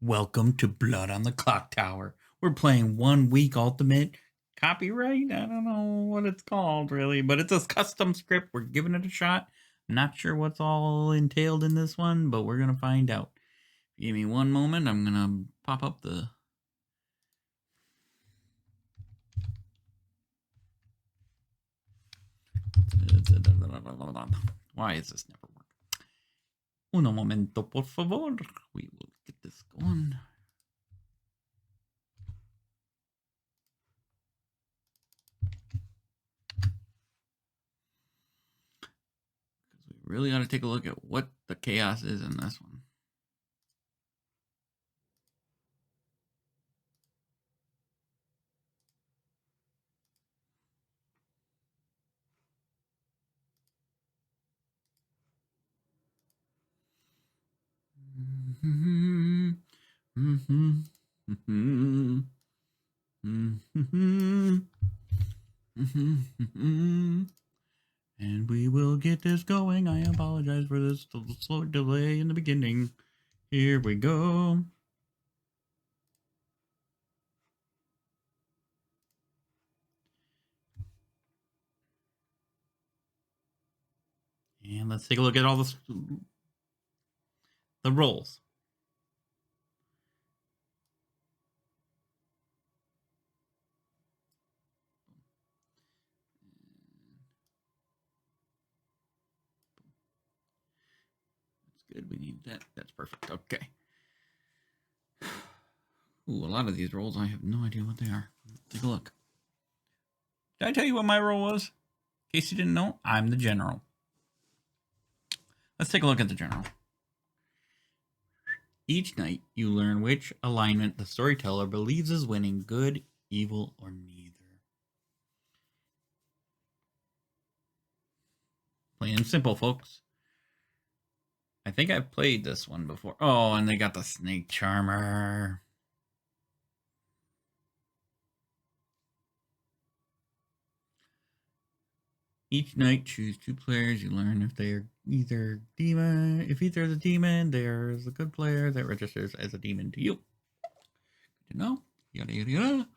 Welcome to Blood on the Clocktower. We're playing 1 week ultimate copyright. I don't know what it's called really, but it's a custom script. We're giving it a shot. I'm not sure what's all entailed in this one, but we're gonna find out. Give me one moment. I'm gonna pop up the. Why is this never working? Uno momento, por favor. We will get this going. Because we really ought to take a look at what the chaos is in this one. And we will get this going. I apologize for this slow delay in the beginning. Here we go. And let's take a look at all the roles. That's good. We need that. That's perfect. Okay. Ooh, a lot of these roles, I have no idea what they are. Let's take a look. Did I tell you what my role was? In case you didn't know, I'm the general. Let's take a look at the general. Each night, you learn which alignment the storyteller believes is winning, good, evil, or neither. Plain and simple, folks. I think I've played this one before. Oh, and they got the snake charmer. Each night, choose 2 players. You learn if they're either demon. If either is a demon, there's a good player that registers as a demon to you. Good to know. Yada yada yada.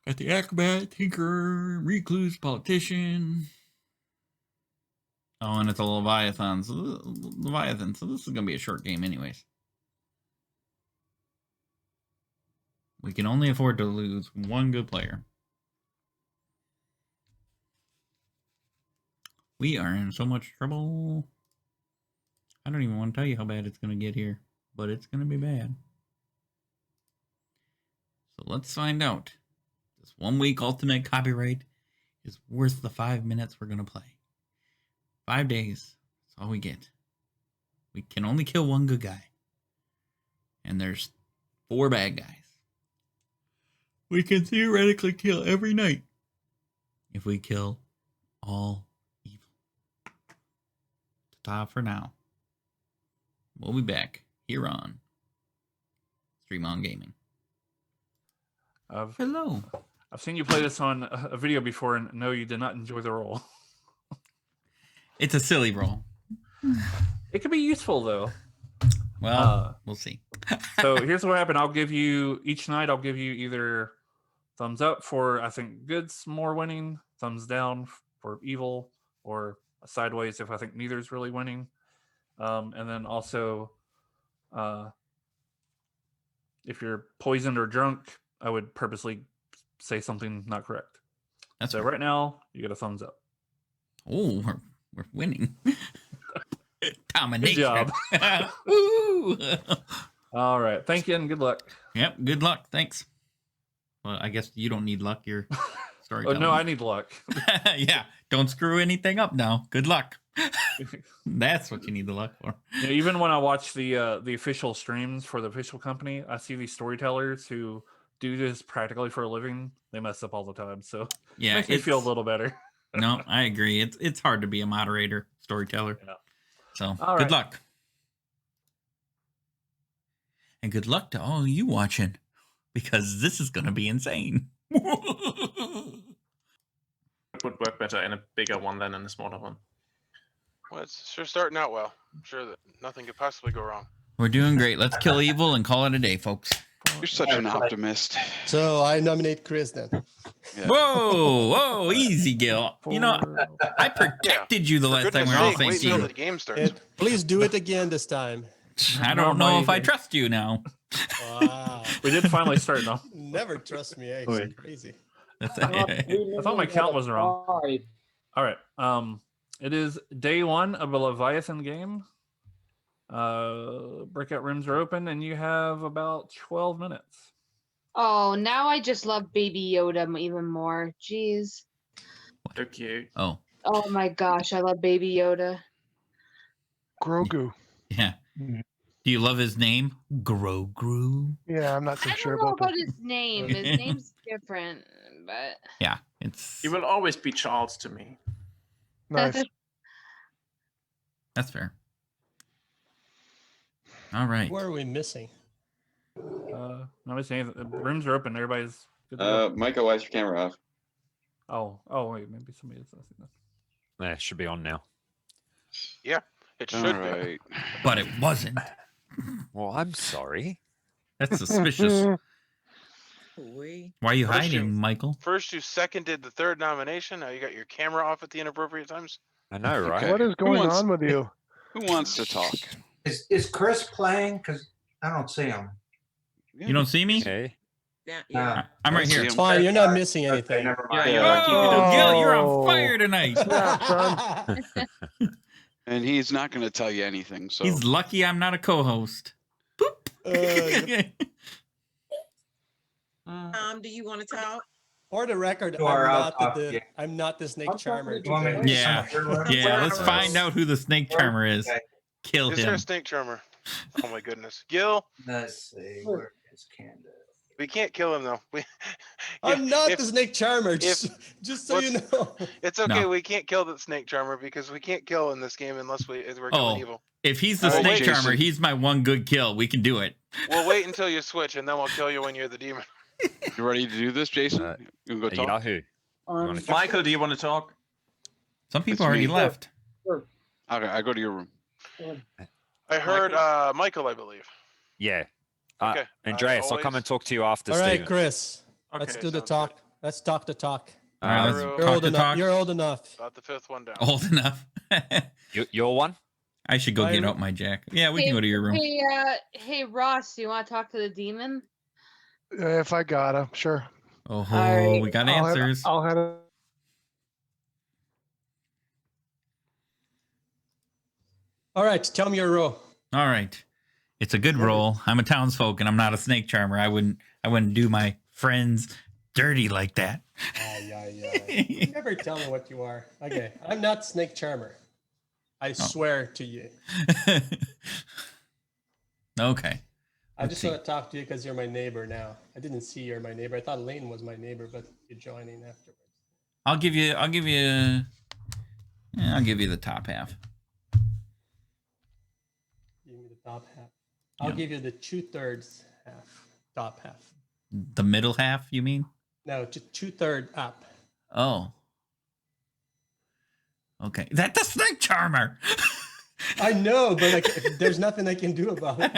Got the acrobat, tinker, recluse, politician. Oh, and it's a Leviathan. So this is gonna be a short game, anyways. We can only afford to lose 1 good player. We are in so much trouble. I don't even want to tell you how bad it's going to get here, but it's going to be bad. So let's find out. This 1 week ultimate copyright is worth the 5 minutes we're going to play. 5 days. That's all we get. We can only kill 1 good guy. And there's 4 bad guys. We can theoretically kill every night if we kill all evil. Ta-ta for now. We'll be back here on Stream On Gaming. Hello. I've seen you play this on a video before, and no, you did not enjoy the role. It's a silly role. It could be useful, though. Well, we'll see. So here's what happened. Each night I'll give you either thumbs up for, I think, good's more winning, thumbs down for evil, or sideways if I think neither's really winning. And then also, if you're poisoned or drunk, I would purposely say something not correct. That's so right now, you get a thumbs up. Oh, we're winning. Domination. Good job. Woo! All right. Thank you and good luck. Yep. Good luck. Thanks. Well, I guess you don't need luck. You're storytelling. Oh, no, I need luck. Yeah. Don't screw anything up now. Good luck. That's what you need the luck for. Yeah, even when I watch the official streams for the official company, I see these storytellers who do this practically for a living. They mess up all the time. So yeah, it makes me feel a little better. No, I agree. It's hard to be a moderator, storyteller. Yeah. So good luck. And good luck to all you watching, because this is going to be insane. It would work better in a bigger one than in a smaller one. Well, it's sure starting out well. I'm sure that nothing could possibly go wrong. We're doing great. Let's kill evil and call it a day, folks. You're such an optimist. So I nominate Chris then. Yeah. Whoa, easy, Gil. You know, I protected you the last time we were all sake, wait saying until team. the game starts. Please do it again this time. I don't know if I trust you now. Wow. We did finally start now. Never trust me, eh? It's crazy. That's I thought my count was wrong. All right. It is day 1 of a Leviathan game. Breakout rooms are open, and you have about 12 minutes. Oh, now I just love Baby Yoda even more. Jeez. So cute. Oh, Oh my gosh, I love Baby Yoda. Grogu. yeah. Do you love his name? Grogu? Yeah, I'm not so I sure don't know about about that. his name. His name's different, but Yeah, it's He will always be Charles to me. Nice. that's fair. All right. What are we missing? Nobody saying rooms are open. Everybody's good to go. Michael, why is your camera off? Oh, wait, maybe somebody is listening. Yeah, it should be on now. Yeah, it should All be. right. But it wasn't. Well, I'm sorry. That's suspicious. We Why are you First hiding, you- Michael? First, you seconded the third nomination. Now you got your camera off at the inappropriate times. I know, right? Okay. What is going wants- on with you? Who wants to talk? is Chris playing? Because I don't see him. You don't see me? Okay. Yeah. I'm right here. It's fine. You're not missing anything. Never Yeah, mind. you're Oh, lucky you don't. Gil, you're on Oh. fire tonight. And he's not going to tell you anything. So He's lucky I'm not a co-host. Boop. Do you want to talk? For the record, You are I'm out, not the yeah. I'm not the snake charmer. You want me to do Yeah. something? Yeah, let's find out who the snake charmer is. Okay. Kill Is there a him. snake charmer? Oh my goodness, Gil, Let's see. Where is Candace? we can't kill him though. We, I'm not if- the snake charmer. Just so you know. It's okay. No. We can't kill the snake charmer because we can't kill in this game unless we're killing Oh. evil. If he's the Oh, snake Jason. charmer, he's my one good kill. We can do it. We'll wait until you switch, and then we'll kill you when you're the demon. you ready to do this, Jason? You can go talk. Yahoo. wanna- Michael, do you want to talk? Some people It's already me. left. Okay, I go to your room. I heard Michael, I believe. Yeah. Okay. Andreas, I'll come always- and talk to you after, All right, Steven. Chris. Okay, Let's do the sounds talk. good. Let's talk the talk. All right, let's You're You're talk old to enough. talk. You're old enough. About the 5th one down. Old enough. Your one? I should go get I'm- out my jack. Yeah, we can go to your room. Hey, Ross, do you want to talk to the demon? If I gotta, sure. Oh, right. we got I'll head- answers. I'll head. All All right, tell me your role. All right. It's a good roll. I'm a townsfolk and I'm not a snake charmer. I wouldn't do my friends dirty like that. You never tell me what you are. Okay, I'm not snake charmer. I swear to you. Okay. I Let's just see. want to talk to you because you're my neighbor now. I didn't see you're my neighbor. I thought Lane was my neighbor, but you're joining afterwards. I'll give you the top half. Give me the top half. I'll Yeah. give you the 2/3 half. Top half. The middle half, you mean? No, 2/3 up. Oh. Okay. That's the snake charmer. I know, but like, there's nothing I can do about it.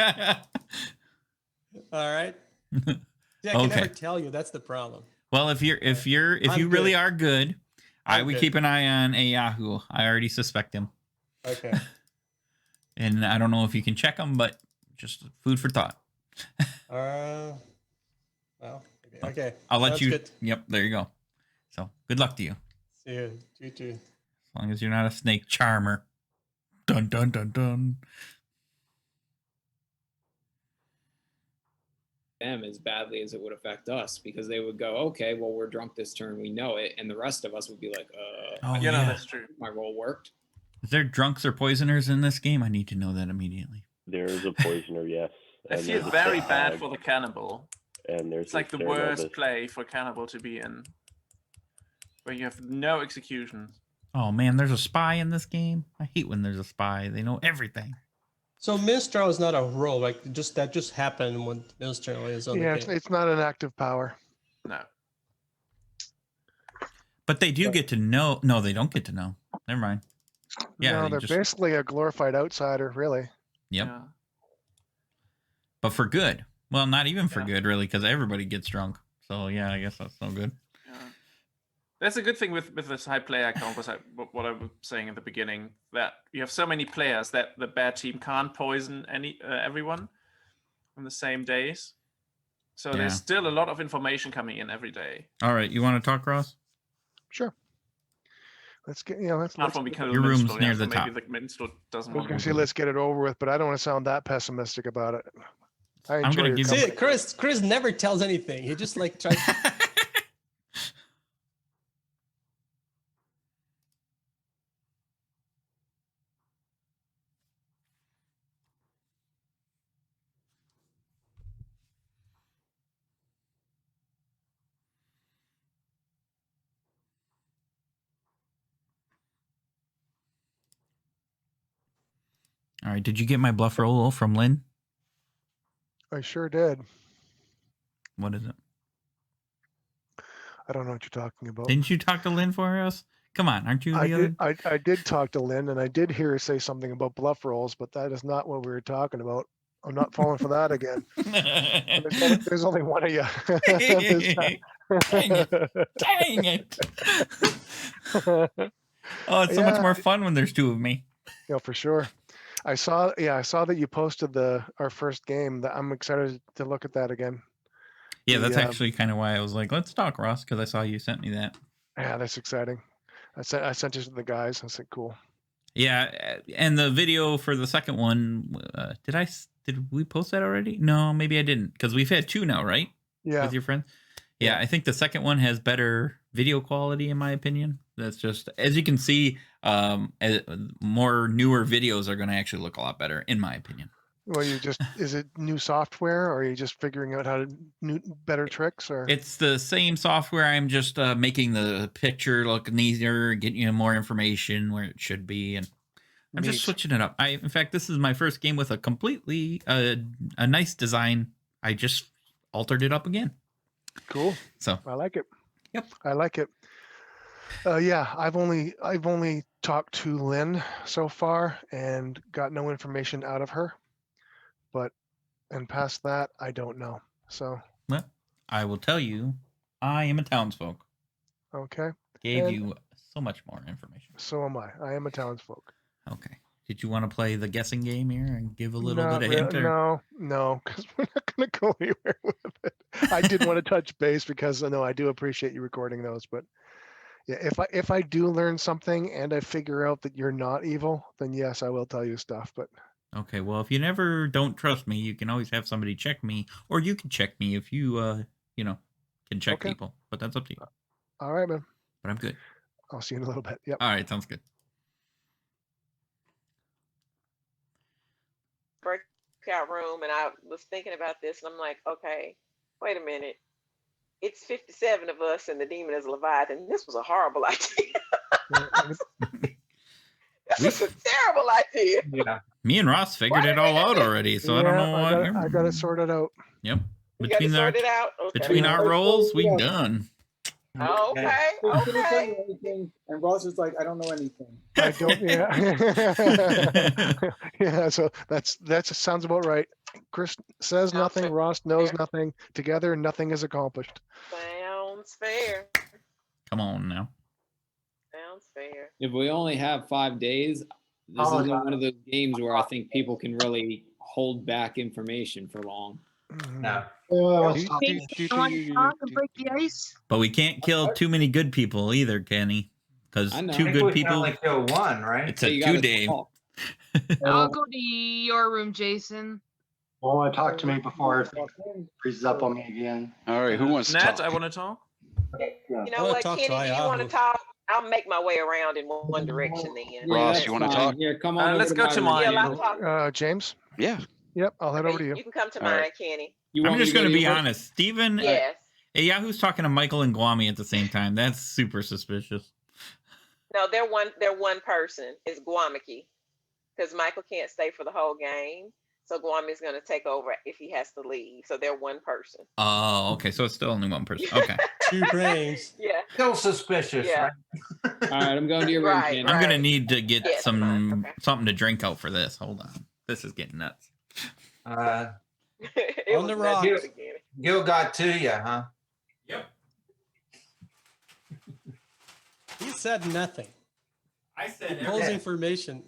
All right. See, I can never Okay. tell you. That's the problem. Well, if you I'm really good. are good, I I'm would good. keep an eye on a Yahoo. I already suspect him. Okay. And I don't know if you can check him, but just food for thought. Well. Okay. I'll let Sounds you. Good. Yep, there you go. So good luck to you. See you. You too. As long as you're not a snake charmer. Dun dun dun dun. Them as badly as it would affect us, because they would go, okay, well, we're drunk this turn, we know it, and the rest of us would be like, Oh Yeah, no, yeah. that's true. my roll worked. Is there drunks or poisoners in this game? I need to know that immediately. There is a poisoner, yes. I And feel there's a very stag, bad for the cannibal. And there's It's like the a worst novice. play for cannibal to be in, where you have no execution. Oh man, there's a spy in this game. I hate when there's a spy. They know everything. So minstrel is not a role, like that just happened when minstrel is on Yeah, the game. it's not an active power. No. But they do get to know. No, they don't get to know. Never mind. Yeah, no, they they're just- basically a glorified outsider, really. Yep. Yeah. but for good. Well, not even for Yeah. good, really, because everybody gets drunk. So yeah, I guess that's no good. Yeah. That's a good thing with this high player count, was what I was saying in the beginning, that you have so many players that the bad team can't poison everyone on the same days. So Yeah. there's still a lot of information coming in every day. All right, you want to talk, Ross? Sure. Let's get Apart from because of Your the room's minstrel, near yeah, the so maybe top. the minstrel doesn't I was want gonna to. say let's get it over with, but I don't want to sound that pessimistic about it. I I'm enjoy gonna your give you- See, company. Chris never tells anything. He just like tries. All right, did you get my bluff roll from Lynn? I sure did. What is it? I don't know what you're talking about. Didn't you talk to Lynn for us? Come on, aren't you I the other? did. I did talk to Lynn, and I did hear her say something about bluff rolls, but that is not what we were talking about. I'm not falling for that again. There's only one of you. This time. Dang it. Dang it. Oh, it's so much more fun when there's two of me. Yeah, for sure. I saw that you posted our first game. That I'm excited to look at that again. Yeah, that's actually kind of why I was like, let's talk, Ross, because I saw you sent me that. Yeah, that's exciting. I sent it to the guys. I said, cool. Yeah, and the video for the second one, did we post that already? No, maybe I didn't, because we've had two now, right? Yeah. With your friends? Yeah, I think the second one has better video quality, in my opinion. That's just, as you can see, more newer videos are going to actually look a lot better, in my opinion. Well, is it new software, or are you just figuring out how to better tricks, or? It's the same software. I'm just making the picture look neater, getting you more information where it should be, and I'm just switching it up. In fact, this is my first game with a completely a nice design. I just altered it up again. Cool. So I like it. Yep. I like it. Yeah, I've only talked to Lynn so far and got no information out of her. And past that, I don't know. So. Well, I will tell you, I am a townsfolk. Okay. Gave you so much more information. So am I. I am a townsfolk. Okay. Did you want to play the guessing game here and give a little bit of hint? No, because we're not going to go anywhere with it. I did want to touch base because I do appreciate you recording those, but yeah, if I do learn something and I figure out that you're not evil, then yes, I will tell you stuff. But okay, well, if you never don't trust me, you can always have somebody check me, or you can check me if you can check people. But that's up to you. All right, man. But I'm good. I'll see you in a little bit. Yep. All right, sounds good. Breakout room, and I was thinking about this, and I'm like, okay, wait a minute. It's 57 of us, and the demon is Leviathan. This was a horrible idea. This is a terrible idea. Yeah. Me and Ross figured it all out already, so I don't know what. I got it sorted out. Yep. You got it sorted out? Okay. Between our roles, we done. Okay. And Ross is like, I don't know anything. I don't. Yeah. Yeah. So that sounds about right. Chris says nothing. Ross knows nothing. Together, nothing is accomplished. Sounds fair. Come on now. Sounds fair. If we only have 5 days, this isn't one of those games where I think people can really hold back information for long. No. But we can't kill too many good people either, Kenny. Because I know. two I think good we can people. only kill one, right? It's So a you gotta 2-day. talk. I'll go to your room, Jason. Oh, talk to me before it freezes up on me again. All right, who wants to Nat, talk? I want to talk. You know what, Kenny, do you want to talk? I'll make my way around in one direction then. Ross, that's you want to fine. talk? Here, come on. Let's go to mine. Yeah, I'll talk. James. Yeah. Yep. I'll head over to you. You can come to All mine, right. Kenny. You I'm want me just to go going to to be your- honest. Steven, Yes. Yahoo's talking to Michael and Guami at the same time. That's super suspicious. No, they're one person. It's Guamaki. Because Michael can't stay for the whole game. So Guam is going to take over if he has to leave. So they're one person. Oh, okay. So it's still only one person. Okay. 2 brains. Yeah. Still suspicious, Yeah. right? All right, I'm going to your room, Right. Kenny. I'm going to need to get Yes, something okay. to drink out for this. Hold on. This is getting nuts. It On was the nothing rocks. but a guinea. Gil got to you, huh? Yep. He said nothing. I said He pulls everything. information,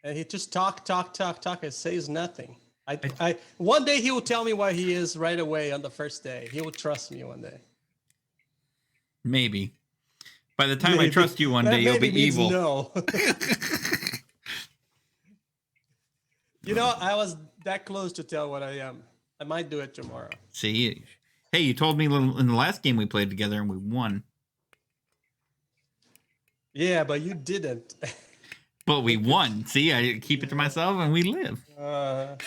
and he just talk, and says nothing. I one day he will tell me why he is right away on the first day. He will trust me one day. Maybe. By the time I Maybe. trust you one That day, you'll maybe be means evil. No. You know, I was that close to tell what I am. I might do it tomorrow. See, hey, you told me in the last game we played together and we won. Yeah, but you didn't. But we won. See, I keep it to myself and we live. I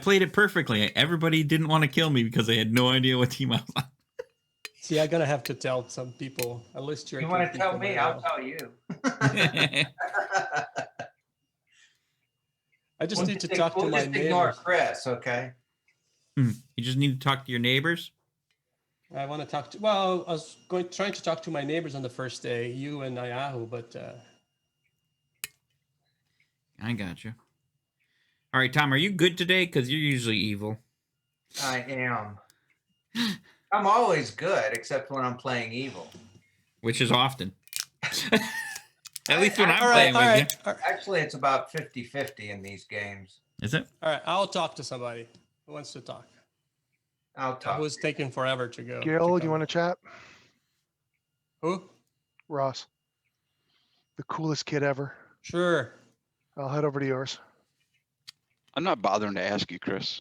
played it perfectly. Everybody didn't want to kill me because they had no idea what team I was on. See, I'm gonna have to tell some people. At least you're. You want to tell me? I'll tell you. I just We'll need to just talk to we'll my just ignore neighbors. Chris, okay? You just need to talk to your neighbors. I want to talk to. Well, I was trying to talk to my neighbors on the first day, you and Ayahu, but I got you. All right, Tom, are you good today? Because you're usually evil. I am. I'm always good, except when I'm playing evil. Which is often. At least when I'm all right, playing all with right. you. Actually, it's about 50-50 in these games. Is it? All right, I'll talk to somebody who wants to talk. I'll talk. Who's taking forever to go? Gil, do you want to chat? Who? Ross. The coolest kid ever. Sure. I'll head over to yours. I'm not bothering to ask you, Chris.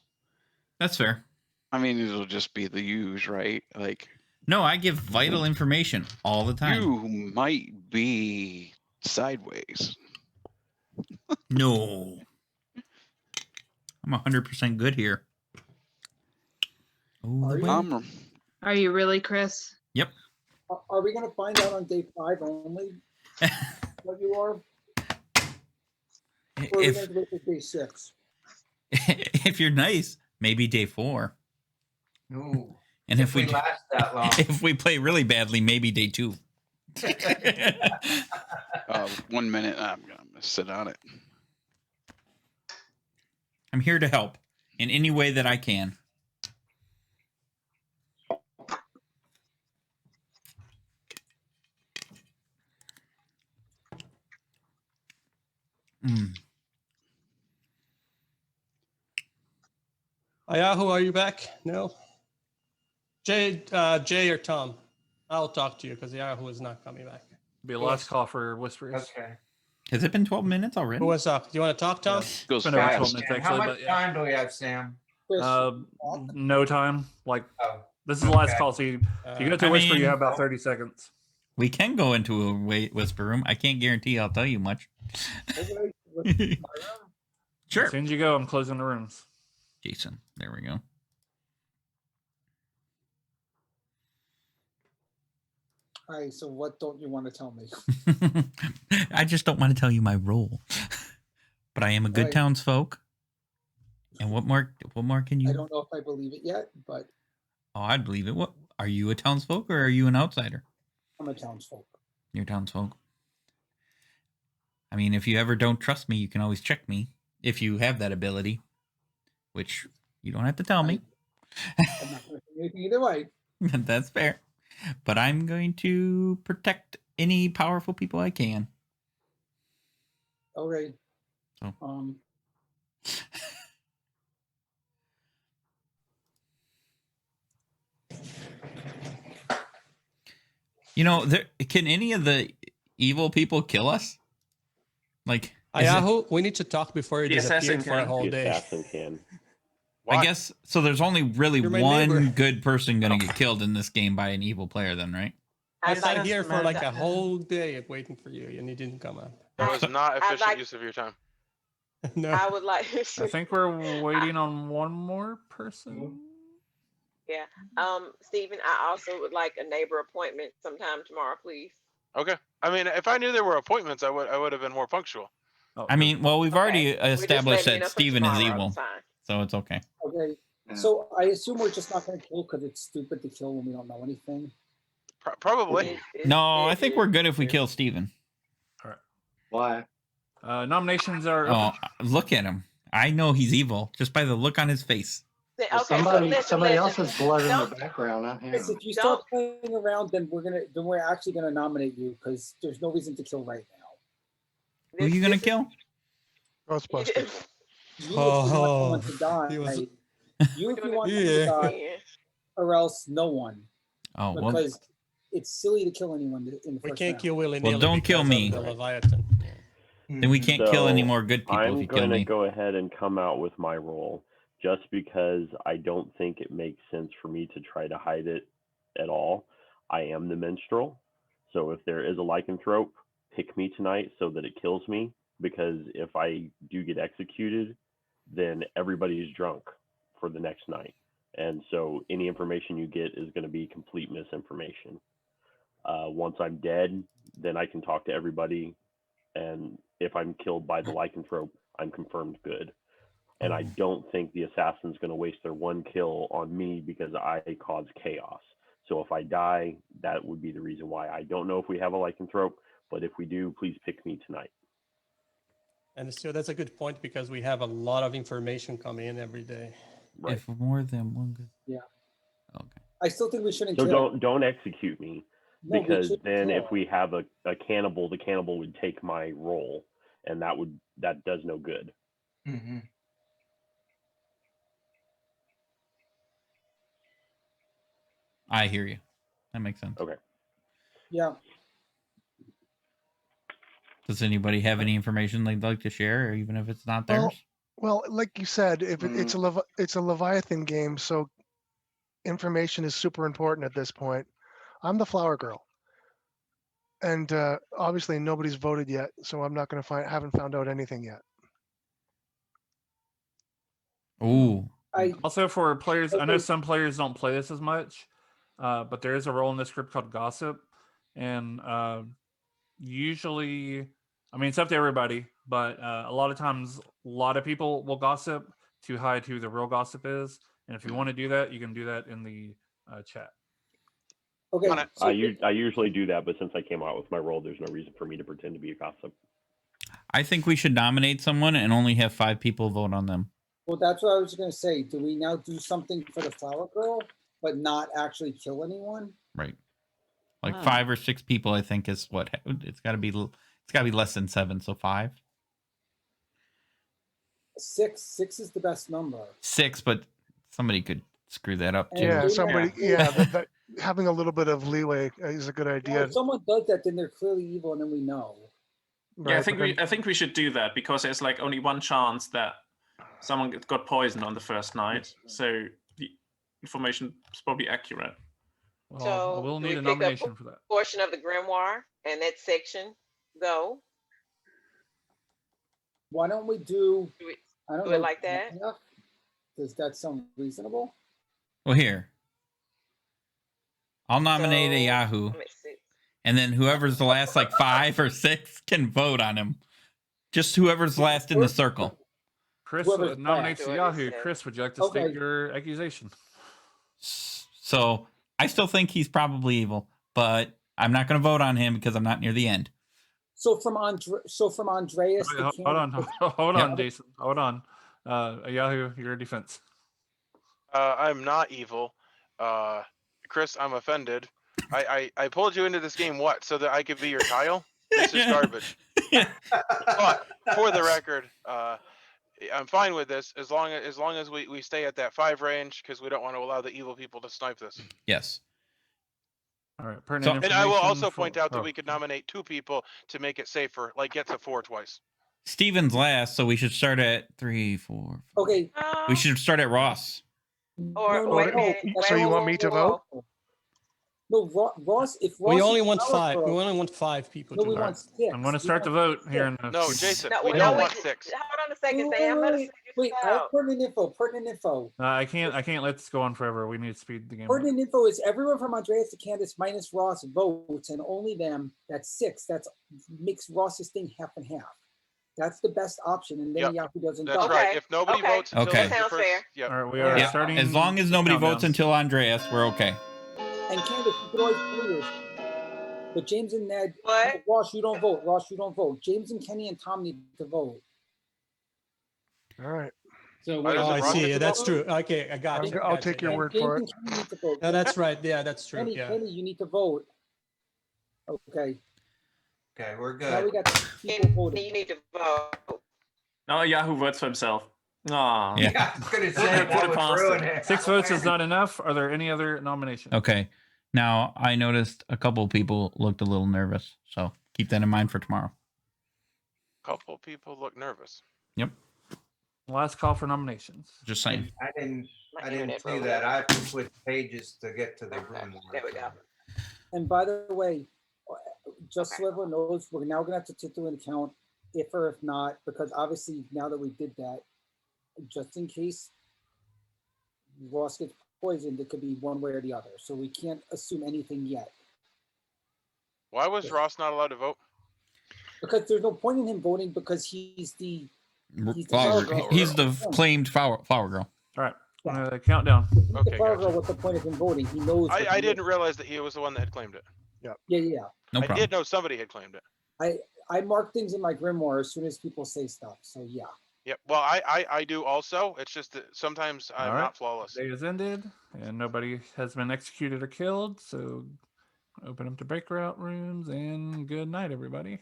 That's fair. I mean, it'll just be the use, right? Like, No, I give vital information all the time. you might be sideways. No. I'm 100% good here. Oh, the way. Are you really, Chris? Yep. Are we going to find out on day 5 only what you are? Or are we If going to wait till day 6? if you're nice, maybe day 4. Ooh. And if we last that long. if we play really badly, maybe day 2. 1 minute. I'm gonna sit on it. I'm here to help in any way that I can. Ayahu, are you back? No. Jay or Tom? I'll talk to you because Ayahu is not coming back. Be a last call for whispers. Okay. Has it been 12 minutes already? Who wants to talk? Do you want to talk, Tom? Goes Been over fast. 12 minutes How actually, much but yeah. time do we have, Sam? No time. Like Oh, this is the last okay. call, so if you go to I whisper, you mean- have about 30 seconds. We can go into a whisper room. I can't guarantee I'll tell you much. Okay. Sure. As soon as you go, I'm closing the rooms. Jason, there we go. All right, so what don't you want to tell me? I just don't want to tell you my role. But I am a good Right. townsfolk. And what more can you I don't know if I believe it yet, but Oh, I'd believe it. What are you, a townsfolk or are you an outsider? I'm a townsfolk. You're a townsfolk. I mean, if you ever don't trust me, you can always check me if you have that ability, which you don't have to tell me. I'm not going to say anything either way. That's fair. But I'm going to protect any powerful people I can. Okay. So. You know, can any of the evil people kill us? Like, Ayahu, we need to talk before you The disappear assassin for a can. whole The day. assassin can. I guess so. There's only really You're my one neighbor. good person going to get killed in this game by an evil player, then, right? I I'd sat like here to for like a amend- whole day waiting for you, and you didn't come up. That was not I'd efficient like- use of your time. No. I would like. I think we're waiting on one more person. Yeah. Stephen, I also would like a neighbor appointment sometime tomorrow, please. Okay. I mean, if I knew there were appointments, I would have been more punctual. Oh, I mean, well, we've already We're just established letting you that know for Steven is tomorrow, evil, it's fine. so it's okay. Okay. So I assume we're just not going to kill because it's stupid to kill when we don't know anything. Probably. No, I think we're good if we kill Steven. Why? Nominations are Oh, open. look at him. I know he's evil just by the look on his face. Okay, Well, so somebody listen. else's blood in Don't- the background, not him. Chris, if you start playing around, then we're actually gonna nominate you because there's no reason to kill right now. Who are you gonna kill? Ghostbusters. You if you want someone to die. You if you want someone to die, or else no one. Oh, well, Because it's silly to kill anyone in the We first can't round. kill willy-nilly. Well, don't kill because of me. The Leviathan. then we can't kill any more good people I'm if you kill going to me. go ahead and come out with my role just because I don't think it makes sense for me to try to hide it at all. I am the minstrel. So if there is a lycanthrope, pick me tonight so that it kills me, because if I do get executed, then everybody's drunk for the next night. And so any information you get is going to be complete misinformation. Once I'm dead, then I can talk to everybody. And if I'm killed by the lycanthrope, I'm confirmed good. And I don't think the assassin's going to waste their one kill on me because I caused chaos. So if I die, that would be the reason why. I don't know if we have a lycanthrope, but if we do, please pick me tonight. And so that's a good point because we have a lot of information coming in every day. Right. If more than one good. Yeah. Okay. I still think we shouldn't So kill. don't execute me, No, we because shouldn't then kill. if we have a cannibal, the cannibal would take my role, and that does no good. Mm-hmm. I hear you. That makes sense. Okay. Yeah. Does anybody have any information they'd like to share, or even if it's not theirs? Well, like you said, if it's a Leviathan game, so information is super important at this point. I'm the flower girl, and obviously nobody's voted yet, so I'm not going to haven't found out anything yet. Ooh. Also, for players, I know some players don't play this as much, but there is a role in this script called gossip, and usually, I mean, it's up to everybody, but a lot of times, a lot of people will gossip to hide who the real gossip is, and if you want to do that, you can do that in the chat. Okay. I usually do that, but since I came out with my role, there's no reason for me to pretend to be a gossip. I think we should nominate someone and only have 5 people vote on them. Well, that's what I was going to say. Do we now do something for the flower girl, but not actually kill anyone? Right. Like 5 or 6 people, I think is what it's got to be. It's got to be less than 7, so 5. 6 is the best number. 6, but somebody could screw that up too. Yeah, somebody. Yeah, that having a little bit of leeway is a good Well, idea. if someone does that, then they're clearly evil, and then we know. Yeah, I think we should do that because there's like only one chance that someone got poisoned on the first night, so the information is probably accurate. Well, So we'll do need we a pick up nomination for that. portion of the grimoire and that section go. Why don't we do? I don't do know. it like that? Does that sound reasonable? Well, here. I'll nominate a Yahoo. And then whoever's the last like 5 or 6 can vote on him. Just whoever's last in the circle. Chris Whoever's nominates last. Yahoo. Chris, would you like to state your accusation? So I still think he's probably evil, but I'm not going to vote on him because I'm not near the end. So from Andreas. Wait, hold on, Jason. Hold on. Yahoo, your defense. I'm not evil. Chris, I'm offended. I pulled you into this game, what, so that I could be your Kyle? This is garbage. But for the record, I'm fine with this as long as we stay at that 5 range, because we don't want to allow the evil people to snipe this. Yes. All right. Pertinent And I will also information point out that we could nominate 2 people to make it safer, like get to 4 twice. Steven's last, so we should start at 3, 4. Okay. We should start at Ross. Or wait a minute. So you want me to vote? No, Ross. If Ross We only is want flower 5. girl- We only want 5 people. No, to we vote. want 6. I'm going to start the vote here in a No, few- Jason, No, we no, don't wait, want 6. Hold on a second, Sam. I'm gonna say Wait, I have pertinent info. I can't let this go on forever. We need to speed the game up. Pertinent info is everyone from Andreas to Candace minus Ross votes, and only them. That's 6. That's makes Ross's thing half and half. That's the best option, and then Yep, Yahoo doesn't that's vote. right. If nobody votes until Okay. the Sounds first, fair. yep. All right, we are starting. As long as nobody countdown. votes until Andreas, we're okay. And Candace, you could always pull yours. But James and Ned, What? Ross, you don't vote. Ross, you don't vote. James and Kenny and Tom need to vote. All right. So Why wait, doesn't Oh, I Ross see. get to That's vote? true. Okay, I got you. I'll gotcha, take your yeah. word for it. James and Kenny need to vote. No, that's right. Yeah, that's true. Kenny, Yeah. Kenny, you need to vote. Okay, Okay, we're now we good. got people voting. You need to vote. No, Yahoo votes for himself. Ah. Yeah. Yeah, I was gonna Put say it that would past ruin him. it. 6 votes is not enough. Are there any other nominations? Okay. Now I noticed a couple people looked a little nervous, so keep that in mind for tomorrow. Couple people look nervous. Yep. Last call for nominations. Just saying. I didn't My do internet that. broke. I have to switch pages to get to the Okay, room. there we go. And by the way, just so everyone knows, we're now gonna have to take into account if or if not, because obviously now that we did that, just in case Ross gets poisoned, it could be one way or the other. So we can't assume anything yet. Why was Ross not allowed to vote? Because there's no point in him voting because he's the Flower, girl. he's the claimed flower girl. All right. Countdown. The flower girl, what's the point of him voting? He knows. what I he didn't is. realize that he was the one that had claimed it. Yeah, yeah. No I problem. did know somebody had claimed it. I mark things in my grimoire as soon as people say stuff. So yeah. Yep. Well, I do also. It's just that sometimes I'm All right. not flawless. Day is ended, and nobody has been executed or killed. So open up the breakout rooms, and good night, everybody.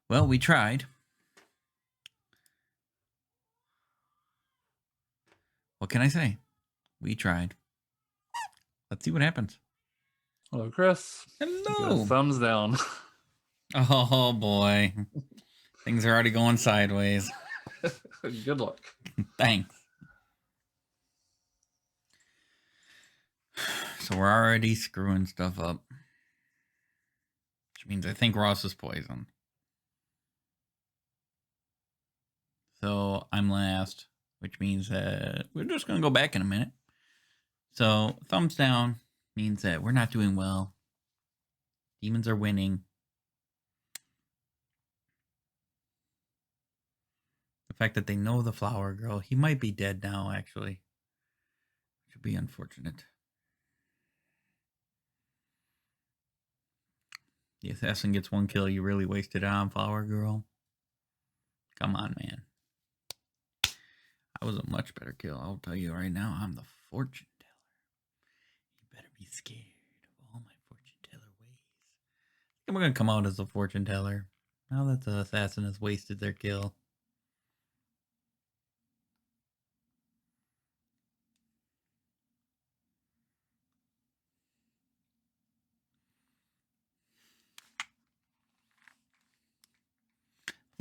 Well, we tried. What can I say? We tried. Let's see what happens. Hello, Chris. Hello. Thumbs down. Oh boy. Things are already going sideways. Good luck. Thanks. So we're already screwing stuff up. Which means I think Ross is poisoned. So I'm last, which means that we're just going to go back in a minute. So thumbs down means that we're not doing well. Demons are winning. The fact that they know the flower girl, he might be dead now, actually. Which would be unfortunate. The assassin gets one kill. You really wasted it on flower girl. Come on, man. I was a much better kill. I'll tell you right now, I'm the fortune teller. You better be scared of all my fortune teller ways. And we're going to come out as a fortune teller. Now that the assassin has wasted their kill.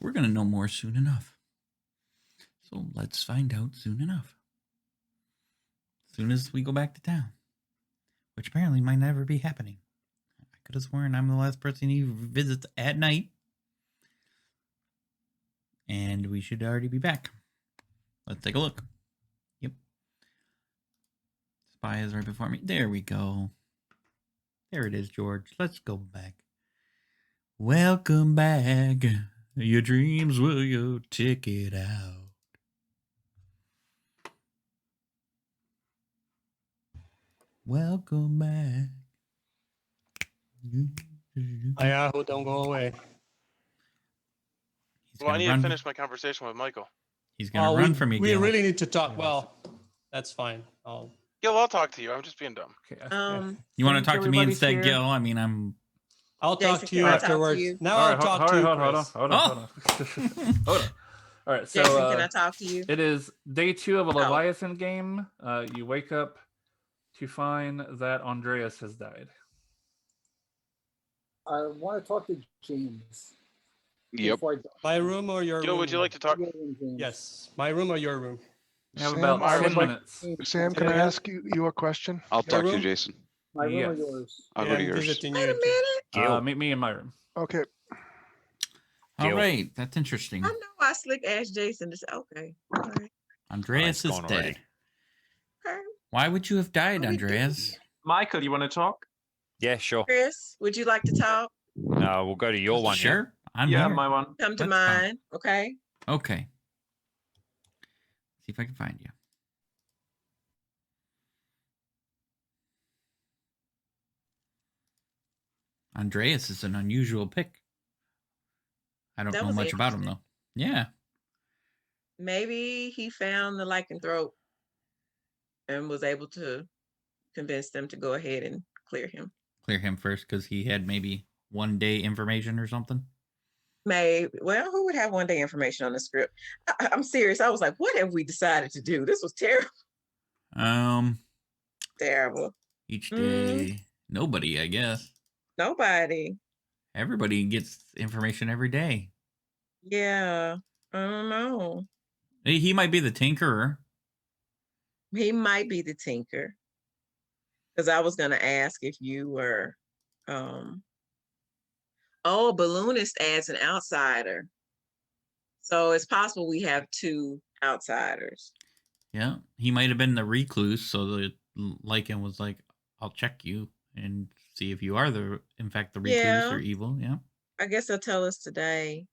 We're going to know more soon enough. So let's find out soon enough. As soon as we go back to town. Which apparently might never be happening. I could have sworn I'm the last person he visits at night. And we should already be back. Let's take a look. Yep. Spy is right before me. There we go. There it is, George. Let's go back. Welcome back. Your dreams will your ticket out. Welcome back. Yahoo, don't go away. Well, I need to finish my conversation with Michael. He's gonna run from you. We Gil. really need to talk. Well, that's fine. Gil, I'll talk to you. I'm just being dumb. You want to talk to me everybody's instead, here. Gil? I mean, I'll talk Jason, to you can I talk to afterwards. you? Now All I'll right, talk to you. hold on. Chris. Hold on. All right, so Jason, can I talk to you? it is day 2 of a Oh. Leviathan game. You wake up to find that Andreas has died. I want to talk to James. Yep. before I- My room or your Gil, room? would you like to talk? Yes. My room or your room? We have Sam, about I would 10 like- minutes. Sam, can I ask you a question? I'll talk to you, room? Jason. My room or Yes. yours? I'll Yeah, go to I'm yours. visiting Wait a you. minute. Meet me in my room. Okay. all Gil. right. That's interesting. I know I slick asked Jason to say, okay. All right. Andreas Oh, is it's gone dead. already. Okay. Why would you have died, What we Andreas? Michael, you want to talk? Yeah, sure. Chris, would you like to talk? No, we'll go to your one. Sure. I'm Yeah, here. my one. Come to That's fine. mine. Okay. Okay. See if I can find you. Andreas is an unusual pick. I don't That know was much about him interesting. though. Yeah. Maybe he found the lycanthrope and was able to convince them to go ahead and clear him. Clear him first because he had maybe 1 day information or something. Maybe. Well, who would have 1 day information on the script? I'm serious. I was like, what have we decided to do? This was terrible. Terrible. Each day, nobody, I guess. Nobody. Everybody gets information every day. Yeah. I don't know. He might be the tinkerer. He might be the tinker. Because I was gonna ask if you were balloonist adds an outsider. So it's possible we have 2 outsiders. Yeah, he might have been the recluse, so the Lycan was like, "I'll check you and see if you are in fact the recluse Yeah. or evil." Yeah. I guess they'll tell us today.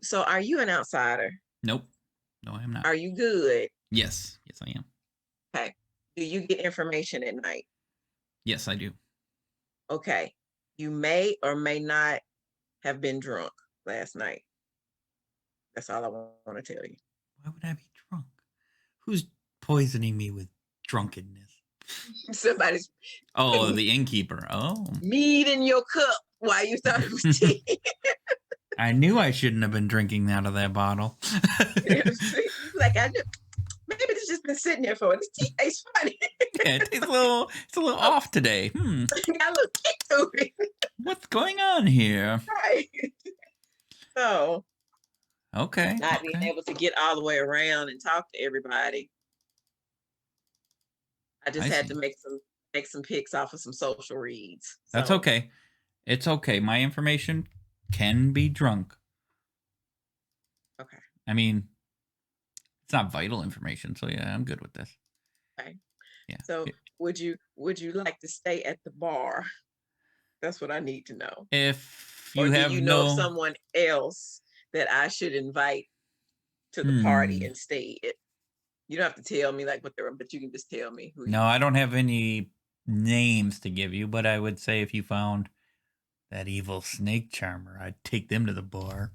So are you an outsider? Nope. No, I am not. Are you good? Yes. Yes, I am. Okay. Do you get information at night? Yes, I do. Okay. You may or may not have been drunk last night. That's all I want to tell you. Why would I be drunk? Who's poisoning me with drunkenness? Somebody's Oh, the innkeeper. Oh. mead in your cup while you thought it was tea. I knew I shouldn't have been drinking out of that bottle. Like I knew. Maybe it's just been sitting there for it. This tea tastes funny. Yeah, it's a little off today. Got a little kick to it. What's going on here? Right. So Okay. not being able to get all the way around and talk to everybody. I just had to make some picks off of some social reads. That's So, okay. It's okay. My information can be drunk. Okay. I mean, it's not vital information, so yeah, I'm good with this. Okay. Yeah. So would you like to stay at the bar? That's what I need to know. If you Or have do you know no, of someone else that I should invite to the party instead? You don't have to tell me like what they're, but you can just tell me who. no, I don't have any names to give you, but I would say if you found that evil snake charmer, I'd take them to the bar,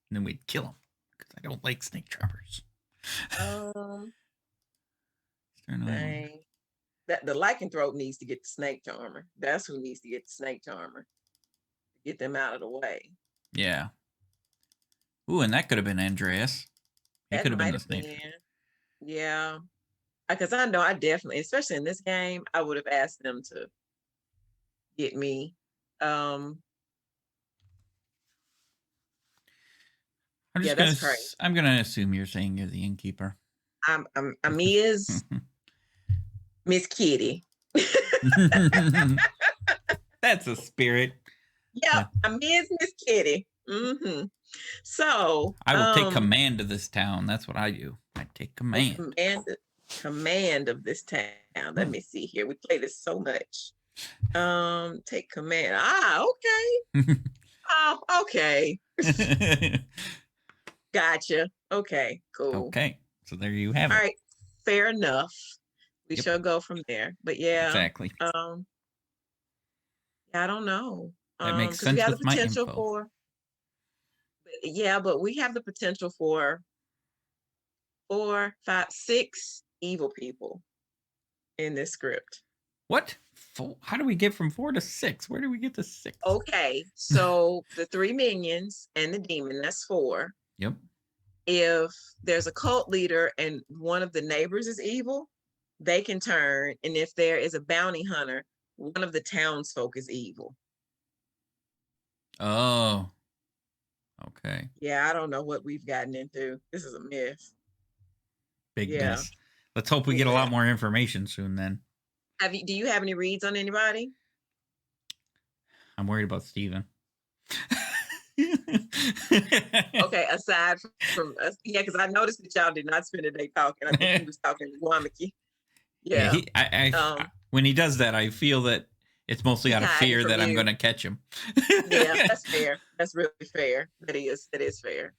and then we'd kill them because I don't like snake charmers. Dang. That the lycanthrope needs to get the snake charmer. That's who needs to get the snake charmer. Get them out of the way. Yeah. Ooh, and that could have been Andreas. He That could have been might the have snake. been. Yeah. Because I know I definitely, especially in this game, I would have asked them to get me. I'm Yeah, just that's gonna. crazy. I'm gonna assume you're saying you're the innkeeper. I'm Miss Kitty. That's a spirit. Yep, I'm Miss Kitty. So I will take command of this town. That's what I do. I take command. Command of this town. Let me see here. We play this so much. Take command. Okay. Oh, okay. Gotcha. Okay, cool. Okay, so there you have All it. right, fair enough. We shall go from there. But yeah, Exactly. Yeah, I don't know. That makes 'cause we sense have with the my potential info. for. Yeah, but we have the potential for 4, 5, 6 evil people in this script. What? How do we get from 4 to 6? Where do we get to 6? Okay, so the 3 minions and the demon, that's 4. Yep. If there's a cult leader and one of the neighbors is evil, they can turn. And if there is a bounty hunter, one of the townsfolk is evil. Oh. Okay. Yeah, I don't know what we've gotten into. This is a mess. Big Yeah. mess. Let's hope we get a lot more information soon then. Do you have any reads on anybody? I'm worried about Steven. Okay, aside from us, yeah, because I noticed that y'all did not spend a day talking. I think he was talking to Wamaki. Yeah. When he does that, I feel that it's mostly out of hiding fear from that I'm you. going to catch him. Yeah, that's fair. That's really fair. That is fair.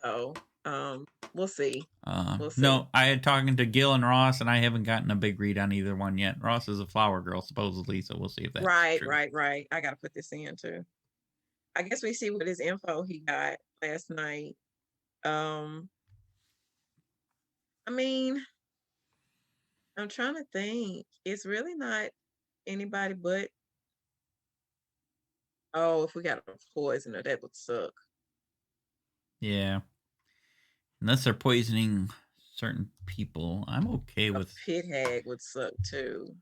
So We'll see. We'll see. No, I had talking to Gil and Ross, and I haven't gotten a big read on either one yet. Ross is a flower girl, supposedly, so we'll see if that's Right, true. right. I gotta put this in too. I guess we see what his info he got last night. I mean, I'm trying to think. It's really not anybody but. Oh, if we got a poisoner, that would suck. Yeah. Unless they're poisoning certain people, I'm okay with. Pit hag would suck too.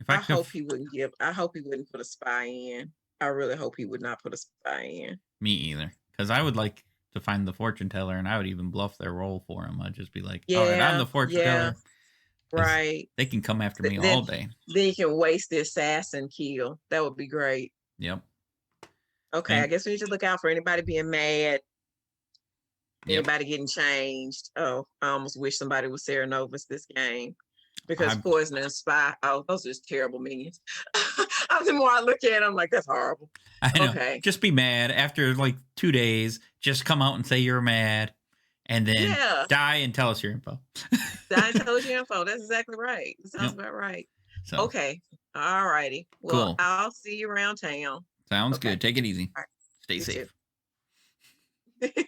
If I I could hope he wouldn't give. I hope he wouldn't put a spy in. I really hope he would not put a spy in. Me either, because I would like to find the fortune teller, and I would even bluff their role for him. I'd just be like, "All right, I'm the fortune teller." 'Cause Right. They can come after me Then- all day. Then you can waste the assassin kill. That would be great. Yep. Okay, And- I guess we need to look out for anybody being mad. Yep. Anybody getting changed. Oh, I almost wish somebody was Sarah Novus this game. Because I'm- poison and spy, oh, those are just terrible minions. The more I look at it, I'm like, that's horrible. I know. Okay. Just be mad after like 2 days. Just come out and say you're mad, and then Yeah. die and tell us your info. I told you info. That's exactly right. That sounds Yep. about right. So Okay. All righty. Well, Cool. I'll see you around town. sounds Okay. good. Take it easy. All right. Stay You safe. too.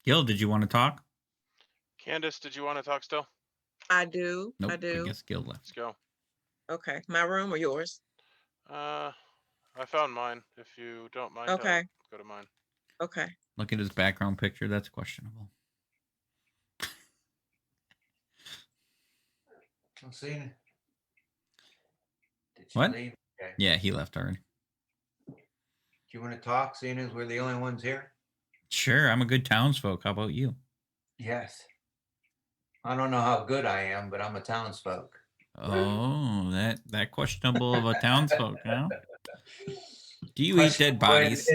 Gil, did you want to talk? Candace, did you want to talk still? I do. Nope. I do. guess Gil left. Let's go. Okay. My room or yours? I found mine. If you don't mind, I'll Okay. go to mine. Okay. Look at his background picture. That's questionable. I'm seeing it. Did she What? leave? Okay. Yeah, he left already. Do you want to talk, seeing as we're the only ones here? Sure, I'm a good townsfolk. How about you? Yes. I don't know how good I am, but I'm a townsfolk. Oh, that questionable of a townsfolk, huh? Do you eat dead bodies?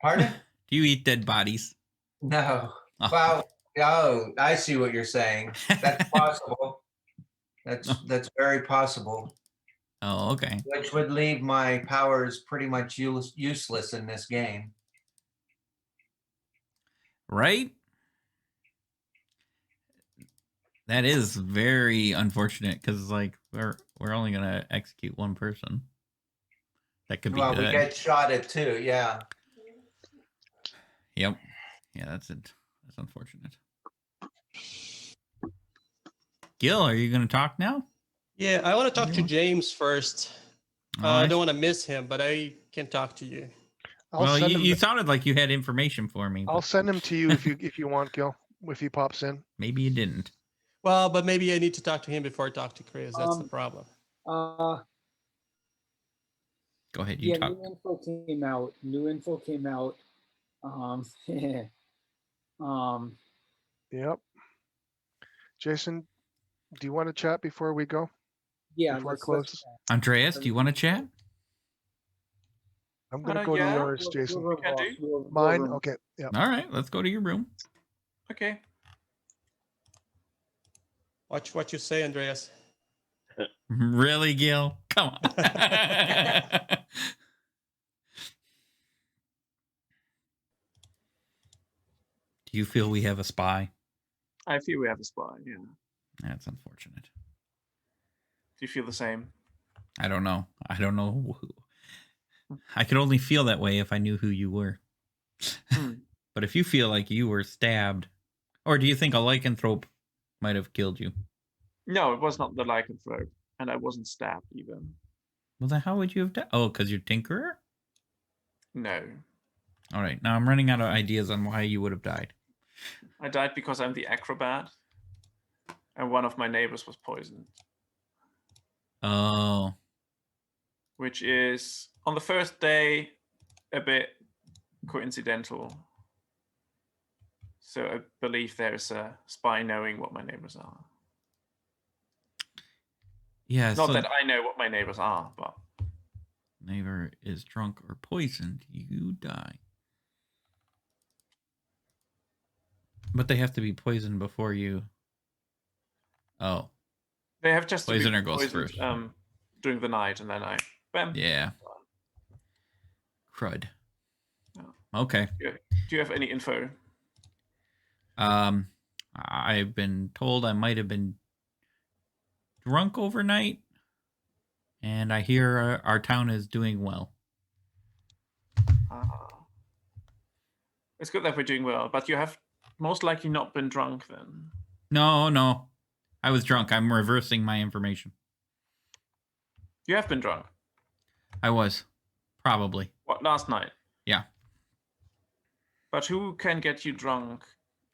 Pardon? Do you eat dead bodies? No. Oh. Well, oh, I see what you're saying. That's possible. That's very possible. Oh, okay. Which would leave my powers pretty much useless in this game. Right? That is very unfortunate because like we're only gonna execute one person. That could be Well, good. we get shot at too. Yeah. Yep. Yeah, that's it. That's unfortunate. Gil, are you gonna talk now? Yeah, I want to talk to James first. I Alright. don't want to miss him, but I can talk to you. Well, you sounded like you had information for me. I'll but send him to you if you want, Gil. If he pops in. Maybe you didn't. Well, but maybe I need to talk to him before I talk to Chris. That's the problem. Go ahead, you Yeah, talk. new info came out. New info came out. Yep. Jason, do you want to chat before we go? Yeah, Before it let's closes? Andreas, do you want to chat? I'm gonna go to yours, Jason. Can do. Mine? Okay. Yeah. All right, let's go to your room. Okay. Watch what you say, Andreas. Really, Gil? Come on. Do you feel we have a spy? I feel we have a spy. Yeah. That's unfortunate. Do you feel the same? I don't know. I don't know who. I could only feel that way if I knew who you were. But if you feel like you were stabbed, or do you think a lycanthrope might have killed you? No, it was not the lycanthrope, and I wasn't stabbed even. Well, then how would you have died? Oh, because you're Tinkerer? No, All right. Now I'm running out of ideas on why you would have died. I died because I'm the acrobat, and one of my neighbors was poisoned, Oh. which is on the first day a bit coincidental. So I believe there's a spy knowing what my neighbors are. Yeah. Not so that I know what my neighbors are, but neighbor is drunk or poisoned, you die. But they have to be poisoned before you. Oh. they have just to be Poisoner goes poisoned, first. during the night, and then I Bam. Yeah. Crud. Oh. Okay. Do you have any info? I've been told I might have been drunk overnight, and I hear our town is doing well. It's good that we're doing well, but you have most likely not been drunk then. No. I was drunk. I'm reversing my information. You have been drunk. I was. Probably. What, last night? Yeah. But who can get you drunk?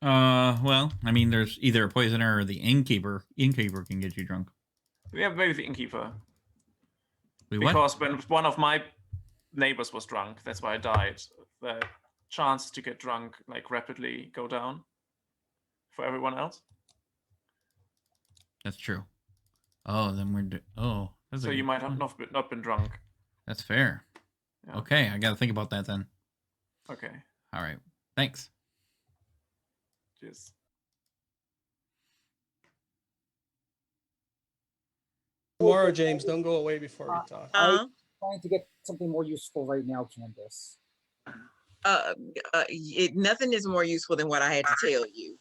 Well, I mean, there's either a poisoner or the innkeeper. Innkeeper can get you drunk. Yeah, maybe the innkeeper. Wait, what? Because when one of my neighbors was drunk, that's why I died. The chances to get drunk like rapidly go down for everyone else. That's true. Oh, then we're... that's a So you good might have point. not been drunk. That's fair. Yeah. Okay, I got to think about that then. Okay. All right. Thanks. Cheers. Tomorrow, James, don't go away before we talk. Uh-huh. I'm trying to get something more useful right now, Candace. Nothing is more useful than what I had to tell you.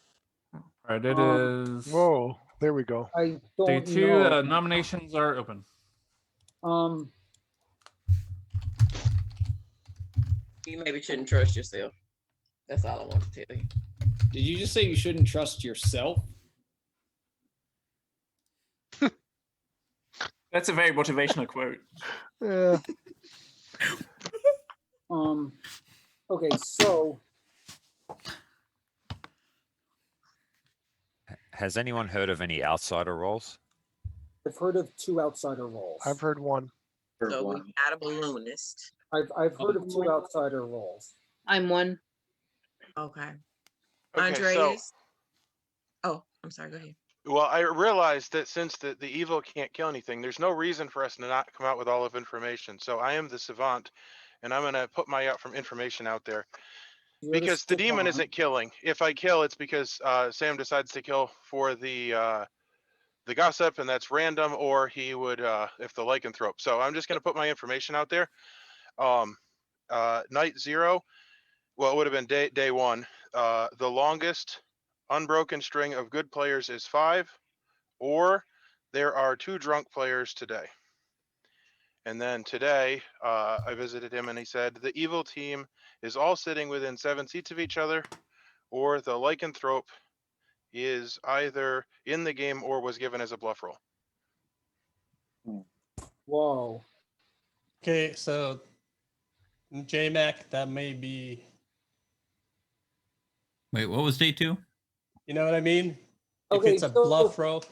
All right, it is Whoa, there we go. I day don't 2. know. Nominations are open. You maybe shouldn't trust yourself. That's all I want to tell you. Did you just say you shouldn't trust yourself? That's a very motivational quote. Yeah. Okay, so Has anyone heard of any outsider roles? I've heard of 2 outsider roles. I've heard one. So we got a balloonist. I've heard of 2 outsider roles. I'm one. Okay. Okay, so Andres. Oh, I'm sorry. Go ahead. well, I realized that since the evil can't kill anything, there's no reason for us to not come out with all of information. So I am the savant, and I'm gonna put my information out there. You're the Because the demon savant. isn't killing. If I kill, it's because Sam decides to kill for the gossip, and that's random, or he would if the lycanthrope. So I'm just gonna put my information out there. Night 0, well, it would have been day 1. The longest unbroken string of good players is 5, or there are 2 drunk players today. And then today, I visited him and he said the evil team is all sitting within 7 seats of each other, or the lycanthrope is either in the game or was given as a bluff roll. Whoa. Okay, so JMac, that may be. Wait, what was day 2? You know what I mean? Okay, if it's a so- bluff roll.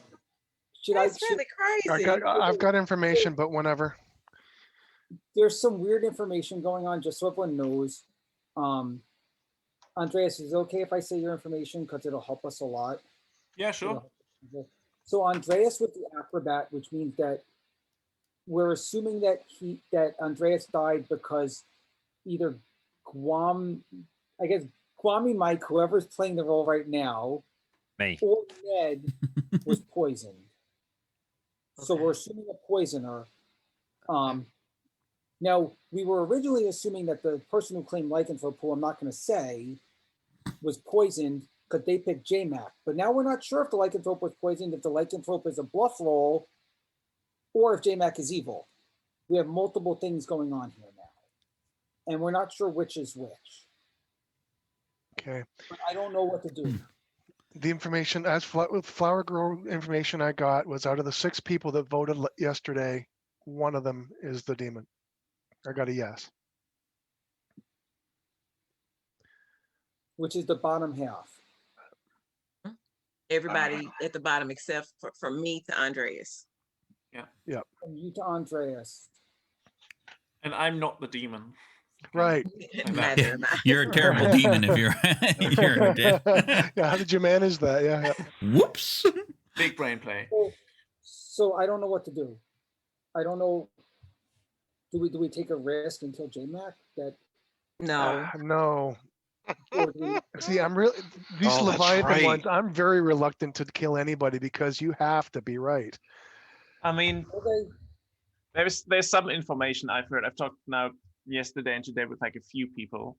That's really crazy. I've got information, but whenever. There's some weird information going on, just so everyone knows. Andreas, is it okay if I say your information because it'll help us a lot? Yeah, sure. So Andreas with the acrobat, which means that we're assuming that Andreas died because either Kwame, Mike, whoever's playing the role right now, Me. or Ned was poisoned. So we're assuming a poisoner. Now, we were originally assuming that the person who claimed lycanthrope, who I'm not going to say, was poisoned because they picked JMac. But now we're not sure if the lycanthrope was poisoned, if the lycanthrope is a bluff roll, or if JMac is evil. We have multiple things going on here now. And we're not sure which is which. Okay. But I don't know what to do. The information, with Flower Girl information I got was out of the 6 people that voted yesterday, one of them is the demon. I got a yes. Which is the bottom half. Everybody at the bottom except for me to Andreas. Yeah. Yep. From you to Andreas. And I'm not the demon. Right. Neither am I. You're a terrible demon if you're dead. Yeah, how did you manage that? Yeah. Whoops. Big brain play. So I don't know what to do. I don't know. Do we take a risk and kill JMac? That No. No. or do we- See, I'm really these Oh, that's Leviathan right. ones. I'm very reluctant to kill anybody because you have to be right. I mean, Okay. There's some information I've heard. I've talked now yesterday and today with like a few people,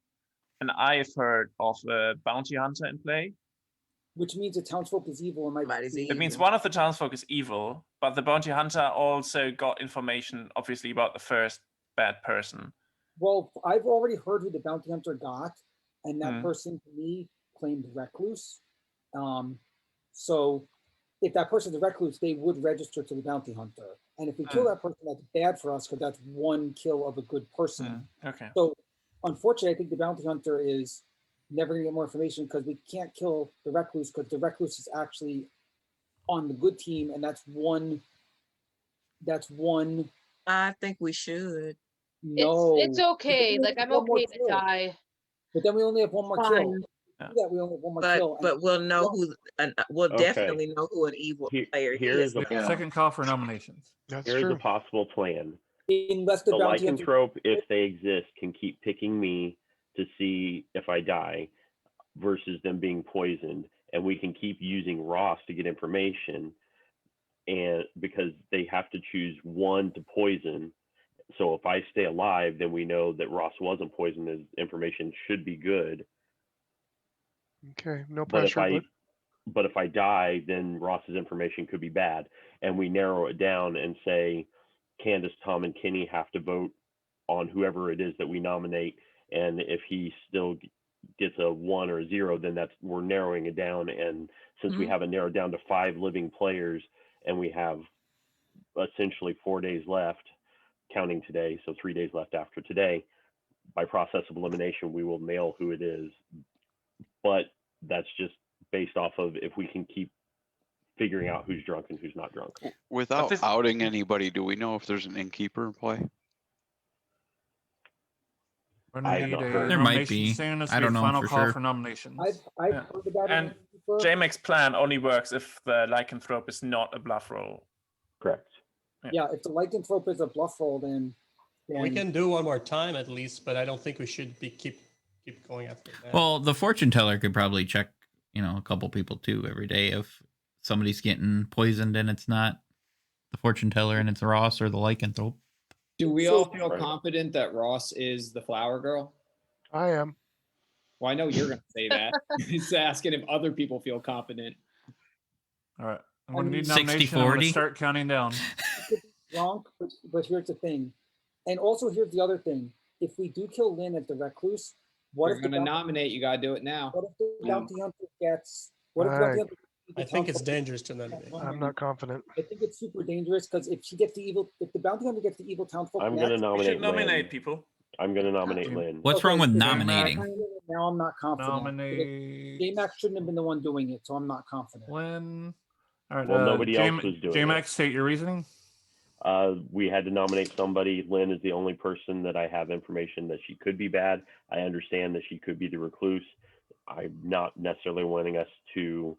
and I've heard of a bounty hunter in play. Which means the townsfolk is evil and might It means one of the townsfolk is evil, but the bounty hunter also got information, obviously, about the first bad person. Well, I've already heard who the bounty hunter got, and that Hmm. person to me claimed recluse. So if that person's a recluse, they would register to the bounty hunter. And if we kill that person, that's bad for us because that's one kill of a good person. Okay. So unfortunately, I think the bounty hunter is never gonna get more information because we can't kill the recluse because the recluse is actually on the good team, and that's one. I think we should. No, It's okay. Like I'm okay to die. But then we only have one more kill. Fine. Yeah, we only have one more kill. But we'll know who. We'll Okay. definitely know who an evil player Here's is. a Second call for nominations. Here's a possible plan. Unless The the bounty hunter. lycanthrope, if they exist, can keep picking me to see if I die versus them being poisoned. And we can keep using Ross to get information, and because they have to choose one to poison. So if I stay alive, then we know that Ross wasn't poisoned. His information should be good. Okay, no But if pressure. but if I die, then Ross's information could be bad. And we narrow it down and say Candace, Tom, and Kenny have to vote on whoever it is that we nominate. And if he still gets a 1 or a 0, then we're narrowing it down. And since we have it narrowed down to 5 living players, and we have essentially 4 days left, counting today, so 3 days left after today, by process of elimination, we will nail who it is. But that's just based off of if we can keep figuring out who's drunk and who's not drunk. Without outing anybody, do we know if there's an innkeeper in play? We're I gonna have need not a heard. There might nomination be. soon. This I will be don't know final for call sure. for nominations. I've Yeah. heard about And it before. JMX plan only works if the lycanthrope is not a bluff roll. Correct. Yeah, if the lycanthrope is a bluff roll, then We can do one more time at least, but I don't think we should keep going after that. Well, the fortune teller could probably check, a couple people too every day if somebody's getting poisoned and it's not the fortune teller and it's Ross or the lycanthrope. Do we So- all feel confident that Ross is the flower girl? I am. Well, I know you're going to say that. He's asking if other people feel confident. All right. I'm going to need 60-40? nomination. I'm going to start counting down. drunk, but here's the thing. And also here's the other thing. If we do kill Lynn as the recluse, what You're if the going to bounty, nominate. You got to do it now. what if the bounty hunter gets what if the bounty hunter I think it's dangerous to nominate. I'm not confident. I think it's super dangerous because if she gets the evil, if the bounty hunter gets the evil townsfolk, I'm going to next, We should nominate nominate Lynn. people. I'm going to nominate Lynn. What's wrong with so nominating? now I'm not confident. Nominate J-Max shouldn't have been the one doing it, so I'm not confident. Lynn. All right. Well, nobody else was doing JMax, state your reasoning. We had to nominate somebody. Lynn is the only person that I have information that she could be bad. I understand that she could be the recluse. I'm not necessarily wanting us to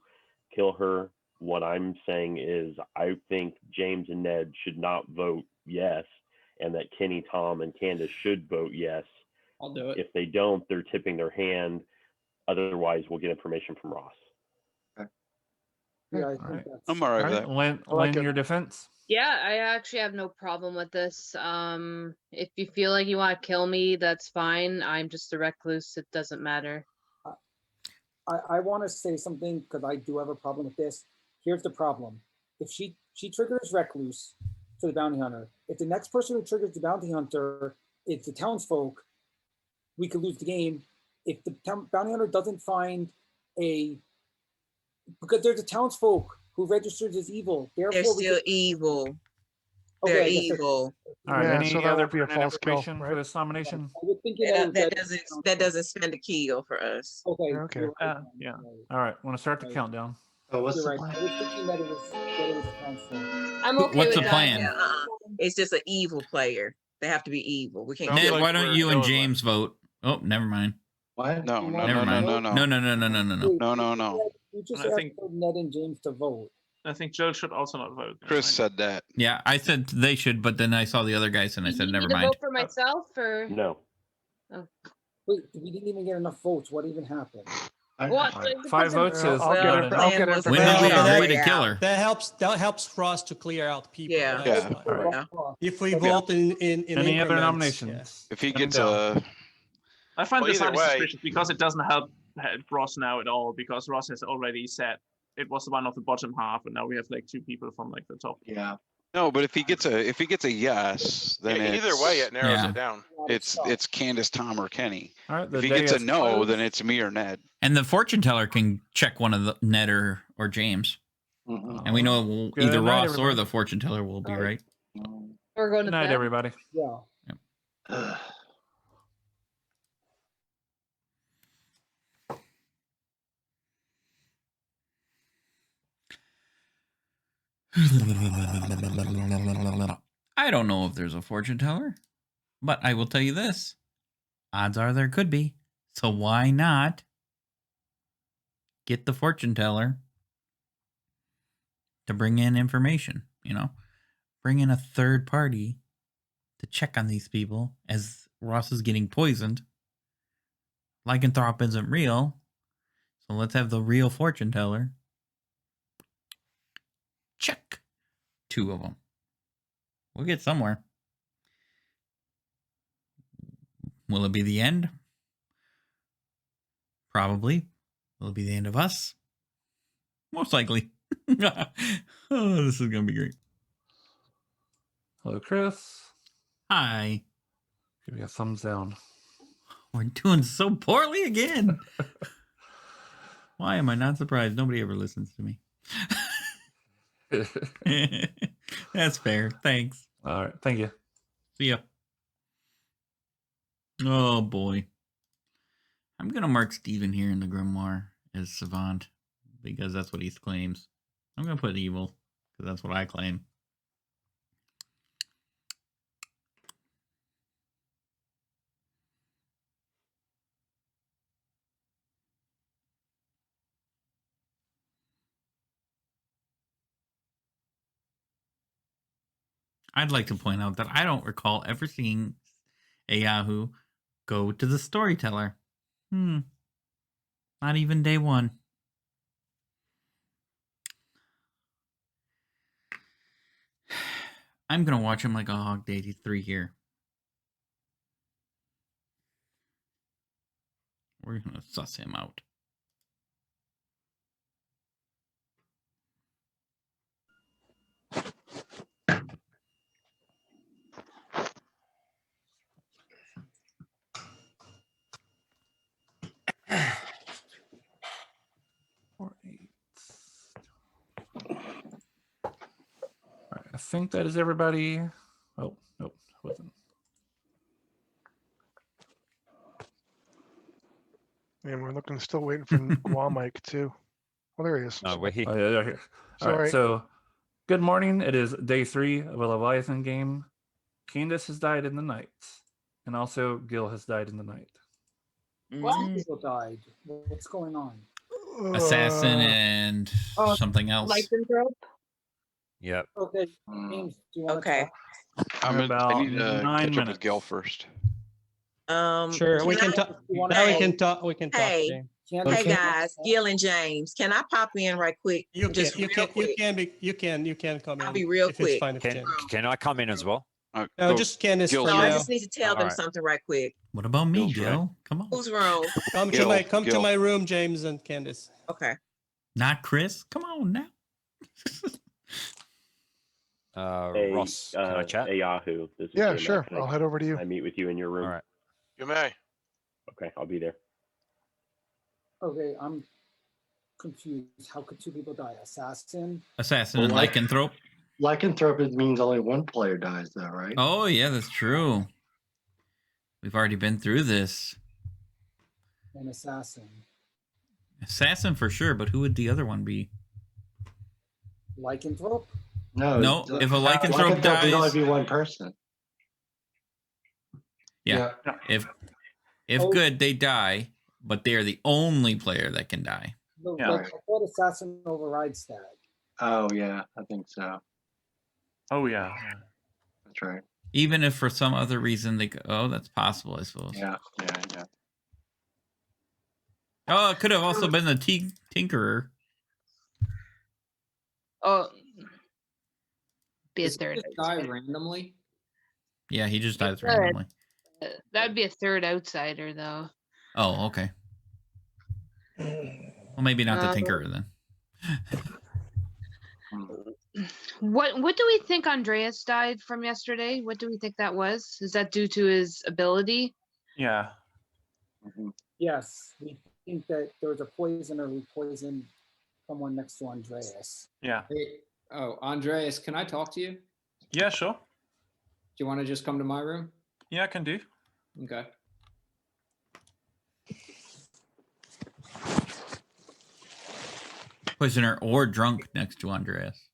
kill her. What I'm saying is I think James and Ned should not vote yes, and that Kenny, Tom, and Candace should vote yes. I'll do it. If they don't, they're tipping their hand. Otherwise, we'll get information from Ross. Yeah, I All think right. that's I'm all right All with right. that. Lynn, I like Lynn, it. your defense. Yeah, I actually have no problem with this. If you feel like you want to kill me, that's fine. I'm just a recluse. It doesn't matter. I want to say something because I do have a problem with this. Here's the problem. If she triggers recluse to the bounty hunter, if the next person who triggers the bounty hunter is the townsfolk, we could lose the game. If the bounty hunter doesn't find because there's a townsfolk who registers as evil, They're therefore we still could, evil. Okay, They're I guess evil. All right. Yeah, Any so that other would be a pertinent false kill, information for right? this nomination? I was thinking Yeah, was that doesn't spend a kill for us. Okay. Okay. you're right, Yeah. you're right. All right. Want to start the countdown? So what's You're the right. plan? I was thinking that it was townsfolk. I'm okay What's with the that. plan? Yeah, it's just an evil player. They have to be evil. We can't Sounds Ned, kill like why don't we're you and colorblind. James vote? Oh, never mind. What? No, no, Never no, mind. no, No, no, no, no, no, no, no. Wait, no, no, no. You just And I asked think- for Ned and James to vote. I think Joel should also not vote. Chris said that. Yeah, I said they should, but then I saw the other guys and I You said need never me to mind. vote for myself or No. Wait, we didn't even get enough votes. What even happened? What? All right, It 5 depends votes on- is I'll get not her- enough. I'll plan get her was for When that. will we Yeah, agree to that- kill her? That helps Ross to clear out people. Yeah. That's Yeah. why. All right. Yeah. If we Okay. vote in Any other increments, nominations? If he Turn 'em gets down. I find Well, this either highly way- suspicious because it doesn't help Ross now at all, because Ross has already said it was one of the bottom half, and now we have like 2 people from like the top. Yeah. no, but if he gets a yes, then Yeah, either way, it narrows yeah. it down. it's Candace, Tom, or Kenny. All right, the If he day gets a is no, closed. then it's me or Ned. And the fortune teller can check one of the Ned or James. Mhm. And we know it will, Good either night, Ross or everybody. the fortune teller will be right. We're going Good to night, bed. everybody. Yeah. I don't know if there's a fortune teller, but I will tell you this. Odds are there could be. So why not get the fortune teller to bring in information, you know? Bring in a third party to check on these people as Ross is getting poisoned. Lycanthrope isn't real. So let's have the real fortune teller check 2 of them. We'll get somewhere. Will it be the end? Probably. Will it be the end of us? Most likely. Oh, this is going to be great. Hello, Chris. Hi. Give me a thumbs down. We're doing so poorly again. Why am I not surprised? Nobody ever listens to me. That's fair. Thanks. All right, thank you. See ya. Oh boy. I'm gonna mark Steven here in the grimoire as savant because that's what he claims. I'm gonna put evil because that's what I claim. I'd like to point out that I don't recall ever seeing a Yahoo go to the storyteller. Not even day 1. I'm gonna watch him like a hog day 3 here. We're gonna suss him out. All right, I think that is everybody. Oh, nope, wasn't. And we're looking, still waiting for Guamike too. Oh, there he is. No, we're here. Oh, yeah, here. All Sorry. right, so good morning. It is day 3 of a Leviathan game. Candace has died in the night, and also Gil has died in the night. What people died? What's going on? Assassin and something else. Lycanthrope? Yep. Okay, James, do you want Okay. I About need to 9 catch up with minutes. Gil first. Sure, we can I- talk. You wanna Now we talk? can talk. We can talk. Hey. James. Candace, Hey Okay. guys, Gil and James, can I pop in right quick? You can. Just You real can. quick. You can come in. I'll be real if quick. It's fine. If Can, Jan- can I come in as well? No, Go- just Candace. Gil's For No, I now. just need to tell them Alright. something right quick. What about me, Gil's right. Gil? Come on. Who's wrong? Come to Gil, my to Gil. my room, James and Candace. Okay. Not Chris? Come on now. Hey, Ross, can I chat? Hey, Yahoo. This is Yeah, J-Mac. sure. Can I'll head over to you. I meet with you in your room. All right. You may. Okay, I'll be there. Okay, I'm confused. How could 2 people die? Assassin? Assassin and Well, like- Lycanthrope. Lycanthrope means only 1 player dies, though, right? Oh, yeah, that's true. We've already been through this. And assassin. Assassin for sure, but who would the other one be? Lycanthrope? No, if a lycanthrope would dies, only be 1 person. yeah. If Oh. good, they die, but they're the only player that can die. No, Yeah. like, I thought assassin overrides that. Oh, yeah, I think so. Oh yeah. That's right. Even if for some other reason they go, oh, that's possible, I suppose. Yeah, yeah, yeah. Oh, it could have also been the Tinkerer. Oh, be a Does he third. just die randomly? Yeah, he just dies could. randomly. That'd be a third outsider, though. Oh, okay. Well, maybe not the Tinkerer then. What do we think Andreas died from yesterday? What do we think that was? Is that due to his ability? Yeah. Yes, we think that there was a poisoner who poisoned someone next to Andreas. Yeah. Hey, oh, Andreas, can I talk to you? Do Yeah, sure. you want to just come to my room? Yeah, I can do. Okay. Poisoner or drunk next to Andreas.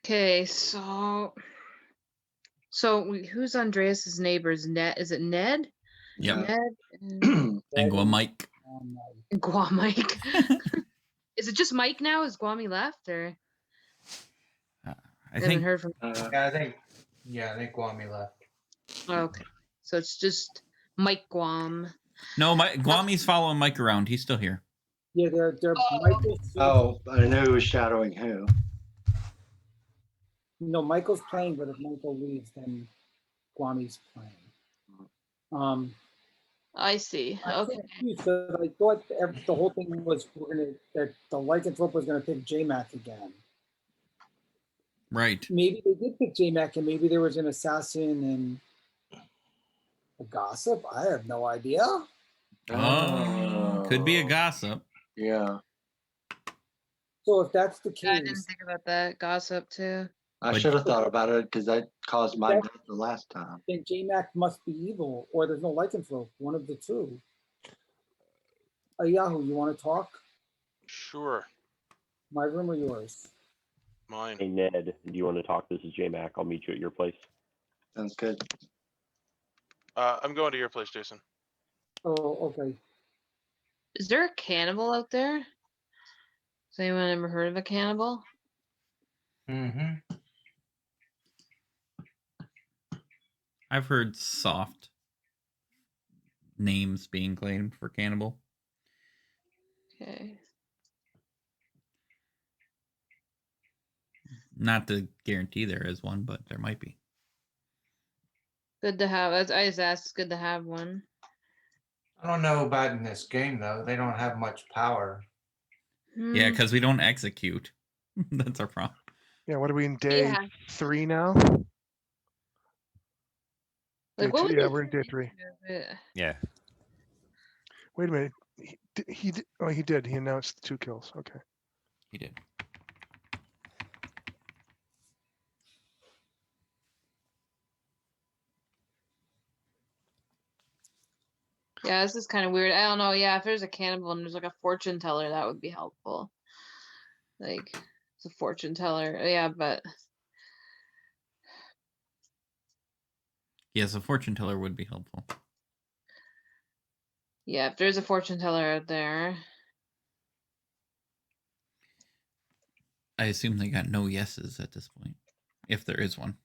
Okay, so who's Andreas's neighbors? Ned? Is it Ned? Yep. Ned And go Mike. and Guam Mike. Is it just Mike now? Is Guami left or? I haven't think. heard from. I think Guami left. Okay, so it's just Mike Guam. No, Guami's following Mike around. He's still here. Yeah, they're Michael's. Oh, I knew who was shadowing who. No, Michael's playing, but if Michael leaves, then Guami's playing. I see. Okay. So I thought the whole thing was that the lycanthrope was gonna pick J-Mac again. Right. Maybe they did pick J-Mac, and maybe there was an assassin and a gossip. I have no idea. Could be a gossip. Yeah. So if that's the I didn't case, think about that gossip too. I should have thought about it because that caused my death the last time. then J-Mac must be evil, or there's no lycanthrope. One of the two. Yahoo, you want to talk? Sure. My room or yours? Mine. Hey, Ned, do you want to talk? This is J-Mac. I'll meet you at your place. Sounds good. I'm going to your place, Jason. Oh, okay. Is there a cannibal out there? Has anyone ever heard of a cannibal? Mm-hmm. I've heard soft names being claimed for cannibal. Okay. Not to guarantee there is one, but there might be. Good to have. I just asked. It's good to have one. I don't know about in this game though. They don't have much power. Yeah, because we don't execute. That's our problem. Yeah, what are we in day 3 now? Like, Day what 2, would yeah, they we're in day 3. Yeah. Wait a minute. He did. Oh, he did. He announced 2 kills. Okay. He did. Yeah, this is kind of weird. I don't know. Yeah, if there's a cannibal and there's like a fortune teller, that would be helpful. Like, it's a fortune teller. Yeah, but Yes, a fortune teller would be helpful. yeah, if there's a fortune teller out there. I assume they got no yeses at this point, if there is one.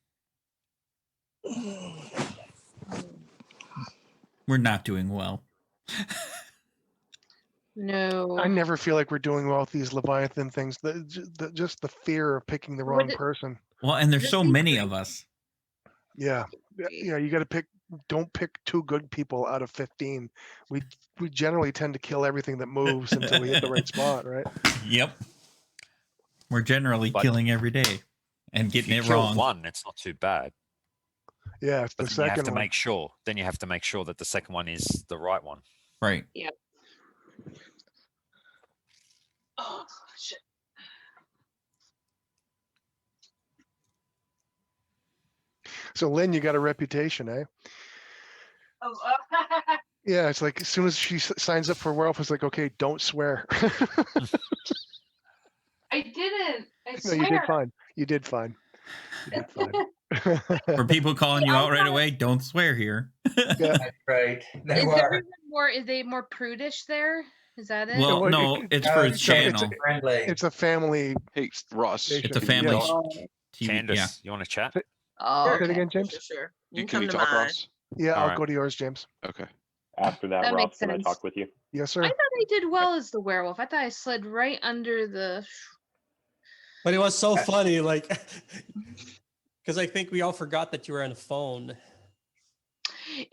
We're not doing well. No. I never feel like we're doing well with these Leviathan things. Just the fear of picking the wrong person. Well, and there's so many of us. Yeah. Yeah, you got to pick. Don't pick 2 good people out of 15. We generally tend to kill everything that moves until we hit the right spot, right? Yep. We're generally killing every day and getting it kill wrong. one, it's not too bad. Yeah, it's the But then you have second to one. make sure. Then you have to make sure that the second one is the right one. Right. Yep. Oh shit. So Lynn, you got a reputation, eh? Oh. Yeah, it's like as soon as she signs up for Werewolf, it's like, okay, don't swear. I didn't. I No, swear. you did fine. You did fine. You did fine. For people calling you out right away, don't swear here. Yeah. That's right. They Is were. everyone more? Is they more prudish there? Is that it? Well, no, it's for his channel. It's a family. Hey, Ross. It's a family. TV, Candace, yeah. you want to chat? Oh, Say it again, James. Sure. You Can you come to talk, mine. Ross? Yeah, All I'll right. go to yours, James. Okay. After that, That Rob, makes can I sense. talk with you? Yes, I sir. thought I did well as the werewolf. I thought I slid right under the. But it was so funny, like, because I think we all forgot that you were on the phone.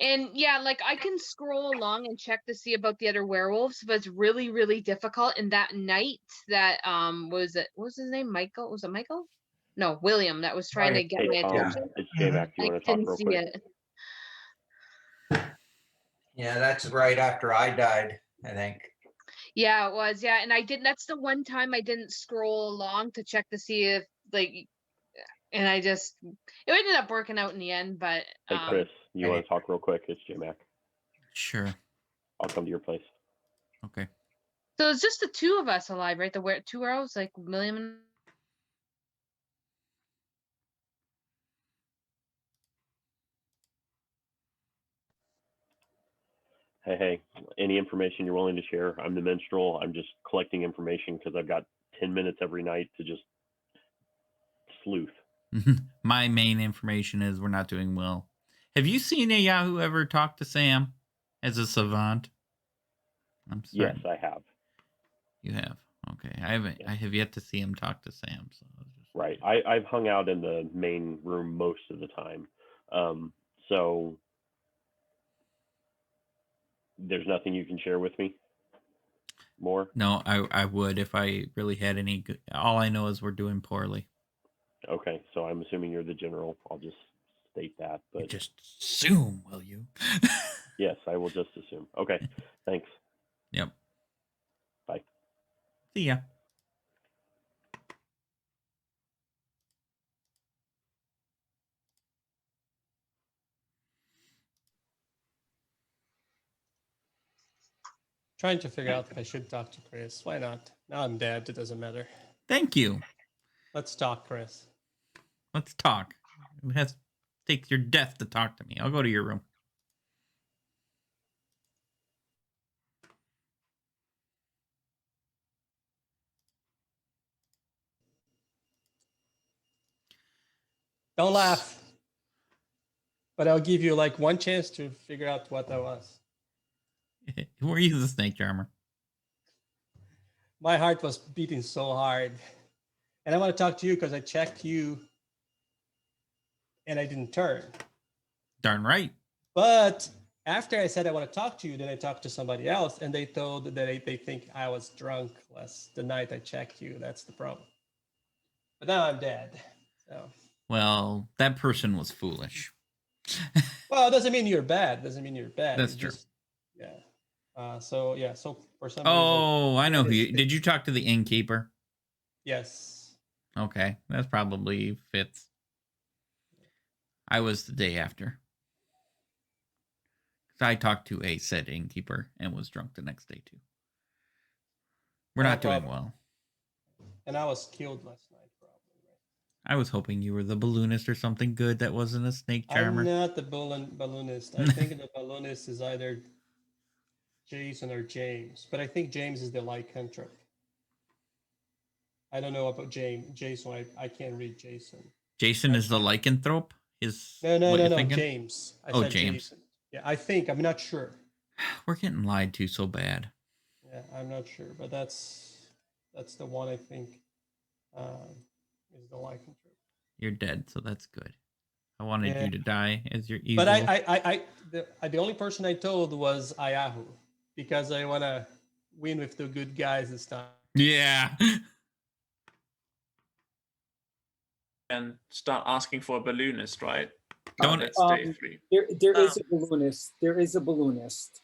And yeah, like I can scroll along and check to see about the other werewolves, but it's really, really difficult. And that night that what was his name? Michael? Was it Michael? No, William. That was trying to get my attention. It's J-Mac. You I want to talk couldn't real see quick? it. Yeah, that's right after I died, I think. Yeah, it was. Yeah, and I didn't. That's the one time I didn't scroll along to check to see if like, and I just it ended up working out in the end. But Hey, Chris, you want to talk real quick? It's J-Mac. Sure. I'll come to your place. Okay. so it's just the two of us alive, right? The two werewolves, like William and. Hey, any information you're willing to share? I'm the minstrel. I'm just collecting information because I've got 10 minutes every night to just sleuth. My main information is we're not doing well. Have you seen a Yahoo ever talk to Sam as a savant? I'm sorry. Yes, I have. You have. Okay. I haven't. I have yet to see him talk to Sam. So Right. I've hung out in the main room most of the time. So there's nothing you can share with me more? no, I would if I really had any good. All I know is we're doing poorly. Okay, so I'm assuming you're the general. I'll just state that. But just assume, will you? Yes, I will just assume. Okay, thanks. Yep. Bye. See ya. Trying to figure out if I should talk to Chris. Why not? Now I'm dead. It doesn't matter. Thank you. Let's talk, Chris. Let's talk. It has takes your death to talk to me. I'll go to your room. Don't laugh. But I'll give you like one chance to figure out what that was. Were you the snake charmer? My heart was beating so hard. And I want to talk to you because I checked you and I didn't turn. Darn right. But after I said I want to talk to you, then I talked to somebody else and they told that they think I was drunk the night I checked you. That's the problem. But now I'm dead. So. Well, that person was foolish. Well, it doesn't mean you're bad. Doesn't mean you're bad. That's It's true. just- yeah. So for some reason. Oh, I know who you did. You talk to the innkeeper? Yes. Okay, that probably fits. I was the day after. I talked to a said innkeeper and was drunk the next day too. We're No not doing problem. well. And I was killed last night, probably. I was hoping you were the balloonist or something good that wasn't a snake charmer. I'm not the balloonist. I think the balloonist is either Jason or James, but I think James is the lycanthrope. I don't know about Jason. I can't read Jason. Jason is the lycanthrope? Is No, what you're no. thinking? James. I Oh, said James. Jason. Yeah, I think. I'm not sure. We're getting lied to so bad. Yeah, I'm not sure, but that's the one I think is the lycanthrope. You're dead, so that's good. I wanted Yeah. you to die as your evil. But the only person I told was Ayahu because I want to win with the good guys this time. Yeah. And start asking for a balloonist, right? Don't- That's day 3. There is a balloonist. There is a balloonist.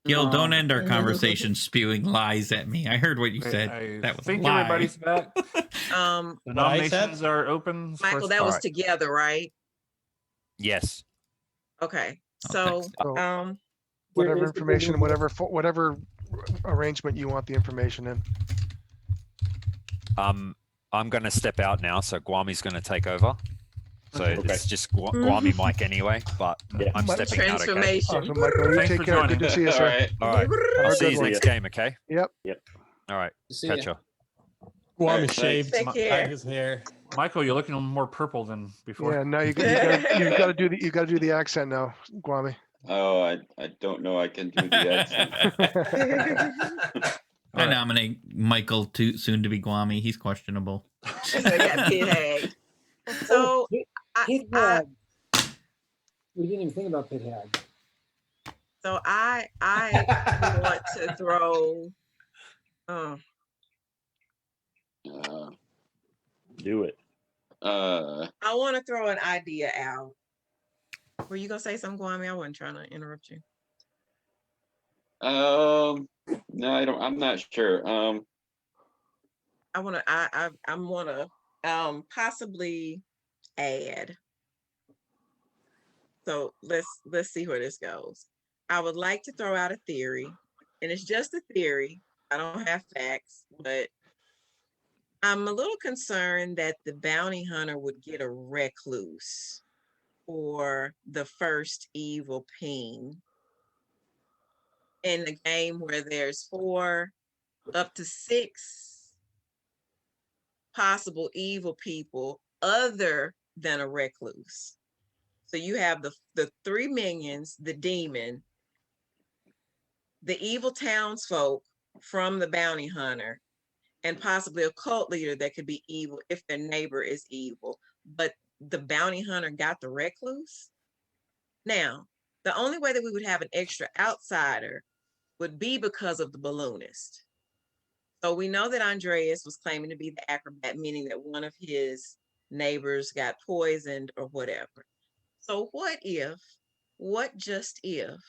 Gil, don't end our conversation spewing lies at me. I heard what you said. I That was a think lie. everybody's back. The What I said? nominations are open. Michael, that was Alright. together, right? Yes. Okay. I'll So, text So, There whatever is a information, balloonist. whatever arrangement you want the information in. I'm going to step out now, so Guami's going to take over. So Okay. it's just Guami Mike anyway, but Yeah. I'm stepping out. Okay. transformation. Awesome, Michael. You Thanks take for care. joining. Good to see you, All sir. right. All right. I'll Have a see good you one. next game. Okay. Yep. All right. See Catch ya. ya. Guam Alright, is shaved. Take care. Dyed his hair. Michael, you're looking more purple than before. Yeah. Now you've got to do the accent now, Guami. Oh, I don't know. I can do the accent. I nominate Michael to soon to be Guami. He's questionable. So I got pit hag. So Pit hag. We didn't even think about pit hag. So I want to throw. Do it. I want to throw an idea out. Were you gonna say something, Kwame? I wasn't trying to interrupt you. No, I don't. I'm not sure. I want to. I want to possibly add. So let's see where this goes. I would like to throw out a theory, and it's just a theory. I don't have facts, but I'm a little concerned that the bounty hunter would get a recluse for the first evil ping in the game where there's 4 up to 6 possible evil people other than a recluse. So you have the 3 minions, the demon, the evil townsfolk from the bounty hunter, and possibly a cult leader that could be evil if their neighbor is evil. But the bounty hunter got the recluse. Now, the only way that we would have an extra outsider would be because of the balloonist. So we know that Andreas was claiming to be the acrobat, meaning that one of his neighbors got poisoned or whatever. So what just if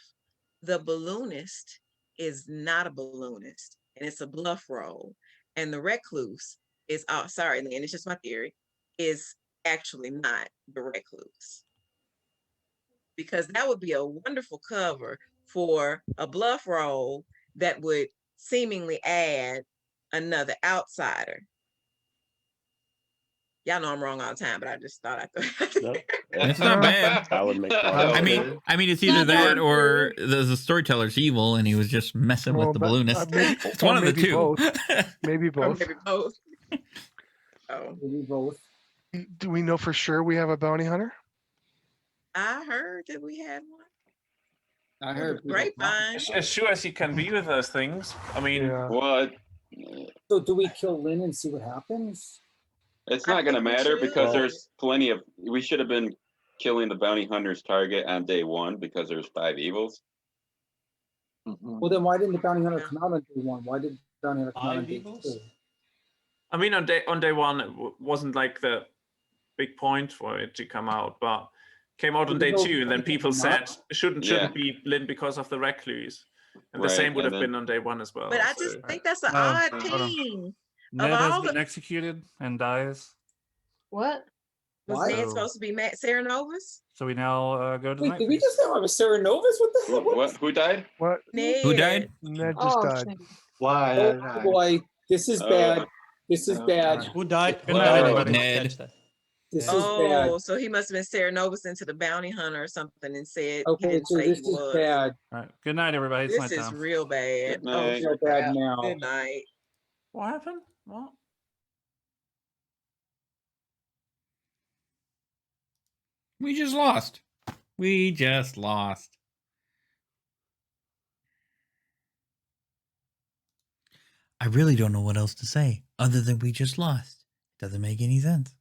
the balloonist is not a balloonist and it's a bluff roll, and the recluse is, sorry, and it's just my theory, is actually not the recluse? Because that would be a wonderful cover for a bluff roll that would seemingly add another outsider. Y'all know I'm wrong all the time, but I just thought I could. It's not bad. That would make sense. I mean, it's either that or the storyteller's evil, and he was just messing with the balloonist. It's one of the two. Maybe both. Maybe both. Maybe both. Do we know for sure we have a bounty hunter? I heard that we had one. I heard grapevine. As sure as you can be with those things. I mean, what? So do we kill Lynn and see what happens? It's not going to matter because there's plenty of. We should have been killing the bounty hunter's target on day 1 because there's 5 evils. Well, then why didn't the bounty hunter come out on day 1? Why did the bounty hunter come out on day 2? I mean, on day 1, it wasn't like the big point for it to come out, but came out on day 2, and then people said shouldn't be Lynn because of the recluse, and the same would have been on day 1 as well. But I just think that's an odd team. Ned has been executed and dies. What? Was Ned supposed to be Sarah Novus? So we now go to the Wait, did we just have a Sarah Novus? What the hell? What? Who died? What? Ned. Who died? Ned just died. Why? Oh boy, this is bad. This is bad. Who died? Good night, everybody. Ned. This is bad. So he must have been Sarah Novus into the bounty hunter or something and said he Okay, didn't so say this he is was. bad. All right. Good night, everybody. It's This is nighttime. real bad. Good Oh, night. Real bad now. good night. What happened? What? We just lost. We just lost. I really don't know what else to say other than we just lost. It doesn't make any sense,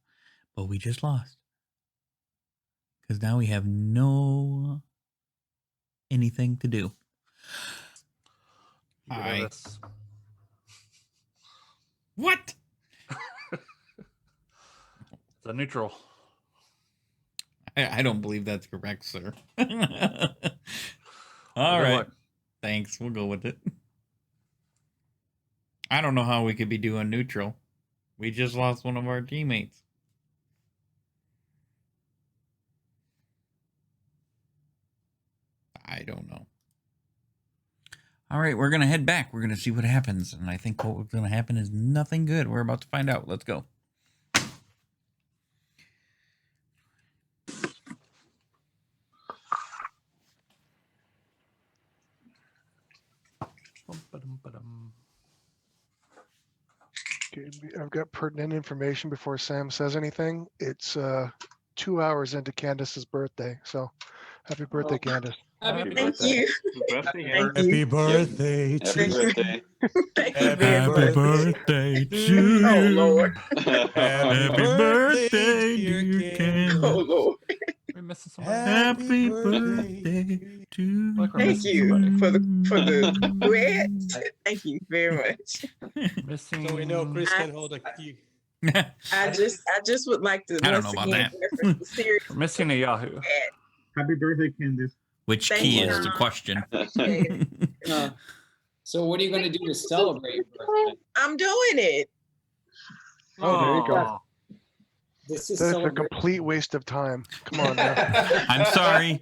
but we just lost. Because now we have no anything to do. What? It's a neutral. I don't believe that's correct, sir. All Good right. luck. Thanks. We'll go with it. I don't know how we could be doing neutral. We just lost one of our teammates. I don't know. All right, we're going to head back. We're going to see what happens. And I think what's going to happen is nothing good. We're about to find out. Let's go. Okay, I've got pertinent information before Sam says anything. It's 2 hours into Candace's birthday, so happy birthday, Candace. Happy Thank you. Happy birthday Happy to birthday. Thank you very Happy much. birthday to Oh you. Lord. Happy birthday, dear Candace. Oh Lord. We're missing somebody. Happy birthday to Like we're Thank missing you somebody. for the duet. Thank you very much. Missing. So we know Chris can hold a key. I just would like to I don't once know about again that. reference the series. We're missing a Yahoo. Happy birthday, Candace. Which Thank key you. is the question? So what are you going to do to celebrate your birthday? I'm doing it. Oh, there you go. This is That's a celebration. complete waste of time. Come on now. I'm sorry.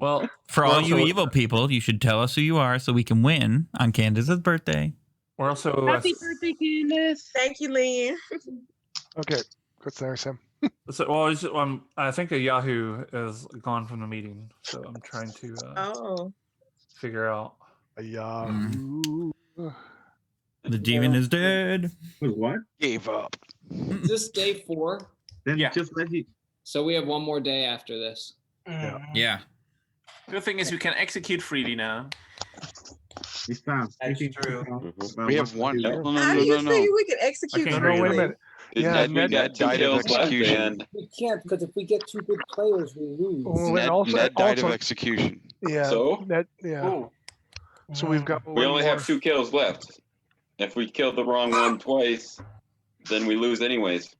Well, For all you evil people, you should tell us who you are so we can win on Candace's birthday. we're also Happy birthday, Candace. Thank you, Lynn. Okay, what's there, Sam? so, well, I think a Yahoo is gone from the meeting, so I'm trying to Oh. figure out. A Yahoo. The demon is dead. Wait, what? Gave up. Is this day 4? Then Yeah. just let you. So we have one more day after this. Yeah. Good thing is we can execute freely now. It's fast. That's true. We have one. No, no, How no, do you no, say no. we can execute can't No, hear you. wait a freely? minute. Yeah, we got Ned two died of kills left, execution. and We can't, because if we get 2 good players, we lose. Well, Ned, and also, Ned died also, of execution. yeah, So? that, yeah. Oh, So we've got we one only more. have 2 kills left. If we kill the wrong one twice, then we lose anyways.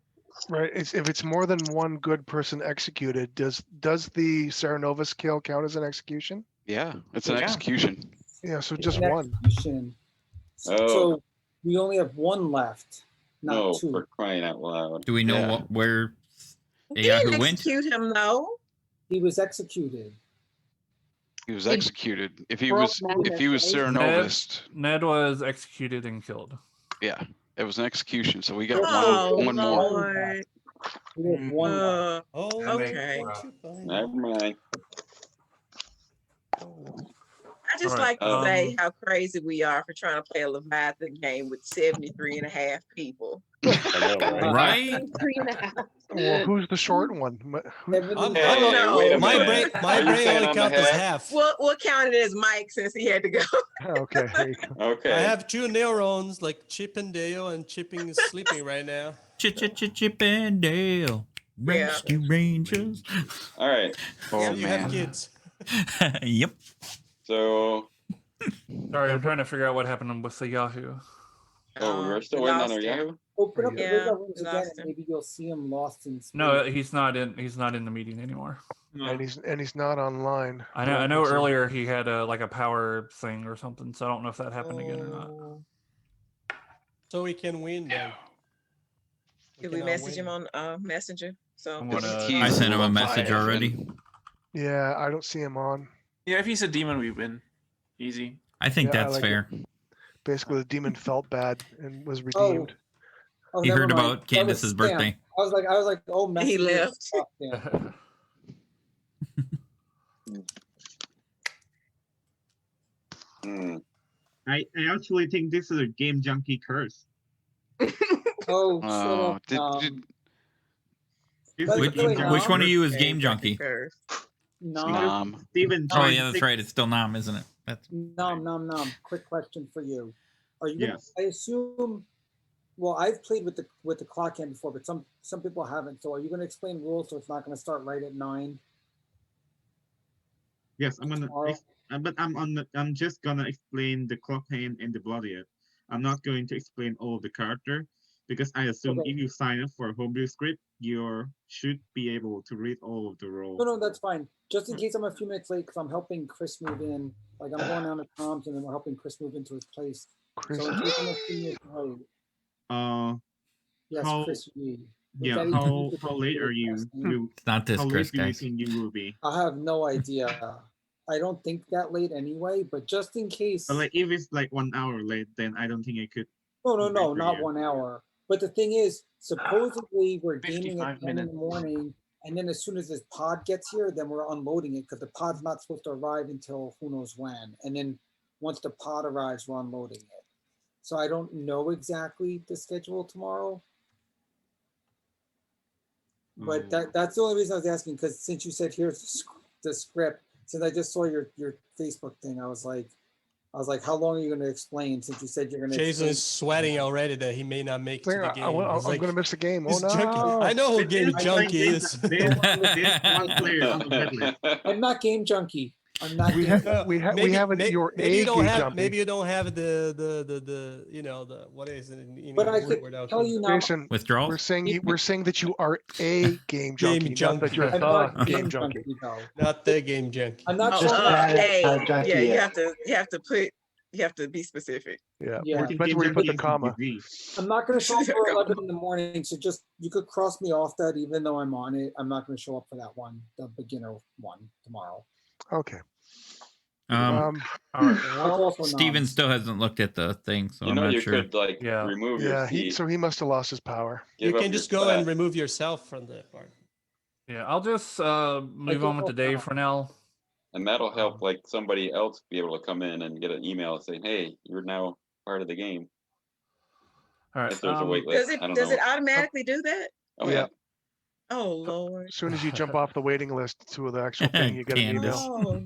Right. If it's more than one good person executed, does the Serenovus kill count as an execution? Yeah, it's an Yeah. execution. Yeah, so It's just an one. execution. Oh. So we only have 1 left, not No, 2. for crying out loud. Do we know Yeah. where We Yahoo didn't went? execute him, though. He was executed. He was executed. If he Bro, was Serenovus, Ned was executed and killed. yeah, it was an execution. So we got Oh, one more. Lord. We have 1 left. Oh, Okay. Never mind. I just All right, like to say how crazy we are for trying to play a Leviathan game with 73 and a half people. I know, right? Right? 3.5. Well, who's the short one? Everyone- No. wait a My minute. brain, my Are you brain saying only I'm the counts as half? half. We'll count it as Mike since he had to go. Okay, there you go. Okay. I have 2 neurons like Chip and Dale, and Chipping is sleeping right now. Chip and Dale. Yeah. Rescue Rangers. All right. Oh, So you have man. kids. Yep. So, Sorry, I'm trying to figure out what happened with the Yahoo. oh, we're still we waiting on lost our him. Yahoo? Open up the Yeah, wiggle rooms we again, lost and him. maybe you'll see him lost in space. No, he's not in the meeting anymore. And he's not online. I know earlier he had like a power thing or something, so I don't know if that happened again or not. Oh. So we can win then. Did we can all message win. him on Messenger? So I'm gonna- I sent him a message already. Yeah, I don't see him on. yeah. If he's a demon, we win. Easy. I think Yeah, I that's like it. fair. Basically, the demon felt bad and was redeemed. Oh, He never heard mind. about That was Candace's Spam. birthday. I was like, oh, He Messenger left. fuck him. Hmm. I actually think this is a game junkie curse. Oh, Oh, shut up. This By is the a game way, junkie Which one of curse. you is Game Junkie? Um, Steven Oh tried yeah, to that's fix- right. It's still Nom, isn't it? That's Nom. Quick question for you. Are you? Gonna, Yes. I assume. Well, I've played with the clock hand before, but some people haven't. So, are you going to explain rules so it's not going to start right at 9? Yes, I'm gonna. Tomorrow? But I'm just gonna explain the clock hand and the bloodied. I'm not going to explain all of the character because I assume Okay. if you sign up for a homebrew script, you should be able to read all of the roles. No, that's fine. Just in case I'm a few minutes late, because I'm helping Chris move in. Like I'm going down to Tom's, and then we're helping Chris move into his place. So in case I'm a few minutes late, yes, how- Chris Reed. Yeah, how late are you? It's not this how Chris, late do you guys. think you will be? I have no idea. I don't think that late anyway, but just in case. But like if it's like 1 hour late, then I don't think I could. No, wait for not you. 1 hour. But the thing is, supposedly we're gaming 55 at 10 in the minutes. morning, and then as soon as this pod gets here, then we're unloading it because the pod's not supposed to arrive until who knows when. And then once the pod arrives, we're unloading it. So I don't know exactly the schedule tomorrow. But that's the only reason I was asking, because since you said here's the script, since I just saw your Facebook thing, I was like, how long are you going to explain? Since you said you're going to. Jason is sweating already that he may not make it to the game. I'm He's like, going to miss the game. Oh he's junkie. no! I know who game junkie is. I'm not game junkie. I'm not. We have your maybe you don't game have jumping. maybe you don't have the you know the what is it in English? But I could word out tell there. you now. Jason, Withdrawals? we're saying that you are a game junkie, not that you're I'm not the game junkie. though. Not the game junkie. I'm not. Hey, junkie, yeah, yeah. you have to be specific. Yeah, Yeah. depends where you put the comma. I'm not going to show up for 11 in the morning, so you could cross me off that even though I'm on it. I'm not going to show up for that one, the beginner one tomorrow. Okay. All right. Well, Steven still hasn't looked at the thing, so I'm not you sure. could like remove your Yeah, seat. so he must have lost his power. You can just go and remove yourself from the part. Yeah, I'll just move on with the day for now. And that'll help like somebody else be able to come in and get an email saying, "Hey, you're now part of the game." All right. If there's a wait list, Does it automatically do that? Oh yeah. Oh Lord. As soon as you jump off the waiting list to the actual thing, you get an email. Oh.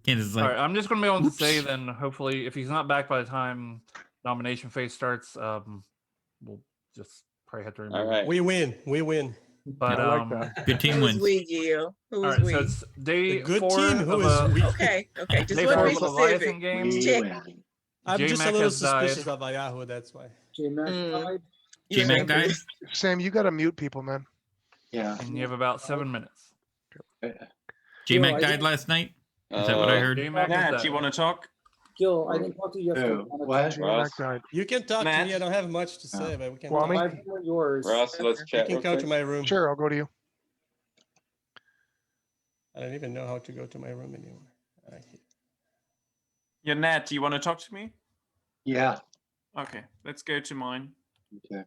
Candace is All like, right, I'm just gonna be able to say then. Hopefully, if he's not back by the time nomination phase starts, we'll just probably have to remove. All right. We win. We win. But I like that. Good team Who's wins. we, Gil? Who's All right, we? so it's day The good 4 team who of is a we. Okay. Just day want 4 to be of a Leviathan specific. game. Just checking. I'm just a J-Mac little has died. suspicious of Yahoo, that's why. J-Mac Mm. died. J-Mac died? Sam, you got to mute people, man. Yeah. And you have about 7 minutes. J-Mac I died didn't- last night? Is that what I heard? J-Mac is Nat, dead. do you want to talk? Gil, I didn't talk to you yesterday. What? J-Mac died. You can talk Matt? to me. I don't have much to say, but we can Well, talk. I My room or yours. Ross, let's You chat can real come to quick. my room. Sure, I'll go to you. I don't even know how to go to my room anymore. Yeah, Nat, do you want to talk to me? Yeah. Okay, let's go to mine. Okay.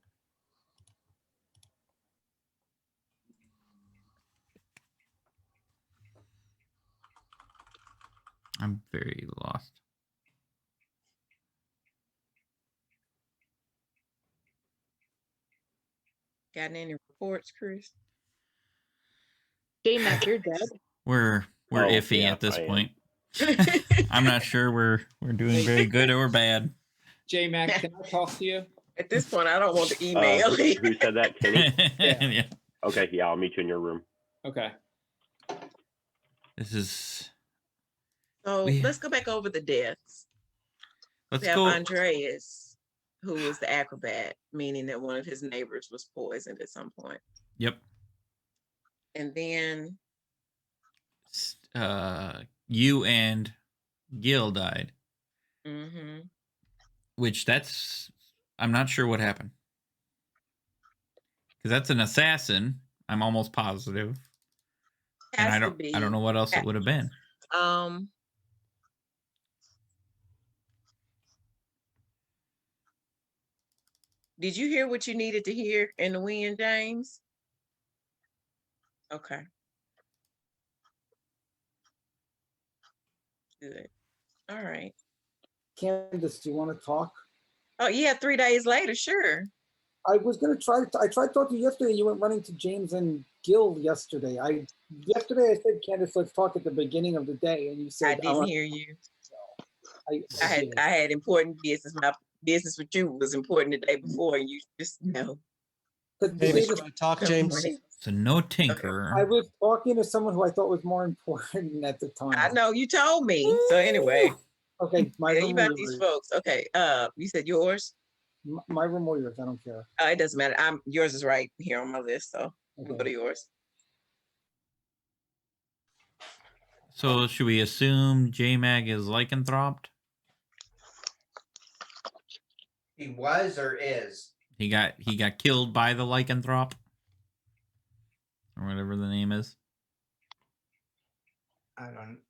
I'm very lost. Got any reports, Chris? J-Mac, you're dead. We're Oh, iffy yeah, at this I am. point. I'm not sure we're doing very good or bad. J-Mac, can I talk to you? At this point, I don't want to email. Who said that, Kenny? Yeah. Okay, yeah, I'll meet you in your room. Okay. This is. So We- let's go back over the deaths. Let's We have go. Andreas, who was the acrobat, meaning that one of his neighbors was poisoned at some point. Yep. And then You and Gil died, mm-hmm. which I'm not sure what happened. Because that's an assassin. I'm almost positive. And I don't know what else it would have been. Did you hear what you needed to hear in the wind, James? Okay. Good. All right. Candace, do you want to talk? Oh, yeah, 3 days later, sure. I was gonna I tried to talk to you yesterday. You went running to James and Gil yesterday. Yesterday I said, Candace, let's talk at the beginning of the day, and you said I didn't hear you. I I had important business. My business with you was important the day before, and you just know. James, you wanna talk, James? So no tinker. I was talking to someone who I thought was more important at the time. I know you told me. So anyway. Okay, my Tell room you or about these yours? folks. Okay. You said yours. My room or yours? I don't care. It doesn't matter. Yours is right here on my list, so we'll go to yours. So should we assume J-Mag is lycanthroped? He was or is? He got killed by the lycanthrop, or whatever the name is.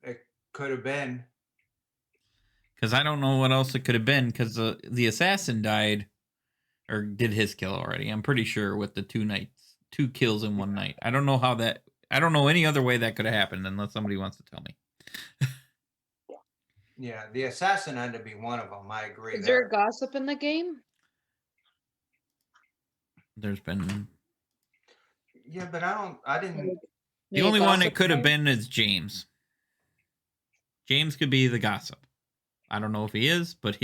It could have been. Because I don't know what else it could have been. Because the assassin died, or did his kill already. I'm pretty sure with the 2 kills in one night. I don't know how that. I don't know any other way that could have happened unless somebody wants to tell me. Yeah, the assassin had to be one of them. I agree. Is there gossip in the game? There's been Yeah, but I didn't. the only one it could have been is James. James could be the gossip. I don't know if he is, but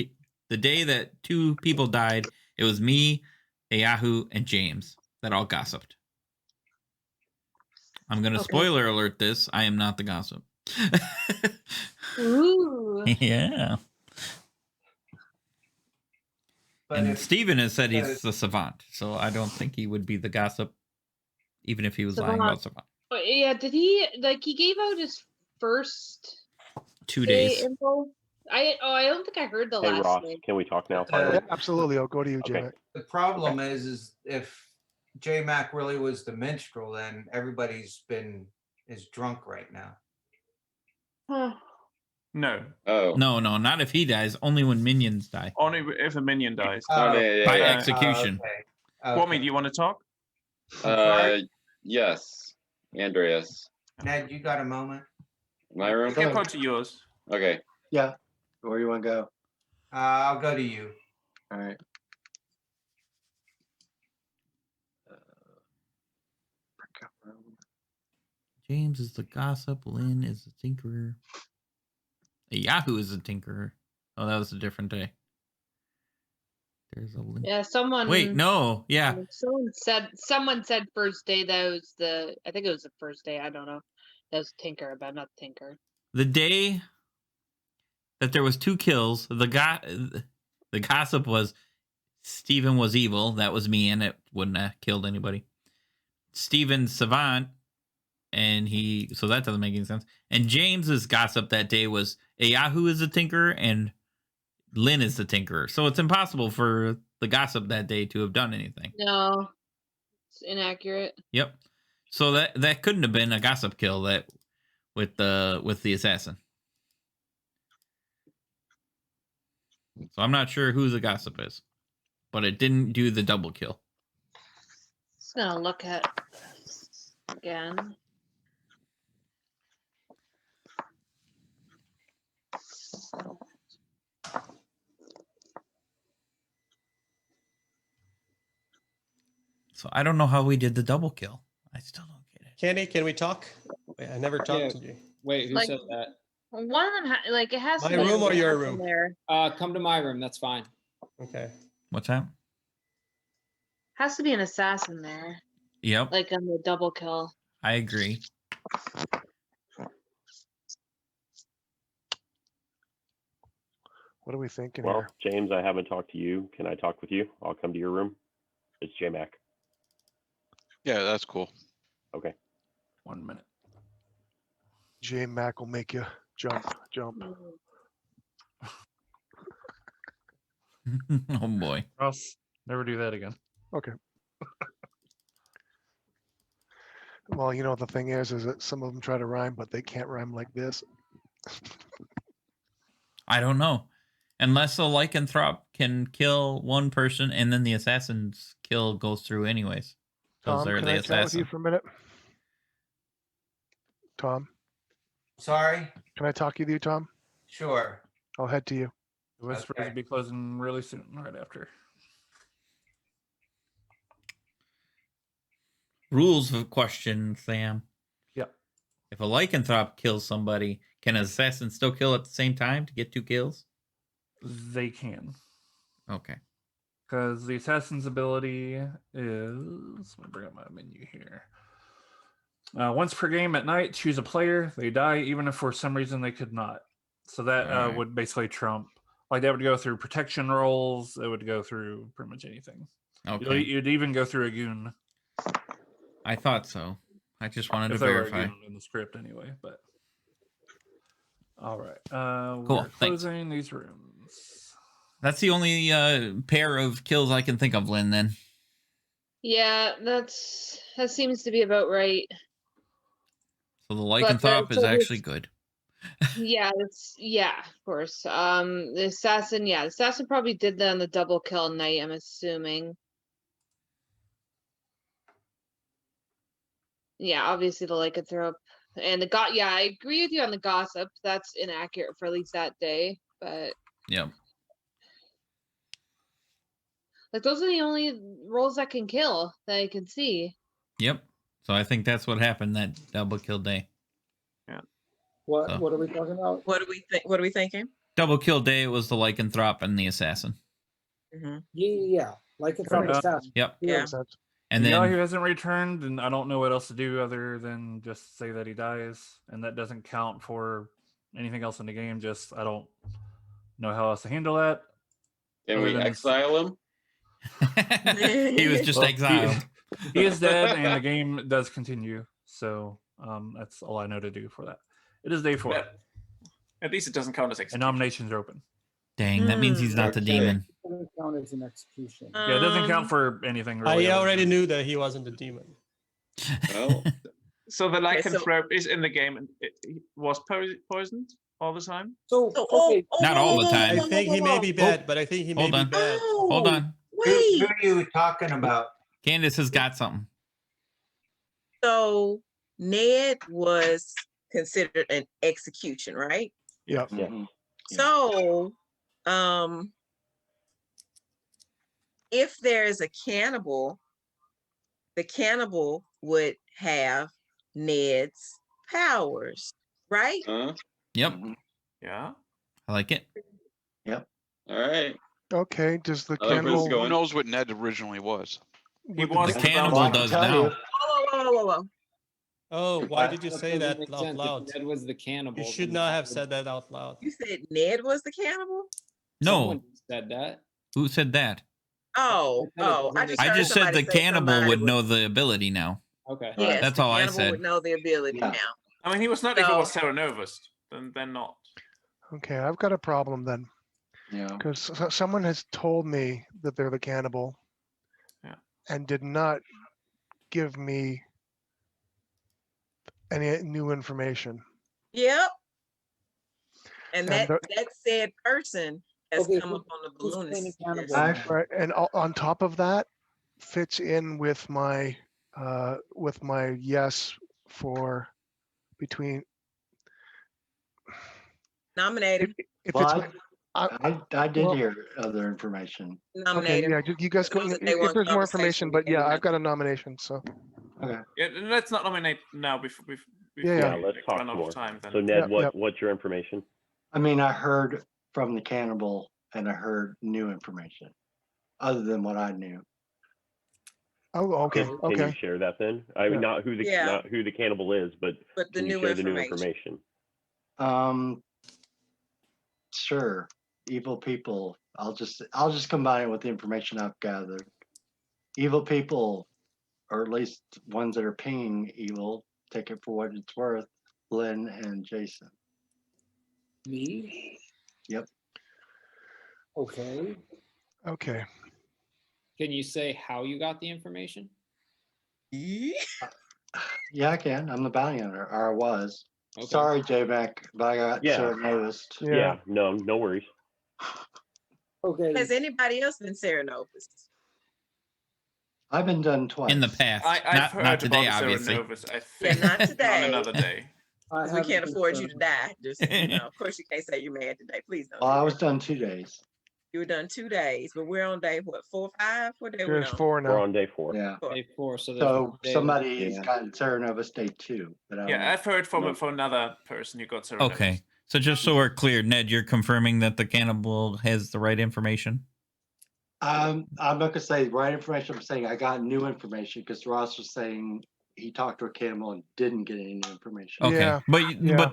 the day that 2 people died, it was me, Yahoo, and James that all gossiped. I'm going to spoiler alert this. I am not the gossip. Ooh. Yeah. But and if- Steven has said but he's the savant, so I don't think he would be the gossip, even if he was lying Savant. about savant. But yeah, did he he gave out his first 2 day days. info? I don't think I heard the Hey last Ross, name. can we talk now? Uh, Finally? Yeah, absolutely. I'll go to you, Okay. J-Mac. The problem is if J Mac really was the minstrel, then everybody's is drunk right now. No, Oh. No, not if he dies. Only when minions die. only if a minion dies. Oh, yeah, By yeah. execution. Okay. Kwame, do you want to talk? Yes, Andreas. Ned, you got a moment? My room? You can go to yours. Okay. Yeah. Where you want to go? I'll go to you. All right. James is the gossip. Lynn is the tinkerer. Yahoo is the tinkerer. Oh, that was a different day. There's a Lynn. Yeah, someone. Wait, no. Yeah. Someone said first day. That was I think it was the first day. I don't know. That was Tinker, but not Tinker. The day that there was 2 kills, the gossip was Steven was evil. That was me, and it wouldn't have killed anybody. Steven's savant, and so that doesn't make any sense. And James's gossip that day was Yahoo is the tinkerer and Lynn is the tinkerer. So it's impossible for the gossip that day to have done anything. No, it's inaccurate. Yep. So that couldn't have been a gossip kill that with the assassin. So I'm not sure who the gossip is, but it didn't do the double kill. Just gonna look at this again. So I don't know how we did the double kill. I still don't get it. Candy, can we talk? Wait, I never talked to you. Wait, who Like- said that? One of them, it has My to be room a or your assassin room? there. Come to my room. That's fine. Okay. What's that? Has to be an assassin there, Yep, like on the double kill. I agree. What are we thinking Well, here? James, I haven't talked to you. Can I talk with you? I'll come to your room. It's J-Mac. Yeah, that's cool. Okay. 1 minute. J-Mac will make you jump. Oh boy. Ross, never do that again. Okay. Well, you know, the thing is that some of them try to rhyme, but they can't rhyme like this. I don't know. Unless a lycanthrope can kill one person and then the assassin's kill goes through anyways. Because Tom, they're can the I chat with you assassin. for a minute? Tom, Sorry? can I talk with you, Tom? Sure. I'll head to you. The Whispers will be closing really soon, right after. Rules of question, Sam. Yep. If a lycanthrope kills somebody, can an assassin still kill at the same time to get 2 kills? They can. Okay. Because the assassin's ability is. Let me bring up my menu here. Once per game at night, choose a player. They die, even if for some reason they could not. So that Alright. would basically trump. Like that would go through protection rolls. It would go through pretty much anything. Okay. You'd even go through a goon. I thought so. I just wanted to If there were a verify. goon in the script anyway. But all right. Cool, We're thanks. closing these rooms. That's the only pair of kills I can think of, Lynn, then. Yeah, that seems to be about right. So the lycanthrope is so actually this- good. Yeah, of course. The assassin probably did that on the double kill night, I'm assuming. Yeah, obviously the lycanthrope. And I agree with you on the gossip. That's inaccurate for at least that day. But Yep. like those are the only roles that can kill that I can see. Yep. So I think that's what happened that double kill day. Yeah. What So. what are we talking about? What do we think? What are we thinking? Double kill day was the lycanthrope and the assassin. Yeah. Lycanthrope assassin. Yep. Yeah. And the guy then who hasn't returned, and I don't know what else to do other than just say that he dies, and that doesn't count for anything else in the game. Just I don't know how else to handle that. Can other we than exile him? he was just Well, exiled. He is dead, and the game does continue. So that's all I know to do for that. It is day 4. At least it doesn't count as And execution. nominations are open. Dang, that means he's not the demon. It doesn't count as an execution. Yeah, it doesn't count for anything really. I other already than- knew that he wasn't the demon. Well, So the Okay, so- lycanthrope is in the game and it was poisoned all the time. So okay. Not all the time. I think he may be bad, but I think he may Hold be on. bad. Hold on. Who Wait. are you talking about? Candace has got something. So Ned was considered an execution, right? Yep. mhm. So, if there's a cannibal, the cannibal would have Ned's powers, right? Huh? Yep. Yeah. I like it. All right. Okay, does the I like where this is cannibal? going. Who knows what Ned originally was? He would the- was The the cannibal bounty does hunter. now. Whoa. Oh, why did you That say doesn't that make out sense if loud? Ned was the cannibal. You should then not that have would- said that out loud. You said Ned was the cannibal? No. Someone said that. Who said that? Oh, I said it I wasn't just I heard just said somebody the say cannibal somebody would was- know the ability now. Okay. Yes, That's the all I cannibal said. would know the ability Yeah. now. I mean, he was not if it So- was Terra Novus. Then not. Okay, I've got a problem then, Yeah. because someone has told me that they're the cannibal, Yeah. and did not give me any new information. Yep. And And that said person has Okay, come up on the who's claiming balloonist. cannibal list. now? Right, and on top of that, fits in with my yes for between. Nominated. If Well, it's I did well- hear other information. okay, Nominated. yeah, you guys go. As long as If they want there's more conversation, information, we but can yeah, do I've that. got a nomination. So Okay. Yeah, let's not nominate now before Yeah, Yeah, we let's talk run out more. of time. Then. So Ned, Yep. what's your information? I mean, I heard from the cannibal and I heard new information other than what I knew. oh, okay, Can you okay. share that then? I mean, Yeah. not who the Yeah. not who the cannibal is, but But the can you new share the new information. information? Sure. Evil people. I'll just combine it with the information I've gathered. Evil people, or at least ones that are pinging evil, take it for what it's worth. Lynn and Jason. Me? Yep. Okay. Okay. Can you say how you got the information? Yeah, I can. I'm the bounty hunter, or I was. Okay. Sorry, J-Mac, but I got Yeah. Sarah noticed. Yeah, no worries. Okay. Has anybody else been Sarah Novus? I've been done twice. In the past. I've not heard not today, about Terra obviously. Novus. I Yeah, think not on today. another day. I We haven't can't been afford you to served. die. Just of course you can't say you're mad today. Please don't. Well, do I that. was done 2 days. You were done 2 days, but we're on day what, 4 or 5? What day we There's on? 4 We're now. on day 4. Yeah. 4. Day 4. So there's So one day somebody's Yeah. got Sarah Novus day 2. But I don't know. Yeah, I've heard from No. another person who got Terra Okay. Novus. So just so we're clear, Ned, you're confirming that the cannibal has the right information? I'm not gonna say right information. I'm saying I got new information because Ross was saying he talked to a cannibal and didn't get any new information. Okay. Yeah, But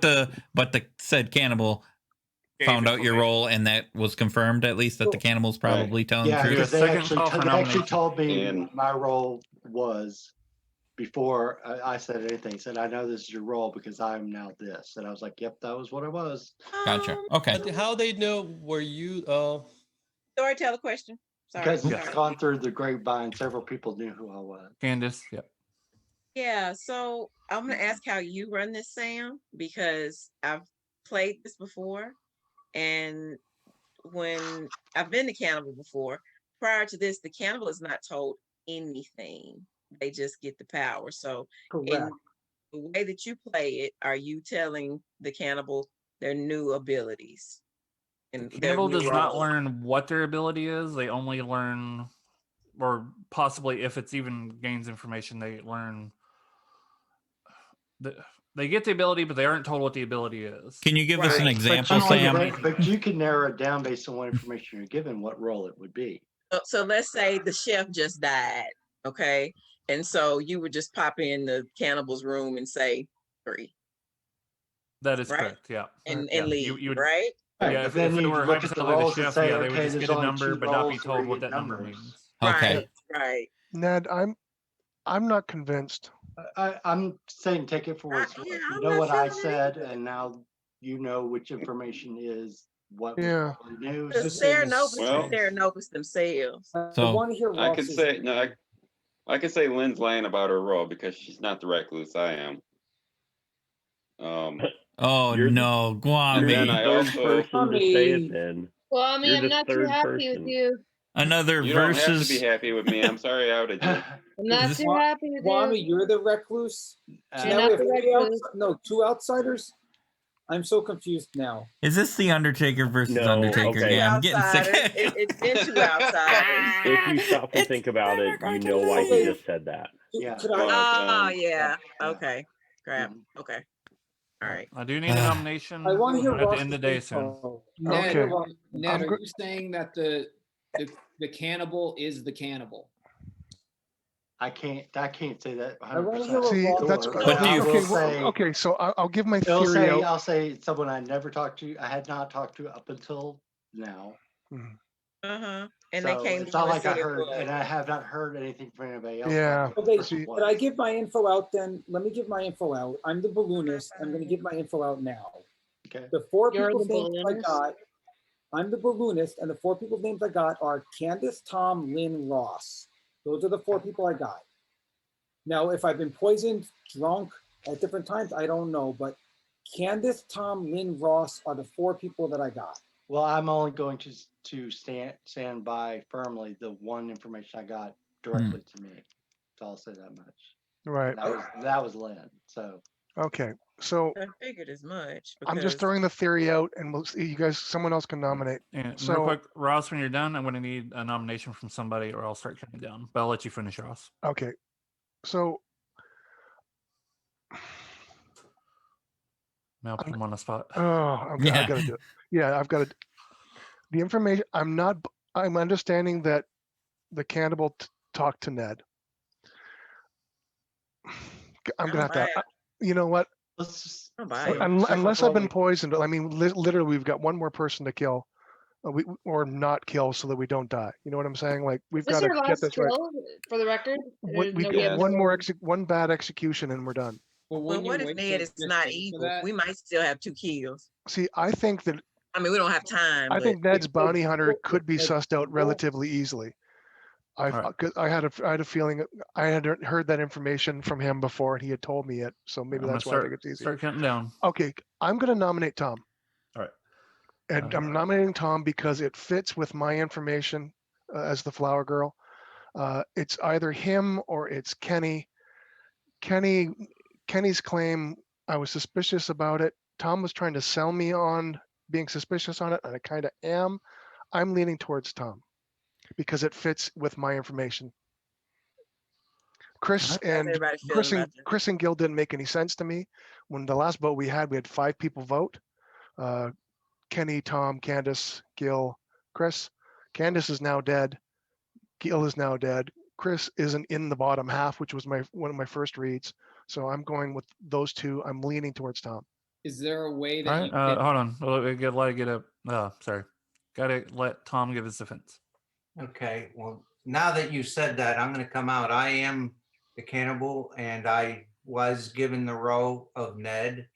the said cannibal Gave found out your information. role, and that was confirmed at least that the cannibal's probably telling Yeah, the because truth. they Second actually, call for they actually nomination. told me And- what my role was before I said anything. He said, I know this is your role because I'm now this. And I was like, yep, that was what it was. Gotcha. Okay. But how they know were you? Storyteller question. Sorry. Because sorry. it's gone through the grapevine, several people knew who I was. Candace. Yep. Yeah, so I'm gonna ask how you run this, Sam, because I've played this before, and when I've been the cannibal before, prior to this, the cannibal is not told anything. They just get the power. So in Correct. the way that you play it, are you telling the cannibal their new abilities? And their Cannibal new does not role? learn what their ability is. They only learn, or possibly if it's even gains information, they learn they get the ability, but they aren't told what the ability is. Can you give us an Right. example, But you can Sam? but you can narrow it down based on what information you're given, what role it would be. So let's say the chef just died, okay? And so you would just pop in the cannibal's room and say 3. That is Right. correct. Yeah. And Yeah. leave, You would, right? Right, yeah. but If then it you were look at the hypothetically the roles and chef, say, yeah, they would okay, just there's get a only number, 2 but not be roles where told you what get that number numbers. means. Okay. Right. Right. Ned, I'm not convinced. I'm saying take it for what it's worth. Yeah, You I'm know not what I feeling it said, either. and now you know which information is what was Yeah. probably news. The This Serenopus, is- Well- the Serenopus themselves. I So- want to hear I could Ross's say no. opinion. I could say Lynn's lying about her role because she's not the recluse I am. Oh You're the- no, And Guami. then I Third also person to say it then. Well, I mean, You're I'm the not too third happy with person. you. Another you don't have to versus. be happy with me. I'm sorry I outed you. I'm not this- too happy with Wami, you. you're the recluse. So You're now not we have the 3 recluse. no, 2 outsiders. I'm so confused now. Is this the Undertaker versus No, Undertaker? okay. Yeah, I'm getting sick. Outsiders. It's been 2 outsiders. If you stop and think about it, you know why he just said that. Yeah. Could I? Oh, But, yeah. Yeah. Okay. Crap. Mhm. Okay. All right. I do need a nomination I want to hear at the Ross's end of the day soon. info. Ned, Okay. Ned, I'm are go- you saying that the cannibal is the cannibal? I can't say that I want to 100%. hear what See, Ross that's said. What do I you- will okay. say, Okay, so I'll give my I'll theory out. I'll say someone I never talked to. I had not talked to up until now. Uh-huh. And So they came it's to not you and like I said it heard, was. and I have not heard anything from anybody else. Yeah. about what Okay, the person could I was. give my info out then? Let me give my info out. I'm the balloonist. I'm going to give my info out now. Okay. The 4 You're people's the names I balloonist? got, I'm the balloonist, and the 4 people's names I got are Candace, Tom, Lynn, Ross. Those are the 4 people I got. Now, if I've been poisoned, drunk at different times, I don't know, but Candace, Tom, Lynn, Ross are the 4 people that I got. Well, I'm only going to stand by firmly the one information I got directly to me. So I'll say that much. Right. That was Lynn. So Okay. So I figured as much. I'm just because- throwing the theory out, and we'll see. You guys, someone else can nominate. And So- real quick, Ross, when you're done, I'm going to need a nomination from somebody, or I'll start counting down. But I'll let you finish, Ross. Okay. So Now put him on the spot. I Yeah. gotta do it. Yeah, I've got to. The information. I'm understanding that the cannibal talked to Ned. I'm gonna have to. You know what? let's just I'll buy say- it. second Unless of I've all, been poisoned, I mean, literally, we've got one more person to kill, or not kill, so that we don't die. You know what I'm saying? Like we've Is this got to your get last this right. kill, for the record? We Nobody get else- one more one bad execution, and we're done. Well, But wouldn't you what if wait Ned till is just not for evil? that? We might still have 2 kills. See, I think that I mean, we don't have time. I but think Ned's bounty hunter could be like, sussed out well- relatively easily. I had a feeling I had heard that information from him before, and he had told me it. So maybe I'm that's why gonna I think it's easy. Start counting down. Okay, I'm going to nominate Tom. All right. And I'm nominating Tom because it fits with my information as the flower girl. It's either him or it's Kenny. Kenny's claim, I was suspicious about it. Tom was trying to sell me on being suspicious on it, and I kind of am. I'm leaning towards Tom because it fits with my information. Chris How's and everybody feeling about this? Chris and Gil didn't make any sense to me. When the last vote we had 5 people vote. Kenny, Tom, Candace, Gil, Chris. Candace is now dead. Gil is now dead. Chris isn't in the bottom half, which was one of my first reads. So I'm going with those 2. I'm leaning towards Tom. Is there a way that All right. you can, Hold on. Let it get up. Sorry. Got to let Tom give his defense. Okay, well, now that you said that, I'm gonna come out. I am the cannibal, and I was given the role of Ned.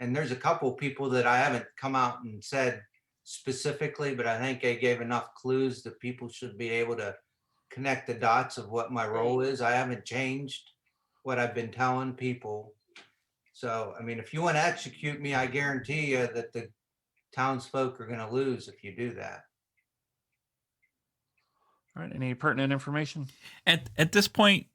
And there's a couple people that I haven't come out and said specifically, but I think I gave enough clues that people should be able to connect the dots of what my role is. I haven't changed what I've been telling people. So, I mean, if you want to execute me, I guarantee you that the townsfolk are gonna lose if you do that. All right. Any pertinent information? At this point,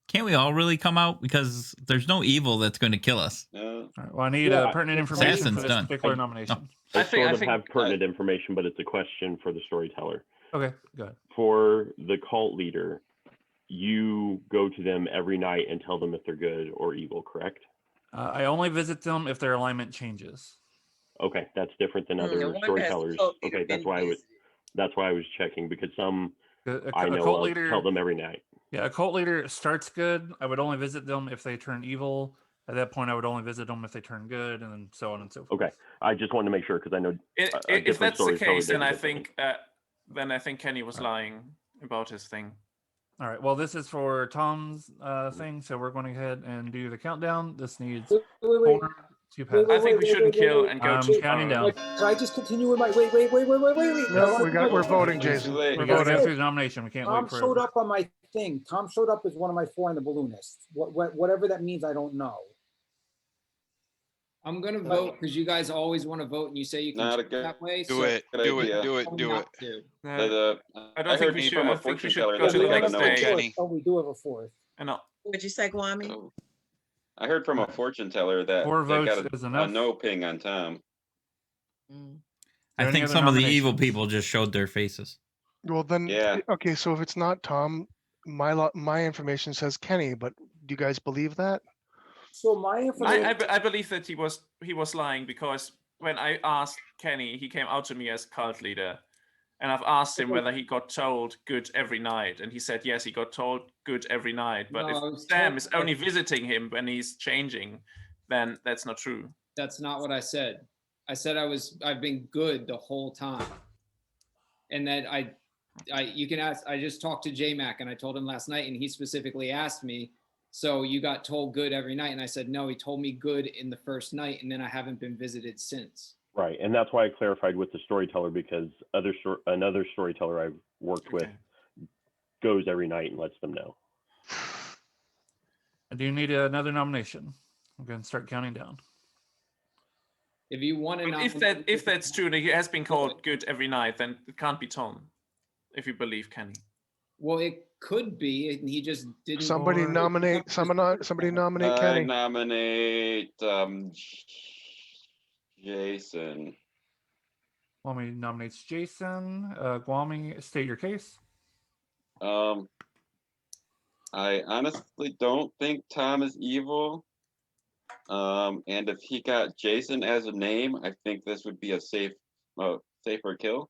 can't we all really come out because there's no evil that's going to kill us? All right. Well, I need Yeah, pertinent information for Assassin's this done. particular nomination. I I think- sort I of think- have pertinent information, but it's a question for the storyteller. Okay. Go ahead. For the cult leader, you go to them every night and tell them if they're good or evil, correct? I only visit them if their alignment changes. Okay, that's different than I other wonder has the storytellers. cult leader Okay, been that's why I was checking, because some I A know cult of leader tell them every night. Yeah, a cult leader starts good. I would only visit them if they turn evil. At that point, I would only visit them if they turn good, and then so on and so forth. Okay, I just wanted to make sure because I know a If different that's the storyteller case, did then it I differently. think Kenny was lying about his thing. All right. Well, this is for Tom's thing, so we're going to go ahead and do the countdown. This needs Wait. 4 to pass. I think we shouldn't kill and go I'm to counting down. Like, can I just continue with my wait? No, we're voting, Jason. We We're got to go voting. through the nomination. We can't Tom wait for showed up on my thing. Tom showed up as one of my 4 in the balloonists. Whatever that means, I don't know. I'm gonna vote because you guys always want to vote and you say you can Not a check good. that way. Do so it. Good Do idea. it. Do it. tell me Do it. not to. I don't I think heard we should. from I a think we fortune should teller go that to they the have next no day. Kenny. Oh, we do have a 4th. No. What'd you say, Kwame? I heard from a fortune teller that 4 they votes got is a enough. no ping on Tom. I any think other some of the evil nominations? people just showed their faces. Well, then, Yeah. okay, so if it's not Tom, my information says Kenny, but do you guys believe that? So my information. I believe that he was lying because when I asked Kenny, he came out to me as cult leader, and I've asked him whether he got told good every night, and he said yes, he got told good every night. But No, I if was Sam told is only visiting him when he's changing, then that's not true. That's not what I said. I said I've been good the whole time. And that you can ask, I just talked to J-Mac and I told him last night and he specifically asked me, so you got told good every night? And I said, no, he told me good in the first night and then I haven't been visited since. Right, and that's why I clarified with the storyteller, because another storyteller I've worked with goes every night and lets them know. I do need another nomination. I'm going to start counting down. If you want to But if that's true, and he has been called good every night, then it can't be Tom, if you believe Kenny. Well, it could be, and he just didn't. Somebody nominate I Kenny. nominate Jason. Kwame nominates Jason. Kwame, state your case. I honestly don't think Tom is evil. And if he got Jason as a name, I think this would be a safer kill.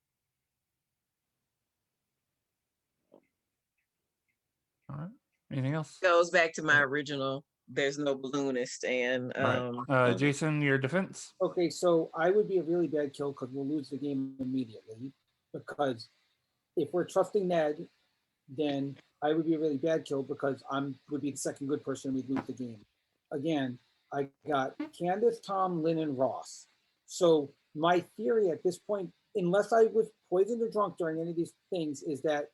All right. Anything else? Goes back to my original. There's no balloonist, and Jason, your defense. Okay, so I would be a really bad kill because we'll lose the game immediately. Because if we're trusting Ned, then I would be a really bad kill because would be the second good person. We'd lose the game. Again, I got Candace, Tom, Lynn, and Ross. So my theory at this point, unless I was poisoned or drunk during any of these things, is that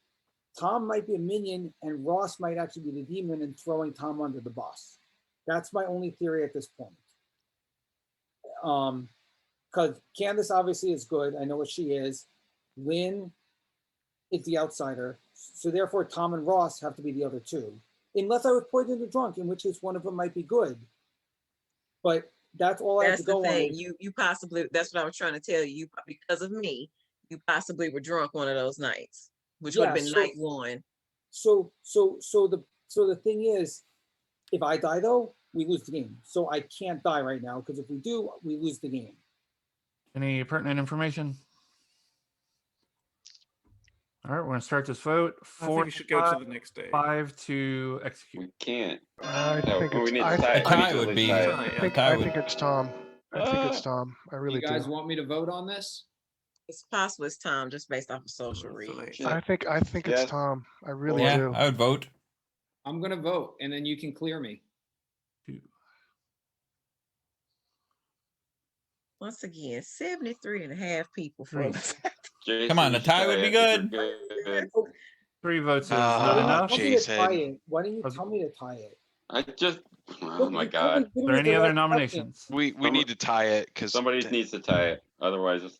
Tom might be a minion and Ross might actually be the demon and throwing Tom under the bus. That's my only theory at this point. Because Candace obviously is good. I know what she is. Lynn is the outsider. So therefore, Tom and Ross have to be the other two. Unless I was poisoned or drunk, in which case one of them might be good. But that's all I have to go on. You possibly, that's what I was trying to tell you. Because of me, you possibly were drunk one of those nights, which would have been night one. So the thing is, if I die though, we lose the game. So I can't die right now because if we do, we lose the game. Any pertinent information? All right, we're gonna start this vote. I think we should go to the next day. 5 to execute. We can't. I No, think we it's need I to tie it. think- We need to at least tie it. I think it's Tom. I think it's Tom. I really You guys do. want me to vote on this? It's possible it's Tom just based off of social read. I think it's Tom. I really do. I would vote. I'm gonna vote, and then you can clear me. Once again, 73 and a half people for us. Come on, a tie would be good. 3 votes is Ah, not enough. Jason. Why don't you tell me to tie it? I just, oh my God. Are there any other nominations? We need to tie it because somebody needs to tie it. Otherwise, it's...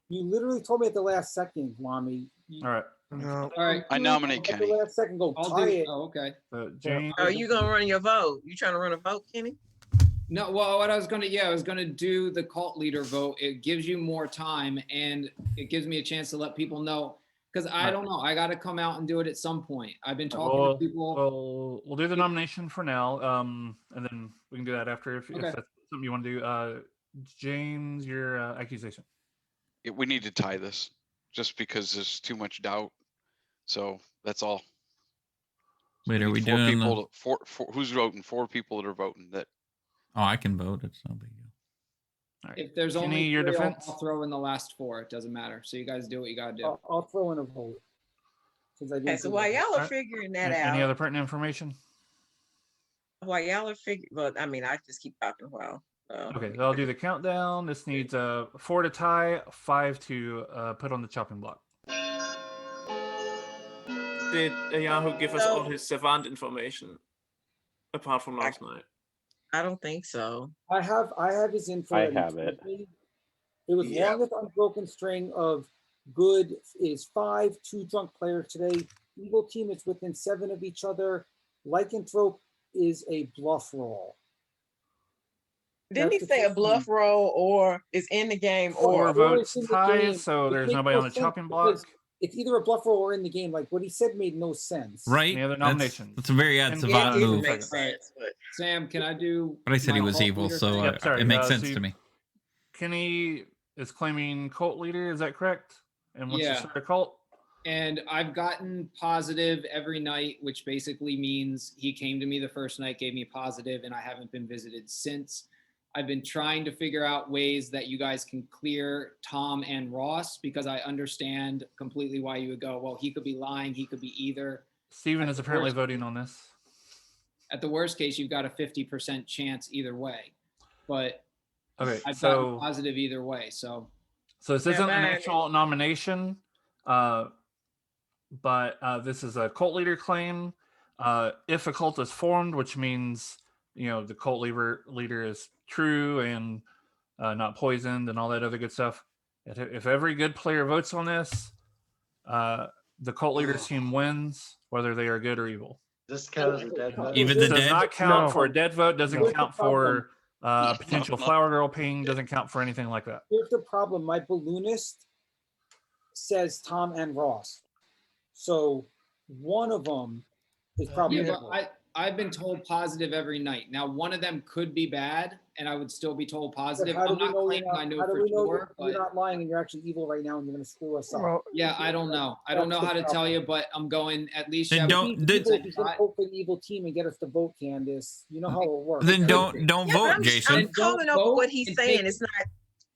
You literally told me at the last second, Wami. All right. No. All right. I nominate At Kenny. the last second, go I'll tie do. it. Oh, okay. James. Are you gonna run your vote? You trying to run a vote, Kenny? No, well, what I was gonna do the cult leader vote. It gives you more time and it gives me a chance to let people know Because I don't know. I got to come out and do it at some point. I've been talking We'll, to people. we'll do the nomination for now, and then we can do that after if Okay. that's something you want to do. James, your accusation. Yeah, we need to tie this just because there's too much doubt. So that's all. Wait, are need we four doing people? the... Four, who's voting? 4 people that are voting. That. Oh, I can vote. It's no big deal. If there's Kenny, only your 3, defense? I'll throw in the last 4. It doesn't matter. So you guys do what you got to do. I'll throw in a vote. Since I Okay, didn't so do while that. y'all are Alright. figuring that Any out, other pertinent information? while y'all are figuring, well, I mean, I just keep talking while. Okay, I'll do the countdown. This needs 4 to tie, 5 to put on the chopping block. Did Yahoo give us all So- his savant information apart from last night? I don't think so. I have his info. I that he have told it. me. It was Yeah. longest unbroken string of good is 5, 2 drunk players today. Evil team is within 7 of each other. Lycanthrope is a bluff roll. Didn't he That's the say a 15. bluff roll or is in the game Four or? votes in the ties, game, so it there's makes nobody no on the sense chopping because block. It's either a bluff roll or in the game. Like what he said made no sense. Right? Any other That's, nominations? that's a very odd And- savant It didn't move. make Second. sense, but Sam, can I do? But I said he my was cult evil, leader so thing? Yep, sorry, it makes so sense you- to me. Kenny is claiming cult leader. Is that correct? And wants Yeah. to start a cult. And I've gotten positive every night, which basically means he came to me the first night, gave me positive, and I haven't been visited since. I've been trying to figure out ways that you guys can clear Tom and Ross because I understand completely why you would go, well, he could be lying, he could be either. Steven At is the apparently worst- voting on this. At the worst case, you've got a 50% chance either way. But Okay, I've so gotten positive either way. So this Yeah, isn't an mine- actual nomination, but this is a cult leader claim. If a cult is formed, which means the cult leader is true and not poisoned and all that other good stuff. If every good player votes on this, the cult leader's team wins, whether they are good or evil. This count as a dead vote. Even This the does dead? not count No. for a dead vote. Doesn't No. count for potential flower girl ping. Doesn't count for anything like that. Here's the problem. My balloonist says Tom and Ross. So one of them is probably yeah, evil. but I've been told positive every night. Now, one of them could be bad, and I would still be told But positive. how do I'm we not know you're claiming I know how do for we know sure, you're but not lying and you're actually evil right now and you're going to screw us up? Well, yeah, I don't know. I don't know That's how the to tell problem. you, but I'm going at least. Then you have don't- a He's then- evil, 50% he's going to shot. vote for the evil team and get us to vote, Candace. You know how it works. Then right? don't Yeah, but vote, I'm Jason. calling Don't over vote what he's and saying. take- It's not.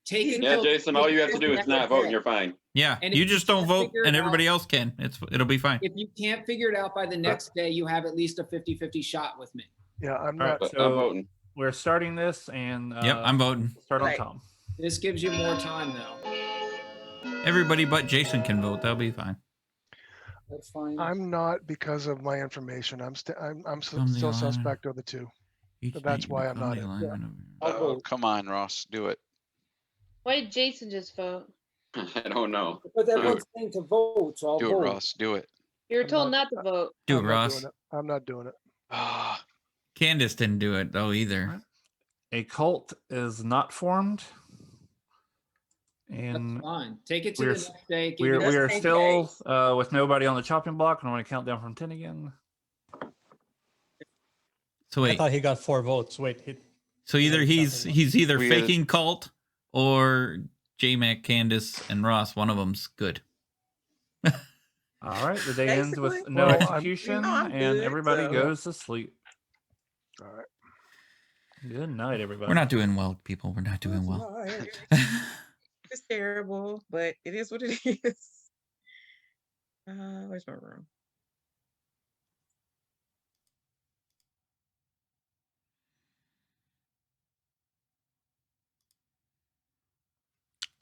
Take it Yeah, till- Jason, all you have to do is not vote and you're fine. Yeah, And if you you just don't can't vote, figure it and out- everybody else can. It'll be fine. If you can't figure it out by the next day, you have at least a 50-50 shot with me. yeah, I'm All right, not. But I'm so voting. we're starting this, and Yep, I'm voting. start on Right. Tom. This gives you more time, though. Everybody but Jason can vote. That'll be fine. That's fine. I'm not because of my information. I'm Come still the line. suspect of the 2. Each But that's night you why I'm become not the in. alignment of- I'll Oh, vote. come on, Ross, do it. Why did Jason just vote? I don't know. Because everyone's saying to vote, so I'll Do it, vote. Ross. Do it. You were I'm told not- not to vote. Do it, I'm not Ross. doing it. I'm not doing it. Ah, Candace didn't do it though either. A cult is not formed, That's and fine. Take it to we're the s- next day. give we you are, we are Just in still case. with nobody on the chopping block. And I'm going to count down from 10 again. So I wait, thought he got 4 votes. Wait, so either he's either We gotta- faking cult or J-Mac, Candace, and Ross. One of them's good. All right, the day ends with Basically. no Well, execution, No, I'm and good, everybody so- goes to sleep. All right. Good night, everybody. We're not doing well, people. We're not doing well. It's terrible, but it is what it is. Where's my room?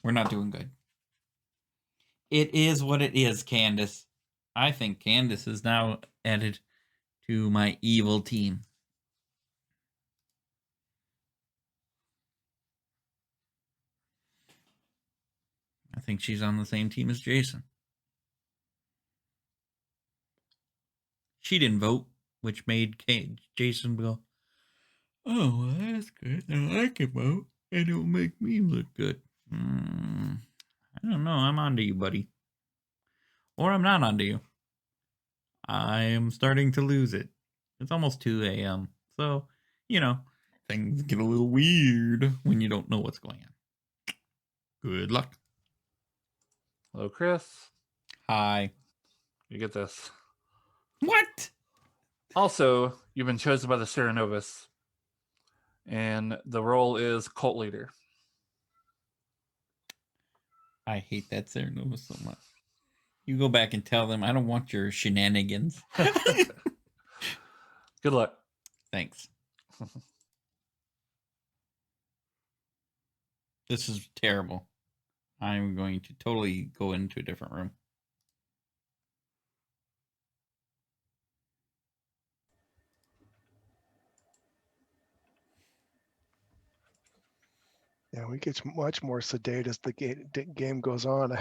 We're not doing good. It is what it is, Candace. I think Candace is now added to my evil team. I think she's on the same team as Jason. She didn't vote, which made Jason go, "Oh, well, that's good. Now I can vote, and it'll make me look good." I don't know. I'm on to you, buddy. or I'm not onto you. I am starting to lose it. It's almost 2 a.m. So, things get a little weird when you don't know what's going on. Good luck. Hello, Chris. Hi. You get this. What? Also, you've been chosen by the Serenovus, and the role is cult leader. I hate that Serenova so much. You go back and tell them I don't want your shenanigans. Good luck. Thanks. This is terrible. I'm going to totally go into a different room. Yeah, we get much more sedate as the game goes on.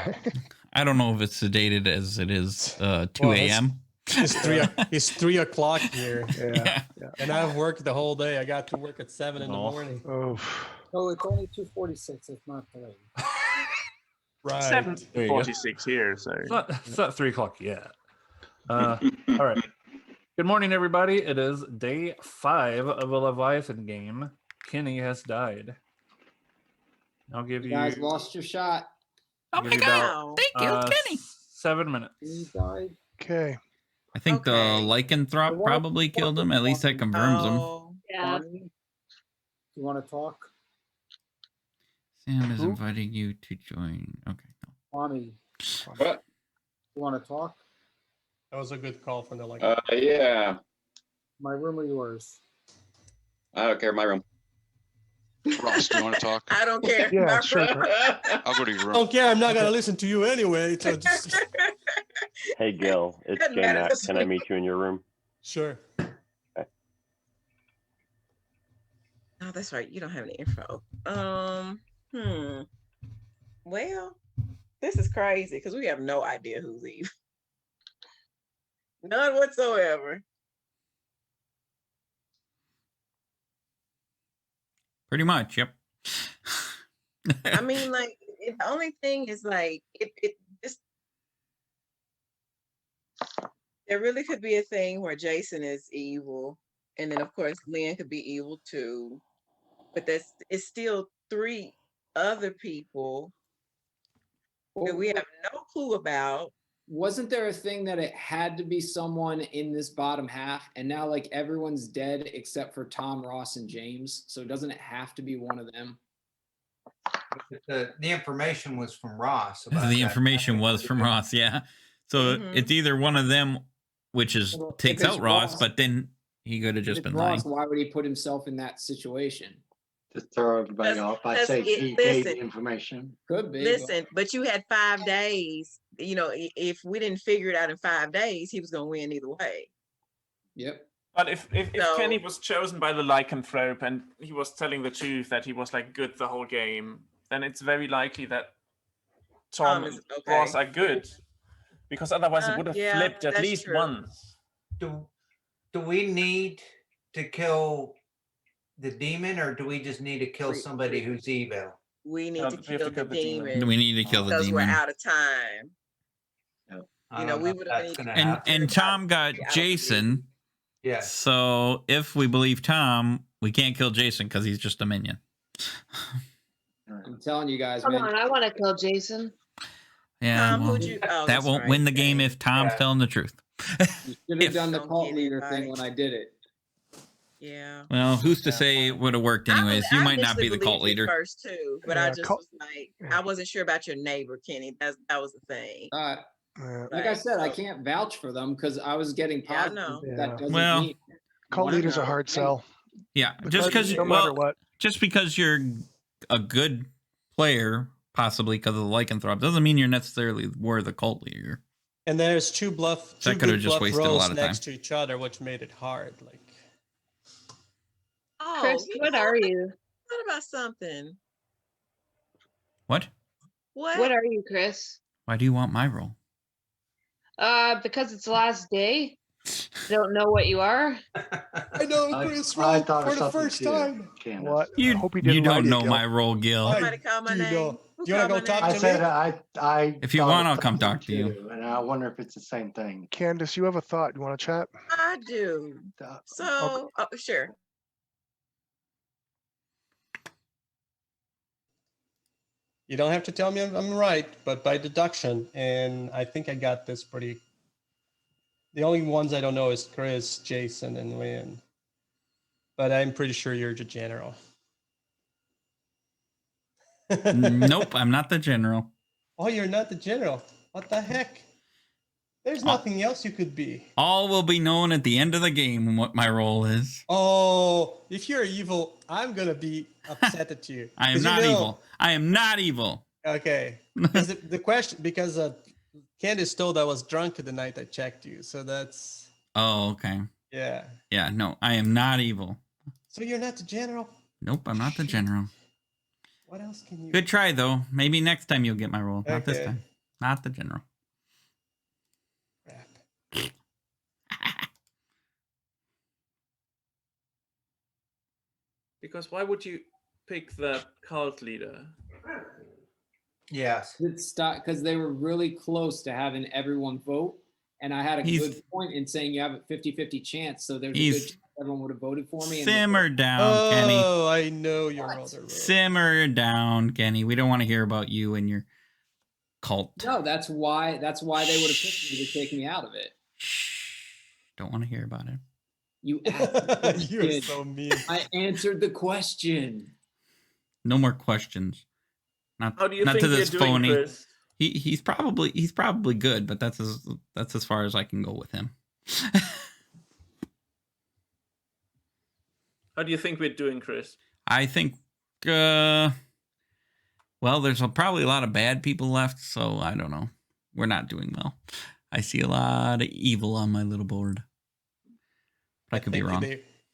I don't know if it's sedated as it is 2 a.m. It's 3 o'clock here. Yeah. And I've worked the whole day. I got to work at 7 in the morning. Oh. Oh, it's only 2:46. It's not 3. Right. 7:46 here, so It's not 3 o'clock yet. All right. Good morning, everybody. It is day 5 of a Leviathan game. Kenny has died. I'll give You you guys lost your shot. Oh my God. Thank you, Kenny. 7 minutes. He died. Okay. I think the lycanthrope probably killed him. At least that confirms him. Yeah. You want to talk? Sam is inviting you to join. Okay. Mommy, What? you want to talk? That was a good call from the Yeah. My room or yours? I don't care. My room. Ross, do you want to talk? I don't care. Yeah, sure. I'll go to your I room. don't care. I'm not going to listen to you anyway. So just... Hey, Gil, it's Doesn't matter J-Mac. this Can I week. meet you in your room? Sure. Oh, that's right. You don't have any info. Well, this is crazy because we have no idea who's evil. None whatsoever. Pretty much, yep. I mean, like, the only thing is, like, there really could be a thing where Jason is evil, and then of course Lynn could be evil too. But it's still 3 other people that we have no clue about. Wasn't there a thing that it had to be someone in this bottom half, and now like everyone's dead except for Tom, Ross, and James? So doesn't it have to be one of them? The information was from Ross. About The that. information was from Ross, yeah. So it's either one of them, which is Well, takes if it's out Ross, Ross- but then he could have If just it's been lying. Ross, why would he put himself in that situation? To throw everybody off by Because saying he gave the listen, information. Could be. Listen, but you had 5 days. You know, if we didn't figure it out in 5 days, he was going to win either way. Yep. But if So- Kenny was chosen by the lycanthrope and he was telling the truth that he was like good the whole game, then it's very likely that Tom Tom is and okay. Ross are good, because otherwise it would have Yeah, flipped at that's least true. once. Do we need to kill the demon, or do we just need to kill somebody who's evil? We need No, to we have to kill kill the the demon. demon. We need to kill the because we're demon. out of time. I You know, don't we if would have that's been. gonna And happen. and Tom got Jason. Yes. So if we believe Tom, we can't kill Jason because he's just a minion. I'm telling you guys, Come man. on, I want to kill Jason. Yeah, Tom, well, who'd you? Oh, that that's won't right, win the game dang. if Tom's Yeah. telling the truth. You should have done the Don't cult get leader anybody. thing when I did it. Yeah. Well, who's to say it would have worked anyways? You might not be the cult believed you leader. first too, but I Yeah, just cult- was like, I wasn't sure about your neighbor, Kenny. That was the thing. Like I said, I can't vouch for them because I was getting Yeah, I positive. know. but Yeah. That doesn't Well, mean Cult one of leader's a them- hard sell. Yeah, just because no matter what. just because you're a good player, possibly because of the lycanthrope, doesn't mean you're necessarily were the cult leader. And there's two That could have good just bluff wasted a rows lot of next time. to each other, which made it hard. Like, Oh, Chris, you what know, are I you? thought about something. What? What are you, Chris? Why do you want my role? Because it's the last day. Don't know what you are. I know Chris wrong thought of for the something first too, time. Candace. What? You, I hope he you didn't lie don't to know Gil. my role, Gil. Somebody call my do you name. know? Who Do you want to called go my talk name? I to said me? I If you thought want, of I'll come something talk to you. too, and I wonder if it's the same thing. Candace, you have a thought? You want to chat? I do. So, oh, sure. You don't have to tell me I'm right, but by deduction, and I think I got this pretty. The only ones I don't know is Chris, Jason, and Lynn. But I'm pretty sure you're the general. Nope, I'm not the general. Oh, you're not the general. What the heck? There's nothing else you could be. All will be known at the end of the game what my role is. Oh, if you're evil, I'm going to be upset at you. I am 'Cause not evil. I am not evil. Okay. Because the question, because Candace told I was drunk the night I checked you. So that's. Oh, okay. Yeah. Yeah, no, I am not evil. So you're not the general? Nope, I'm not the general. What else can you... Good try, though. Maybe next time you'll get my role. Not this Okay. time. Not the general. Because why would you pick the cult leader? Yes. It's because they were really close to having everyone vote. And I had a good point in saying you have a 50-50 chance. So there's a good chance everyone would have voted for me. Simmer down, Kenny. Oh, I know your other role. Simmer down, Kenny. We don't want to hear about you and your cult. No, that's why they would have picked me to take me out of it. Don't want to hear about it. You asked the question. You're so mean. I answered the question. No more questions. Not, How do you not think to you're this doing, phony. Chris? He's probably good, but that's as far as I can go with him. How do you think we're doing, Chris? I think, well, there's probably a lot of bad people left, so I don't know. We're not doing well. I see a lot of evil on my little board. But I could be wrong.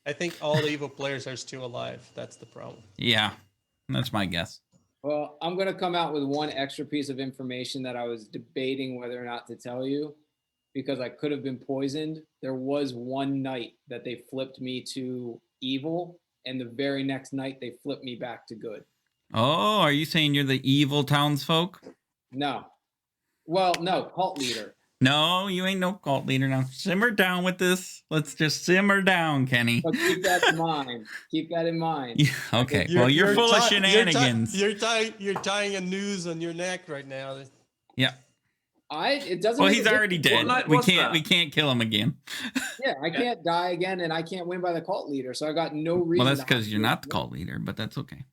I think all the evil players are still alive. That's the problem. Yeah, that's my guess. Well, I'm going to come out with one extra piece of information that I was debating whether or not to tell you because I could have been poisoned. There was one night that they flipped me to evil, and the very next night they flipped me back to good. Oh, are you saying you're the evil townsfolk? No. Well, no, cult leader. No, you ain't no cult leader now. Simmer down with this. Let's just simmer down, Kenny. But keep that in mind. Keep that in mind. Yeah, okay. Well, you're full of shenanigans. You're tying a noose on your neck right now. Yeah. It doesn't. Well, he's already dead. We can't kill him again. Yeah, I can't die again, and I can't win by the cult leader. So I got no reason. Well, that's because you're not the cult leader, but that's okay.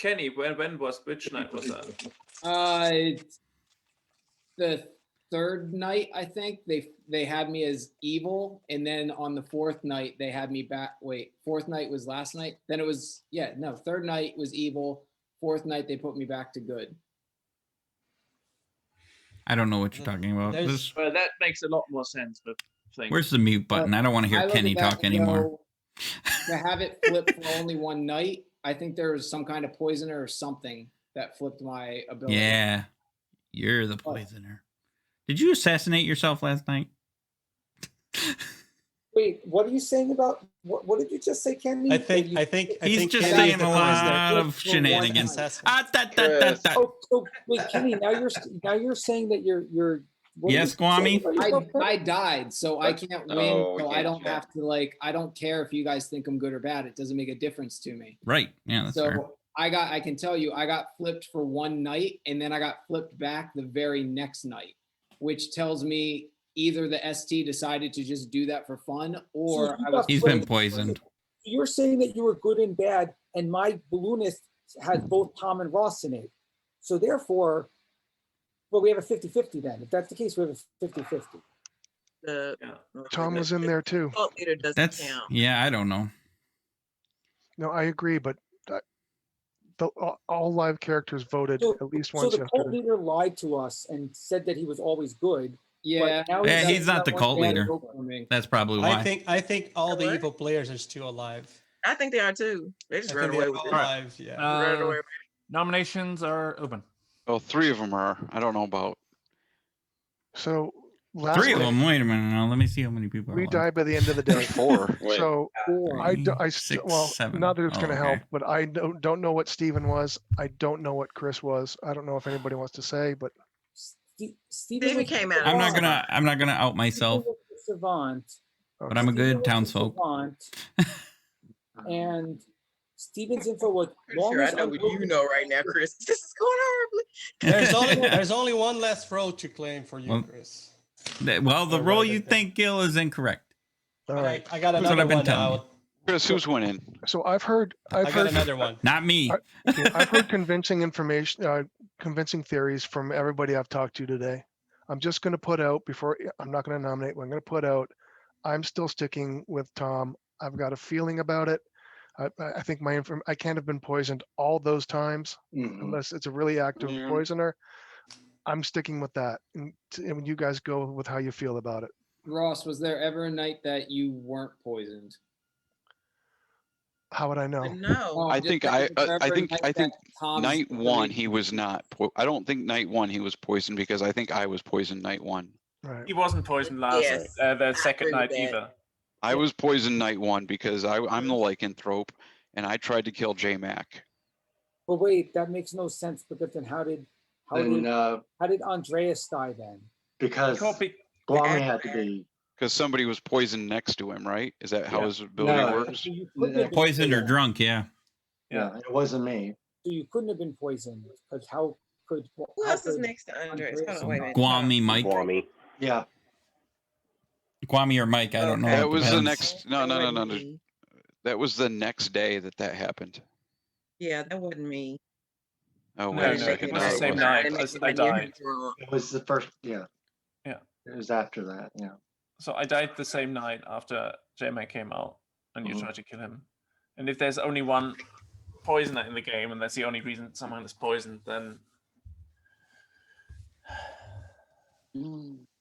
Kenny, which night was that? The third night, I think they had me as evil, and then on the fourth night they had me back. Wait, fourth night was last night. Then it was third night was evil. Fourth night they put me back to good. I don't know what you're talking about. Well, that makes a lot more sense. But where's the mute button? I don't want to hear Kenny talk anymore. To have it flip for only one night, I think there was some kind of poisoner or something that flipped my ability. Yeah, you're the poisoner. Did you assassinate yourself last night? Wait, what are you saying about what did you just say, Kenny? I think he's just Kenny saying a lot of shenanigans. Oh, wait, Kenny, now you're saying that you're yes, Kwame. I died, so I can't win. So I don't have to I don't care if you guys think I'm good or bad. It doesn't make a difference to me. Right. Yeah, that's fair. I can tell you, I got flipped for one night, and then I got flipped back the very next night, which tells me either the ST decided to just do that for fun, or he's been poisoned. You're saying that you were good and bad, and my balloonist has both Tom and Ross in it. So therefore, well, we have a 50-50 then. If that's the case, we have a 50-50. Tom was in there too. Cult leader doesn't count. Yeah, I don't know. No, I agree, but all live characters voted at least once. So the cult leader lied to us and said that he was always good. Yeah, he's not the cult leader. That's probably why. I think all the evil players are still alive. I think they are too. They just ran away with it. Alive, yeah. Ran away. Nominations are open. Well, 3 of them are. I don't know about. So 3 of them. Wait a minute now. Let me see how many people are we alive. died by the end of the day. 4. So I Six, well, seven. not that it's going to Okay. help, but I don't know what Steven was. I don't know what Chris was. I don't know if anybody wants to say, but Steven came out. I'm not gonna out myself, Savant. but I'm a good townsfolk. Savant, and Steven's info was Pretty sure I know what you know right now, Chris. This is going horribly. There's only one less row to claim for you, Chris. Well, the roll you think, Gil, is incorrect. All right. I got That's what another I've been one telling now. you. Chris, who's winning? So I've heard I got another one. Not me. I've heard convincing information, convincing theories from everybody I've talked to today. I'm just going to put out I'm not going to nominate, but I'm going to put out, I'm still sticking with Tom. I've got a feeling about it. I think I can't have been poisoned all those times unless it's a really active poisoner. I'm sticking with that. And you guys go with how you feel about it. Ross, was there ever a night that you weren't poisoned? How would I know? No. I think night one he was not. I don't think night one he was poisoned because I think I was poisoned night one. He wasn't poisoned last the second night either. I was poisoned night one because I'm the lycanthrope and I tried to kill J-Mac. But wait, that makes no sense. Because then how did Andreas die then? Because Guami had to be. Because somebody was poisoned next to him, right? Is that how his ability works? Poisoned or drunk, yeah. Yeah, it wasn't me. So you couldn't have been poisoned because how could? Who else is next to Andres? Hold on, wait a minute. Guami, Mike. Guami. Yeah. Guami or Mike, I don't know. That was the Depends. next. No. That was the next day that happened. Yeah, that wasn't me. Oh No, wait a no, second. it was No, the it same wasn't. night. I died. It was the first. Yeah. Yeah. It was after that. Yeah. So I died the same night after J-Mac came out, and you tried to kill him. And if there's only one poisoner in the game, and that's the only reason someone is poisoned, then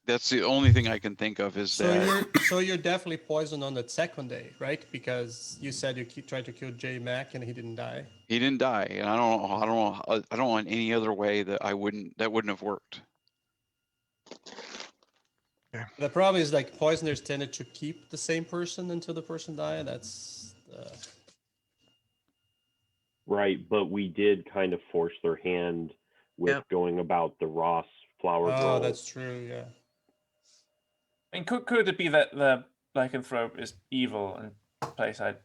That's the only thing I can think of is So you're definitely poisoned on the second day, right? Because you said you tried to kill J Mac and he didn't die. he didn't die, and I don't know any other way that wouldn't have worked. The problem is like poisoners tended to keep the same person until the person died. That's Right, but we did kind of force their hand with going about the Ross flower girl. Oh, that's true. Yeah. I mean, could it be that the lycanthrope is evil and plays out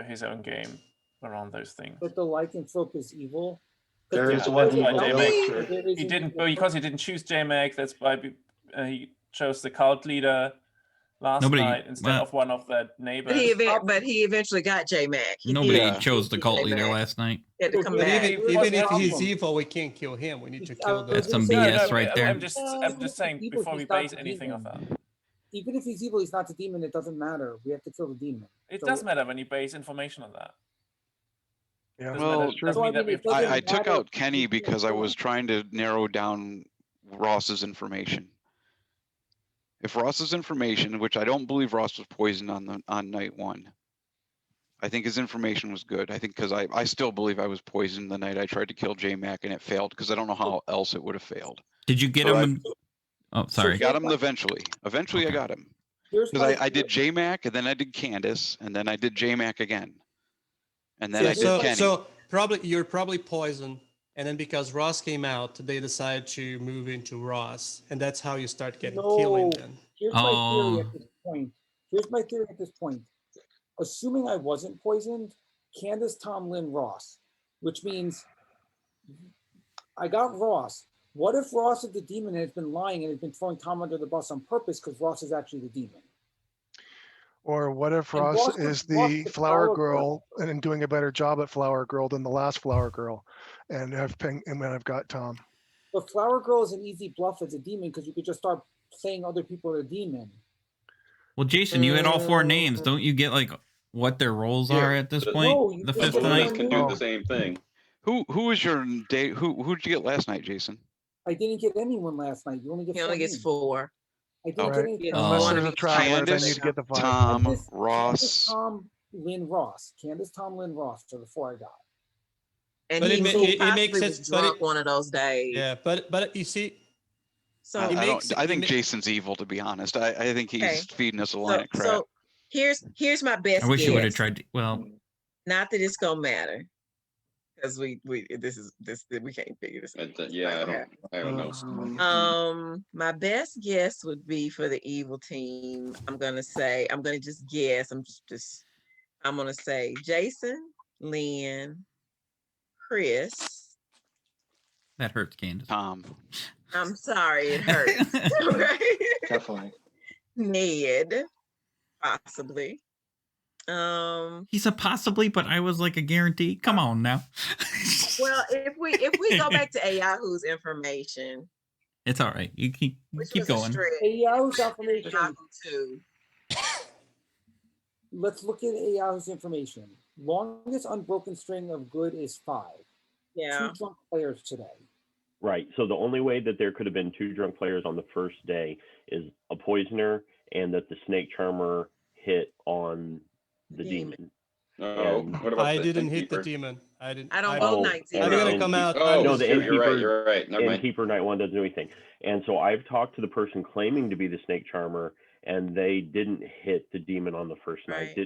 his own game around those things? But the lycanthrope is evil. There is one evil J-Mac. villager. He didn't because he didn't choose J-Mac. That's why he chose the cult leader last night instead of one of the neighbors. But he eventually got J-Mac. Nobody chose the cult leader last night. He had to come But back. even if he's evil, we can't kill him. We need to kill the. That's some BS right there. I'm just saying Evil, before we he's not base the anything off demon. that. Even if he's evil, he's not the demon. It doesn't matter. We have to kill the demon. It So- does matter when you base information on that. Yeah, Doesn't well, matter- doesn't mean that we have to- I took out Kenny because I was trying to narrow down Ross's information. If Ross's information, which I don't believe Ross was poisoned on night one, I think his information was good. I think because I still believe I was poisoned the night I tried to kill J-Mac and it failed because I don't know how else it would have failed. Did you get So him? Oh, sorry. Got him eventually. Eventually, I got him. Because I did J-Mac and then I did Candace and then I did J-Mac again. And then I did Kenny. So you're probably poisoned, and then because Ross came out, they decided to move into Ross, and that's how you start getting killing them. Here's my theory at this point. Here's my theory at this point. Assuming I wasn't poisoned, Candace, Tom, Lynn, Ross, which means I got Ross. What if Ross is the demon and has been lying and has been throwing Tom under the bus on purpose because Ross is actually the demon? Or what if And Ross Ross is the the flower flower girl and doing a better job at flower girl than the last flower girl, and then I've got Tom. But Flower Girl is an easy bluff as a demon because you could just start saying other people are a demon. Well, Jason, you had all four names. Don't you get like what their roles are at this point? The fifth night. Can do the same thing. Who was your date? Who did you get last night, Jason? I didn't get anyone last night. You only get He only gets 4. I didn't get anything. Unless there's a traveler, then you'd get the 5. Tom, Candace, Ross. Tom, Lynn, Ross. Candace, Tom, Lynn, Ross are the 4 I got. And But he it possibly makes was sense. But drunk one of those days. Yeah, but you see, So I think Jason's evil, to be honest. I think he's Okay. feeding us a line of crap. So here's my best I wish you would have guess. tried. Well, Not that it's gonna matter. because we can't figure this out. Yeah, I don't know. My best guess would be for the evil team. I'm gonna just guess. I'm gonna say Jason, Lynn, Chris. That hurts, Candace. Tom. I'm sorry, it hurts. Right? Definitely. Ned, possibly. He's a possibly, but I was like a guarantee. Come on now. Well, if we go back to Yahoo's information, It's all right. You keep going. Yahoo's information. Yahoo too. Let's look at Yahoo's information. Longest unbroken string of good is 5. Yeah. 2 drunk players today. Right. So the only way that there could have been 2 drunk players on the first day is a poisoner and that the snake charmer hit on the demon. What about I the didn't hit the innkeeper? demon. I didn't. I don't vote night I'm zero. gonna come out. No, the innkeeper. You're right. Never mind. Innkeeper night 1 doesn't do anything. And so I've talked to the person claiming to be the snake charmer, and they didn't hit the demon on the first night,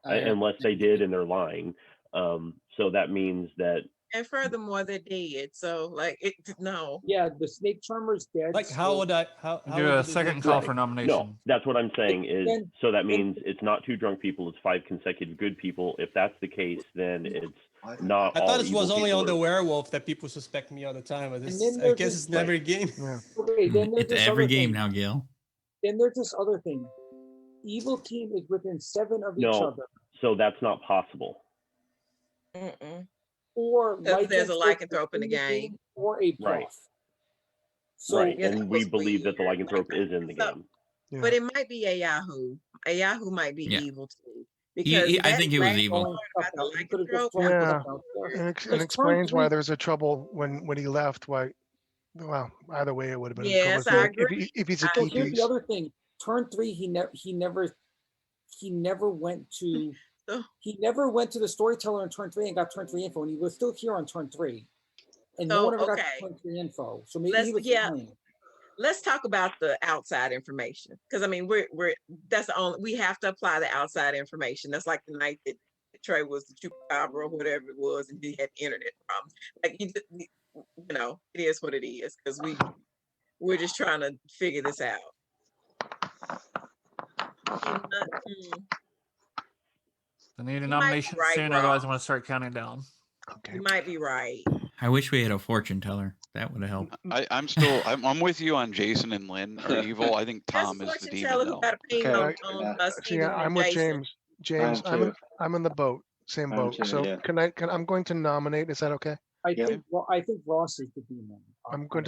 unless they did, and they're lying. So that means that. And furthermore, they're dead. So no. Yeah, the snake charmer's dead. Like how would I? How Do would a you second do call that? for nomination. No, that's what I'm saying is, Then- so that means it's not 2 drunk people, it's 5 consecutive good people. If that's the case, then it's not I all thought it evil was only people on the are- werewolf that people suspect me all the time. But this, then I there's guess this- it's every game. Okay, then there's It's this every other game thing. now, Gail. Then there's this other thing. Evil team is within 7 of each No, other. so that's not possible. Or Because there's a lycanthrope lycanthrope in the game. or a bluff. Right. So Right, Yeah, and that we was believe that the weird. lycanthrope is in the So- game. But it might be a Yahoo. A Yahoo might be Yeah. evil too. Because I that think it was last evil. one about the You could've just lycanthrope, thrown Yeah. stuff out there. And it Because explains turn why 3 there's a trouble when he left. Why? Well, either way, it would have been Yes, trouble I if, agree. if he's a I key So here's piece. the other thing. Turn 3, he never went to the storyteller in turn 3 and got turn 3 info, and he was still here on turn 3. And no So, one ever got okay. turn 3 info. So maybe Let's- he was yeah. lying. let's talk about the outside information. Because I mean, that's the only, we have to apply the outside information. That's like the night that Trey was the chupacabra or whatever it was, and he had internet problems. Like you know, it is what it is, because we're just trying to figure this out. I need a You might be nomination right, soon, Rob. otherwise I'm going to start counting down. You might be right. I wish we had a fortune teller. That would have helped. I'm with you on Jason and Lynn are evil. I think Tom is the Fortune demon teller who though. got a ping Okay. on See, Stephen I'm and with Jason. James. James, Mine too. I'm in the boat, same Mine boat. too, So yeah. I'm going to nominate. Is that okay? I think Ross is the demon. I'm going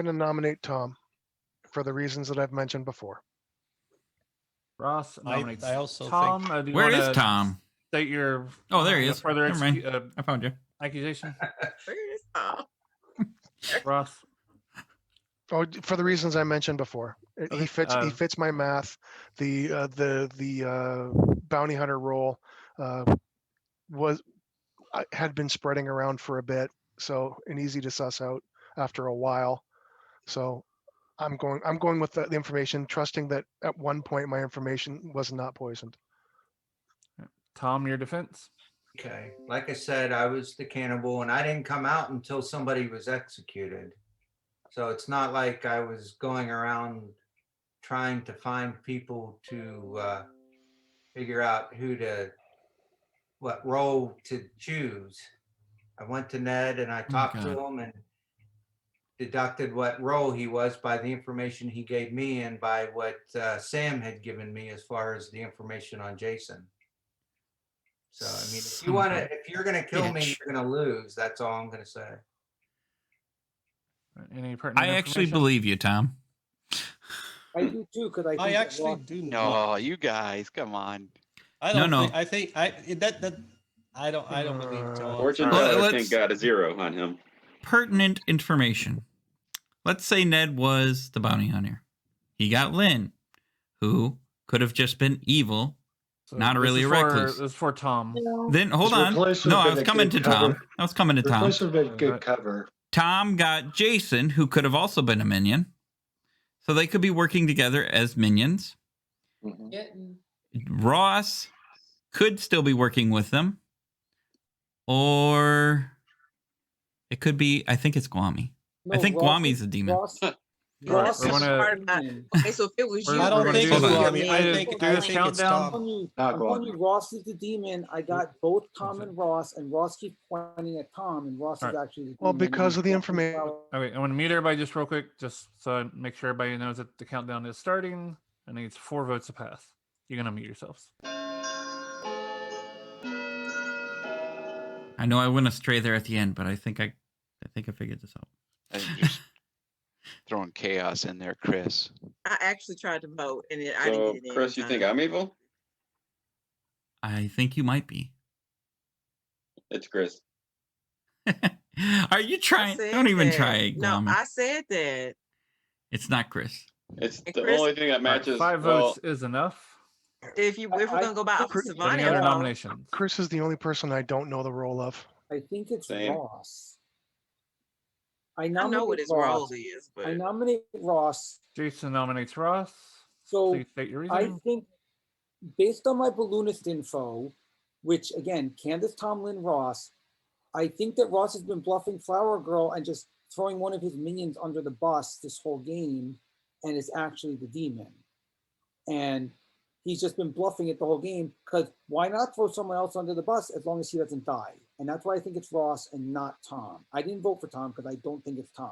to nominate Tom for the reasons that I've mentioned before. Ross I nominates also Tom. think- Do you Where is wanna Tom? State your Oh, there he is. further Never mind. I found you. accusation. Where is Tom? Ross. Oh, for the reasons I mentioned before. He Okay, fits my math. The bounty hunter role had been spreading around for a bit, so and easy to suss out after a while. So I'm going with the information, trusting that at one point my information was not poisoned. Tom, your defense. Okay, like I said, I was the cannibal and I didn't come out until somebody was executed. So it's not like I was going around trying to find people to figure out what role to choose. I went to Ned and I talked to him and deducted what role he was by the information he gave me and by what Sam had given me as far as the information on Jason. So I mean, if you're gonna kill me, you're gonna lose. That's all I'm gonna say. Any pertinent I actually information? believe you, Tom. I do too, because I think I that actually Ross- do. No, you guys, come on. I No, don't no. think. I think I don't believe Tom. Fortune Well, teller, I let's- think, got a 0 on him. Pertinent information. Let's say Ned was the bounty hunter. He got Lynn, who could have just been evil, So not this really is a for- recluse. This is for Tom. Then hold His on. replace No, would've I been was a coming to good Tom. cover. I was coming to Tom. Replace would have been good cover. Tom got Jason, who could have also been a minion. So they could be working together as minions. Ross could still be working with them. Or It could be. I think it's Guami. I No, think Ross Guami's is- a demon. Ross, Alright, Ross we're is gonna- part of that. Okay, so if it was you, We're- I don't we're think gonna it's do this- Guami. I do think this I think it's countdown. Tom. Not I'm telling Guami. you, Ross is the demon. I got both Tom and Ross, and Ross keeps pointing at Tom, and Ross is Alright. actually the demon. Well, because of the Bluffing information. flower. Okay, I'm gonna mute everybody just real quick, just so I make sure everybody knows that the countdown is starting. And it's 4 votes to pass. You're gonna mute yourselves. I know I went astray there at the end, but I think I figured this out. I'm just throwing chaos in there, Chris. I actually tried to vote, and I didn't So, get it in. Chris, you think I'm evil? I think you might be. It's Chris. Are you trying? said Don't even that. try, No, Guami. I said that. It's not Chris. It's And the Chris- only thing that matches. 5 well, votes is enough. If we're gonna go by off Chris- Savannah, Any other info, nominations? Chris is the only person I don't know the role of. I think it's Same. Ross. I I know nominate what his Ross. role is, I but nominate Ross. Jason nominates Ross. So Please state your I reasoning. think, based on my balloonist info, which again, Candace Tomlin Ross, I think that Ross has been bluffing Flower Girl and just throwing one of his minions under the bus this whole game, and is actually the demon. And he's just been bluffing it the whole game, because why not throw someone else under the bus as long as he doesn't die? And that's why I think it's Ross and not Tom. I didn't vote for Tom because I don't think it's Tom.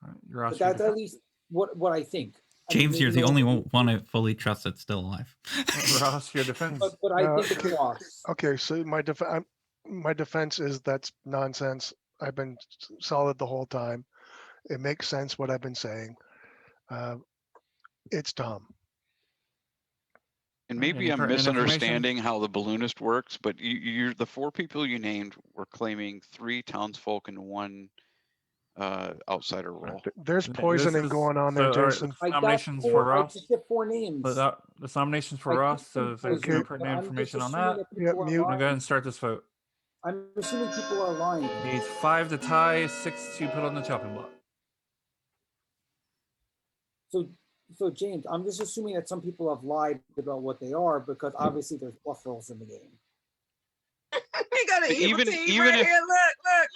Alright, Ross, But your that's at least what I think. I mean, James, maybe you're the no only one- one I fully trust that's still alive. Ross, your defense. But I think it's Ross. Okay, so my defense is that's nonsense. I've been solid the whole time. It makes sense what I've been saying. It's Tom. And Any maybe I'm pertinent information? misunderstanding how the balloonist works, but you're the 4 people you named were claiming 3 townsfolk and 1 outsider role. There's This poisoning is- going on so, there, alright, Jason. I got nominations for four, I Ross. just get 4 names. The nominations for I Ross. keep So if there's no Okay. pertinent I'm just information on assuming that, people Yeah, are mute. I'm gonna go ahead lying. and start this vote. I'm assuming people are lying. Needs 5 to tie, 6 to put on the chopping block. So James, I'm just assuming that some people have lied about what they are, because obviously there's bluff rolls in the game. we got an But evil even- team even right if- here.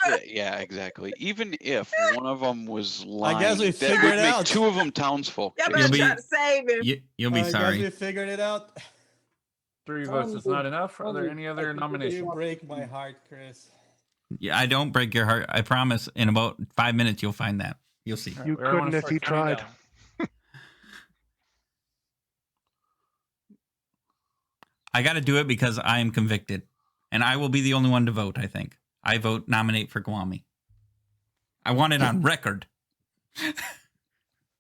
Look. Yeah, exactly. Even if one of them was lying, I guess we that figured would it make out. 2 of them townsfolk. Y'all You'll better be- try to save him. You'll be I guess sorry. we figured it out. 3 Telling votes is you, not enough. Are there telling any you, I other think that nominations? You break my heart, Chris. Yeah, I don't break your heart. I promise. In about 5 minutes, you'll find that. You'll see. Alright, You where I wanna couldn't if start you counting tried. down. I got to do it because I am convicted, and I will be the only one to vote. I think I vote nominate for Guami. I want it on record.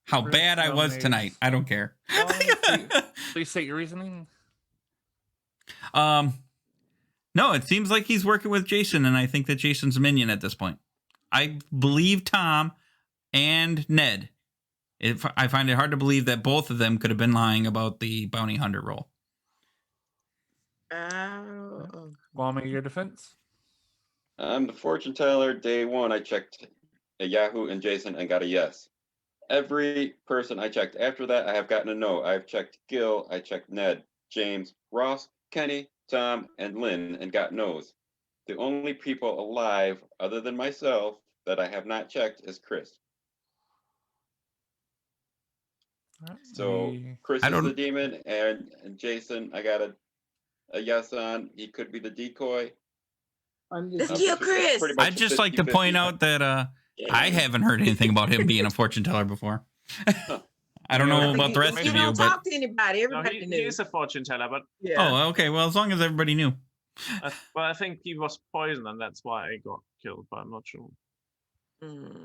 How Chris bad I was nominates tonight. I don't care. Please state your reasoning. No, it seems like he's working with Jason, and I think that Jason's a minion at this point. I believe Tom and Ned. I find it hard to believe that both of them could have been lying about the bounty hunter role. Guami, your defense. I'm the fortune teller. Day 1, I checked a Yahoo and Jason and got a yes. Every person I checked after that, I have gotten a no. I've checked Gil, I checked Ned, James, Ross, Kenny, Tom, and Lynn, and got no's. The only people alive, other than myself, that I have not checked is Chris. Alright, So we- Chris I is don't- the demon, and Jason, I got a yes on. He could be the decoy. I'm Let's just kill Chris. Pretty much I'd just like to 50-50. point out that I haven't heard anything about him being a fortune teller before. I don't know about the rest You of you, don't but talk to anybody. No, Everybody he knew. is a fortune teller, but Yeah. oh, okay. Well, as long as everybody knew. well, I think he was poisoned, and that's why I got killed. But I'm not sure.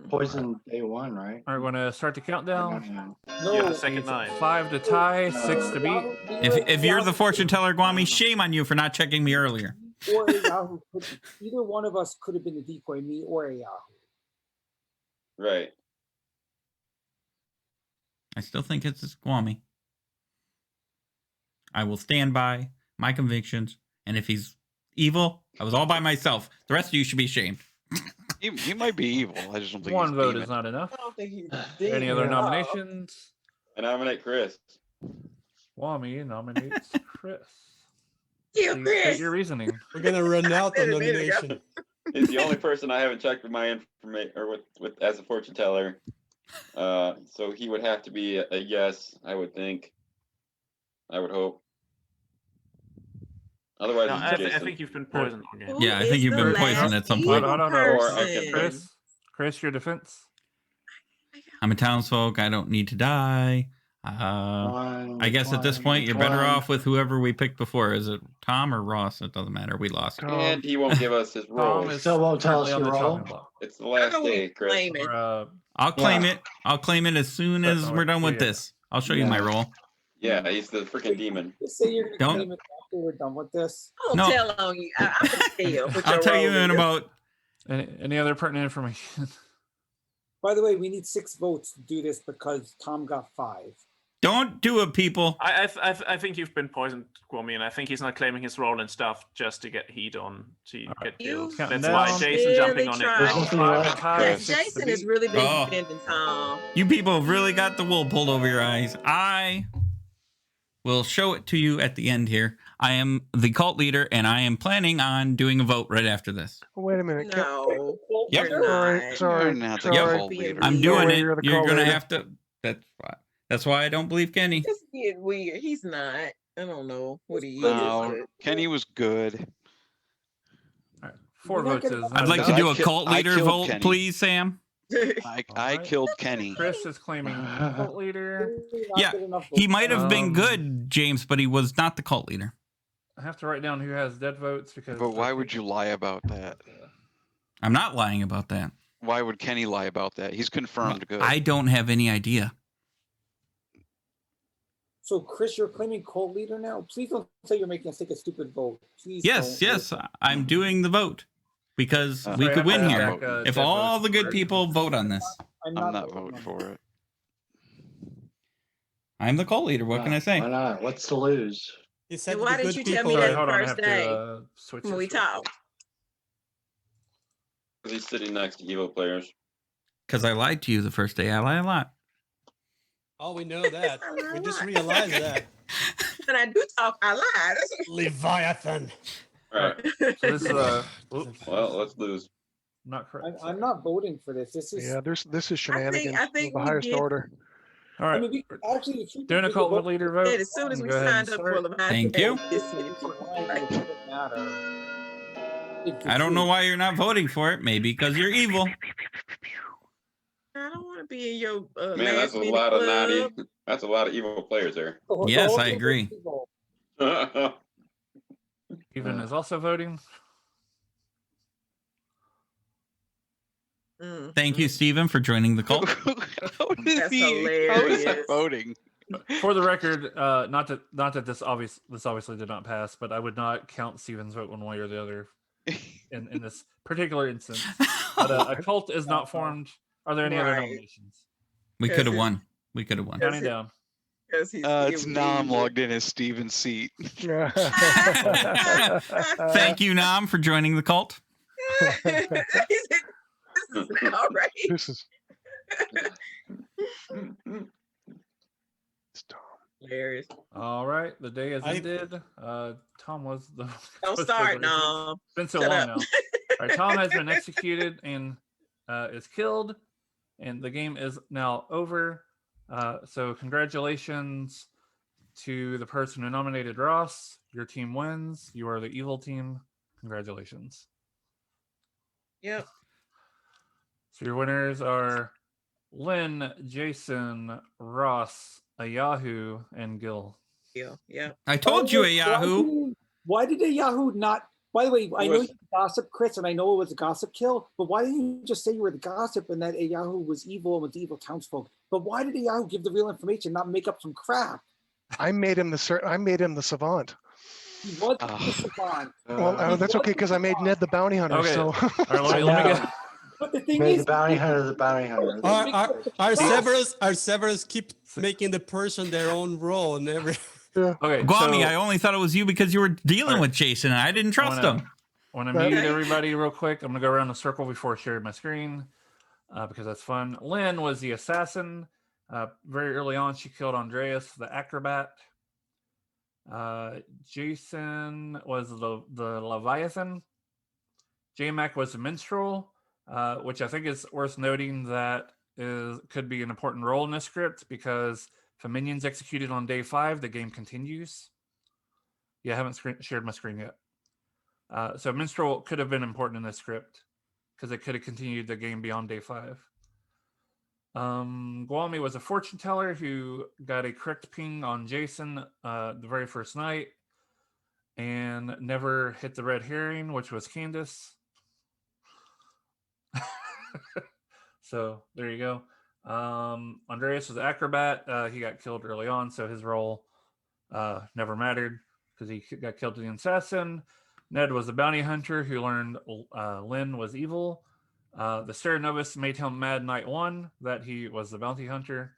Poison day 1, right? All right, we're gonna start the countdown. no. Yeah, the second night. 5 to tie, 6 to beat. If you're the fortune teller, Guami, shame on you for not checking me earlier. Or a Yahoo. Either one of us could have been the decoy, me or a Yahoo. Right. I still think it's Guami. I will stand by my convictions, and if he's evil, I was all by myself. The rest of you should be ashamed. He might be evil. I just don't think One he's vote demon. is not enough. I don't think he's Any other demon. nominations? I nominate Chris. Guami nominates Chris. Kill Please Chris. state your reasoning. We're gonna run out Said of it a minute ago. nomination. He's the only person I haven't checked with my information or with as a fortune teller. So he would have to be a yes, I would think. I would hope. Otherwise, No, it's I Jason. think you've been poisoned again. Who Yeah, I think is you've the been last poisoned at some evil point. I don't know. Or I could- person? Chris, your defense. I'm a townsfolk. I don't need to die. I guess at this point, you're better off with whoever we picked before. Is it Tom or Ross? It doesn't matter. We lost. And he won't give us his roll. Tom is Still won't tell us currently your on the roll? chopping block. It's the last How are we day, Chris. claiming? Or, I'll claim Yeah. it. I'll claim it as soon But- as oh, we're done with yeah. this. I'll show you my Yeah. roll. Yeah, he's the freaking demon. Just say you're gonna Don't- claim it after we're done with this. I don't No. tell on you. I'm gonna tell. what I'll your tell you role in is. about. any other pertinent information? By the way, we need 6 votes to do this because Tom got 5. Don't do it, people. I think you've been poisoned, Kwame, and I think he's not claiming his role and stuff just to get heat on to get killed. Counting That's why down. Jason jumping Really on tried. it. There's nothing Five left. ties, Yes, six to Jason beat. has really been Oh. defending Tom. You people have really got the wool pulled over your eyes. I will show it to you at the end here. I am the cult leader, and I am planning on doing a vote right after this. Wait a minute. No. Yep. you're Sorry, not. sorry, You're not the sorry. cult leader. I'm Sorry, doing it. you're the You're cult gonna leader. have to. That's why I don't believe Kenny. It's getting weird. He's not. I don't know what he is. No, but- Kenny was good. All right. 4 You're not votes gonna- is. I'd not like enough. to do I a ki- cult I leader killed vote, Kenny. please, Sam. I Alright. killed Kenny. Chris is claiming cult leader. Really not Yeah, good enough He votes. might have been Um, good, James, but he was not the cult leader. I have to write down who has dead votes because. But why would you lie about that? I'm not lying about that. Why would Kenny lie about that? He's confirmed good. I don't have any idea. So, Chris, you're claiming cult leader now? Please don't say you're making us take a stupid vote. Please Yes, don't. yes, I'm doing the vote because we Sorry, could I win have here to back, if dead all votes the good first. people vote on this. I'm not voting for it. I'm the cult leader. What can I say? Why not? What's to lose? He said Why the didn't good you tell me people- that Sorry, hold on. I first have day to switch when this we real quick. talked? He's sitting next to evil players. Because I lied to you the first day. I lie a lot. Oh, we know that. We just realized that. When I do talk, I lie. Leviathan. All right. So this is Well, let's lose. not correct. I'm not voting for this. This is. Yeah, this is shenanigans I of think the we highest did- order. All I right. mean, actually, if you Doing a did the cult vote- leader vote. Yeah, as soon as we Go ahead and signed up for start. Leviathan, Thank you. this minute. It doesn't matter. I don't know why you're not voting for it. Maybe because you're evil. I don't want to be in your Man, that's a last-minute lot of club. naughty. That's a lot of evil players there. Yes, I agree. Even is also voting. Thank you, Stephen, for joining the cult. How is That's he? How is that hilarious. voting? For the record, not that this obviously did not pass, but I would not count Steven's vote one way or the other in this particular instance. But a cult is not formed. Are there any other Right. nominations? We could have won. We could have won. Counting down. Because he's It's Nom logged in as Steven's seat. Thank you, Nam, for joining the cult. This is all right. This is Hilarious. All right, the day has I- ended. Tom was the. Don't was start, the- no. It's been so Shut long up. now. All right, Tom has been executed and is killed, and the game is now over. So congratulations to the person who nominated Ross. Your team wins. You are the evil team. Congratulations. Yep. So your winners are Lynn, Jason, Ross, Ayahu, and Gil. Yeah. I told you, a Why Yahoo. did- Why did a Yahoo not? By the way, I know was- you gossip, Chris, and I know it was a gossip kill, but why didn't you just say you were the gossip and that a Yahoo was evil and was evil townsfolk? But why did a Yahoo give the real information, not make up some crap? I made him the savant. He was the savant. Well, that's okay because I made Ned the bounty hunter. Okay. So All right, let me get. But the thing Made is, the bounty hunter the bounty hunter. Our Severus keep making the person their own role and every. Okay, Guami, so I only thought it was you because you were dealing with Jason, and I didn't trust him. I want to mute everybody real quick. I'm gonna go around the circle before I share my screen because that's fun. Lynn was the assassin. Very early on, she killed Andreas, the acrobat. Jason was the Leviathan. J-Mac was a minstrel, which I think is worth noting that could be an important role in this script, because if a minion's executed on day 5, the game continues. Yeah, I haven't shared my screen yet. So minstrel could have been important in this script because it could have continued the game beyond day 5. Guami was a fortune teller who got a correct ping on Jason the very first night and never hit the red herring, which was Candace. So there you go. Andreas was an acrobat. He got killed early on, so his role never mattered because he got killed to the assassin. Ned was a bounty hunter who learned Lynn was evil. The Serenovus made him mad night 1 that he was the bounty hunter.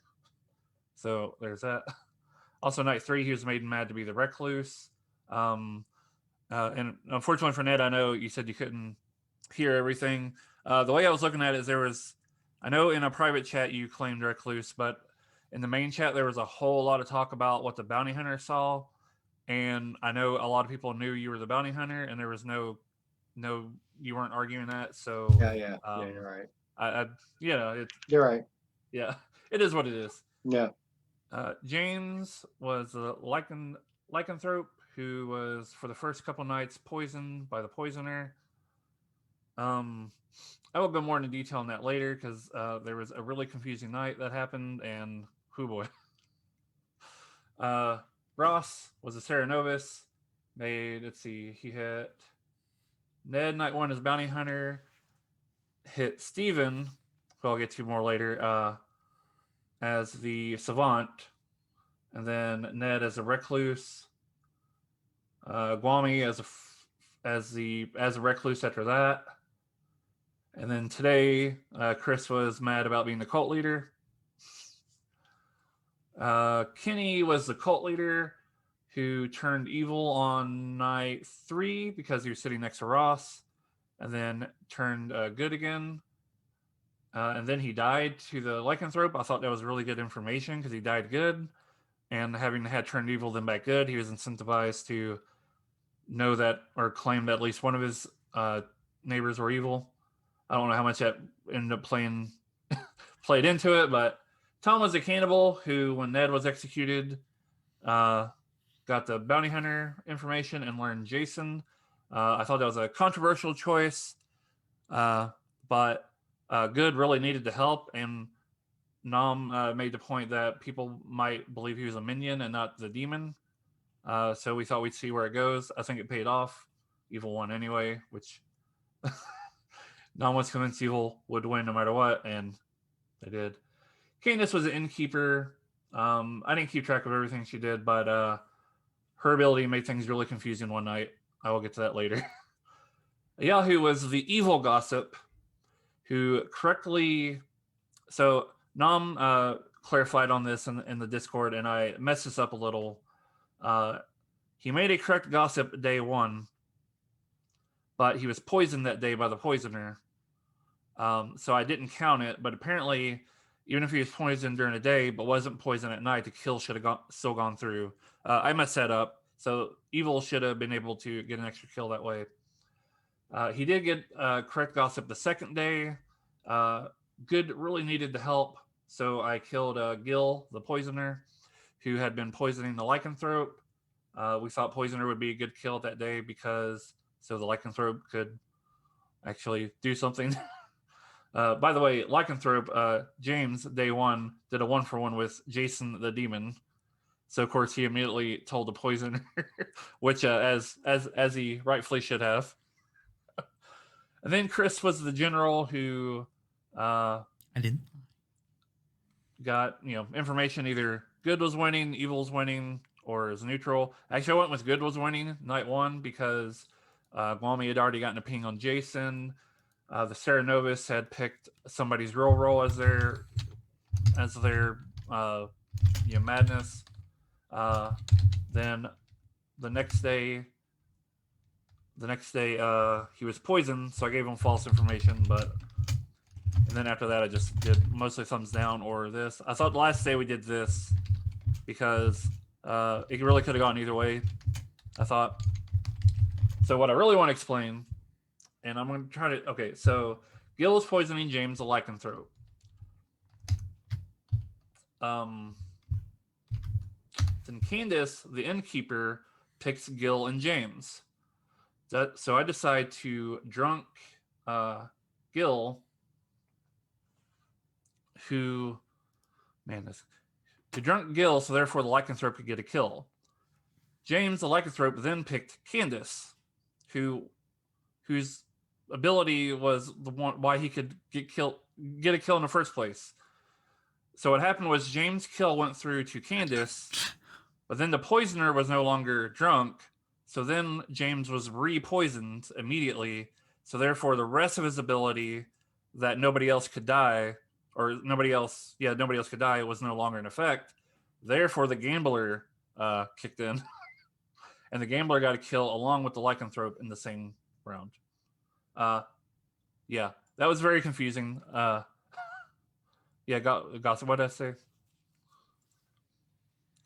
So there's that. Also, night 3, he was made mad to be the recluse. And unfortunately for Ned, I know you said you couldn't hear everything. The way I was looking at it is I know in a private chat you claimed recluse, but in the main chat there was a whole lot of talk about what the bounty hunter saw. And I know a lot of people knew you were the bounty hunter, and there was no, you weren't arguing that. So Yeah, you're right. You're right. Yeah, it is what it is. Yeah. James was a lycanthrope who was for the first couple nights poisoned by the poisoner. I will go more into detail on that later because there was a really confusing night that happened, and whoo boy. Ross was a Serenovus. He hit Ned night 1 as bounty hunter. Hit Steven, who I'll get to more later, as the savant. And then Ned as a recluse. Guami as a recluse after that. And then today, Chris was mad about being the cult leader. Kenny was the cult leader who turned evil on night 3 because he was sitting next to Ross, and then turned good again. And then he died to the lycanthrope. I thought that was really good information because he died good, and having had turned evil then back good, he was incentivized to know that or claim that at least one of his neighbors were evil. I don't know how much that ended up played into it, but Tom was a cannibal who, when Ned was executed, got the bounty hunter information and learned Jason. I thought that was a controversial choice, but Good really needed the help, and Nam made the point that people might believe he was a minion and not the demon. So we thought we'd see where it goes. I think it paid off. Evil won anyway, which Nam was convinced Evil would win no matter what, and they did. Candace was an innkeeper. I didn't keep track of everything she did, but her ability made things really confusing one night. I will get to that later. Yahoo was the evil gossip who correctly... So Nam clarified on this in the Discord, and I messed this up a little. He made a correct gossip day 1, but he was poisoned that day by the poisoner. So I didn't count it, but apparently, even if he was poisoned during the day but wasn't poisoned at night, the kill should have still gone through. I messed that up. So Evil should have been able to get an extra kill that way. He did get correct gossip the second day. Good really needed the help, so I killed Gil, the poisoner, who had been poisoning the lycanthrope. We thought poisoner would be a good kill that day because so the lycanthrope could actually do something. By the way, lycanthrope, James, day 1, did a 1-for-1 with Jason the demon. So of course he immediately told the poisoner, which as he rightfully should have. And then Chris was the general who I didn't got information either good was winning, evil's winning, or is neutral. Actually, I went with good was winning night 1 because Guami had already gotten a ping on Jason. The Serenovus had picked somebody's real role as their madness. Then the next day he was poisoned, so I gave him false information. And then after that, I just did mostly thumbs down or this. I thought the last day we did this because it really could have gone either way, I thought. So what I really want to explain and I'm going to try to. Okay, so Gil is poisoning James, the lycanthrope. Then Candace, the innkeeper, picks Gil and James. So I decide to drunk Gil, who, to drunk Gil, so therefore the lycanthrope could get a kill. James, the lycanthrope, then picked Candace, whose ability was the one why he could get a kill in the first place. So what happened was James' kill went through to Candace, but then the poisoner was no longer drunk. So then James was re-poisoned immediately. So therefore the rest of his ability that nobody else could die, nobody else could die, was no longer in effect. Therefore the gambler kicked in. And the gambler got a kill along with the lycanthrope in the same round. Yeah, that was very confusing. Yeah, Gossip, what did I say?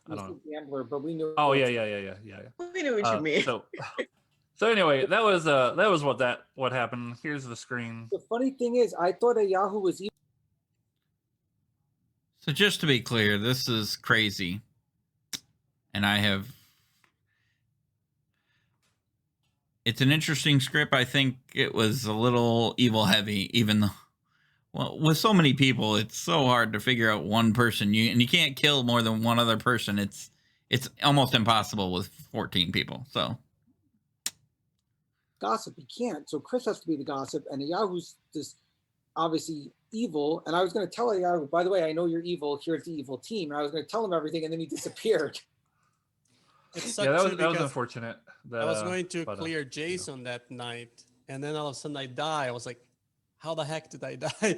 I don't know. Gambler, but we knew. Oh yeah. We knew what you mean. So anyway, that was what happened. Here's the screen. The funny thing is, I thought that Yahoo was evil. So just to be clear, this is crazy, and it's an interesting script. I think it was a little evil heavy, even though, well, with so many people, it's so hard to figure out one person. You can't kill more than one other person. It's almost impossible with 14 people. So Gossip, he can't. So Chris has to be the gossip, and Yahoo's this obviously evil. And I was going to tell Yahoo, by the way, I know you're evil. Here's the evil team. And I was going to tell him everything, and then he disappeared. Yeah, that was unfortunate. I was going to clear Jason that night, and then all of a sudden I die. I was like, how the heck did I die?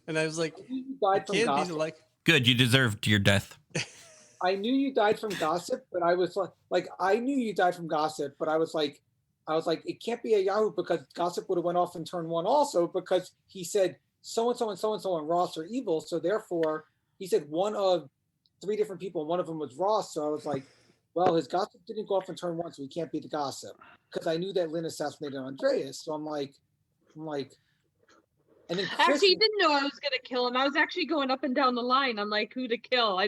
And I was like, you died from gossip. Good, you deserved your death. I knew you died from gossip, but I was like, I knew you died from gossip, but I was like, it can't be a Yahoo because gossip would have went off in turn one also, because he said so-and-so and so-and-so and Ross are evil. So therefore he said one of 3 different people, and one of them was Ross. So I was like, well, his gossip didn't go off in turn one, so he can't be the gossip, because I knew that Lynn assassinated Andreas. So I'm like, and then Chris, actually, he didn't know I was gonna kill him. I was actually going up and down the line. I'm like, who to kill? I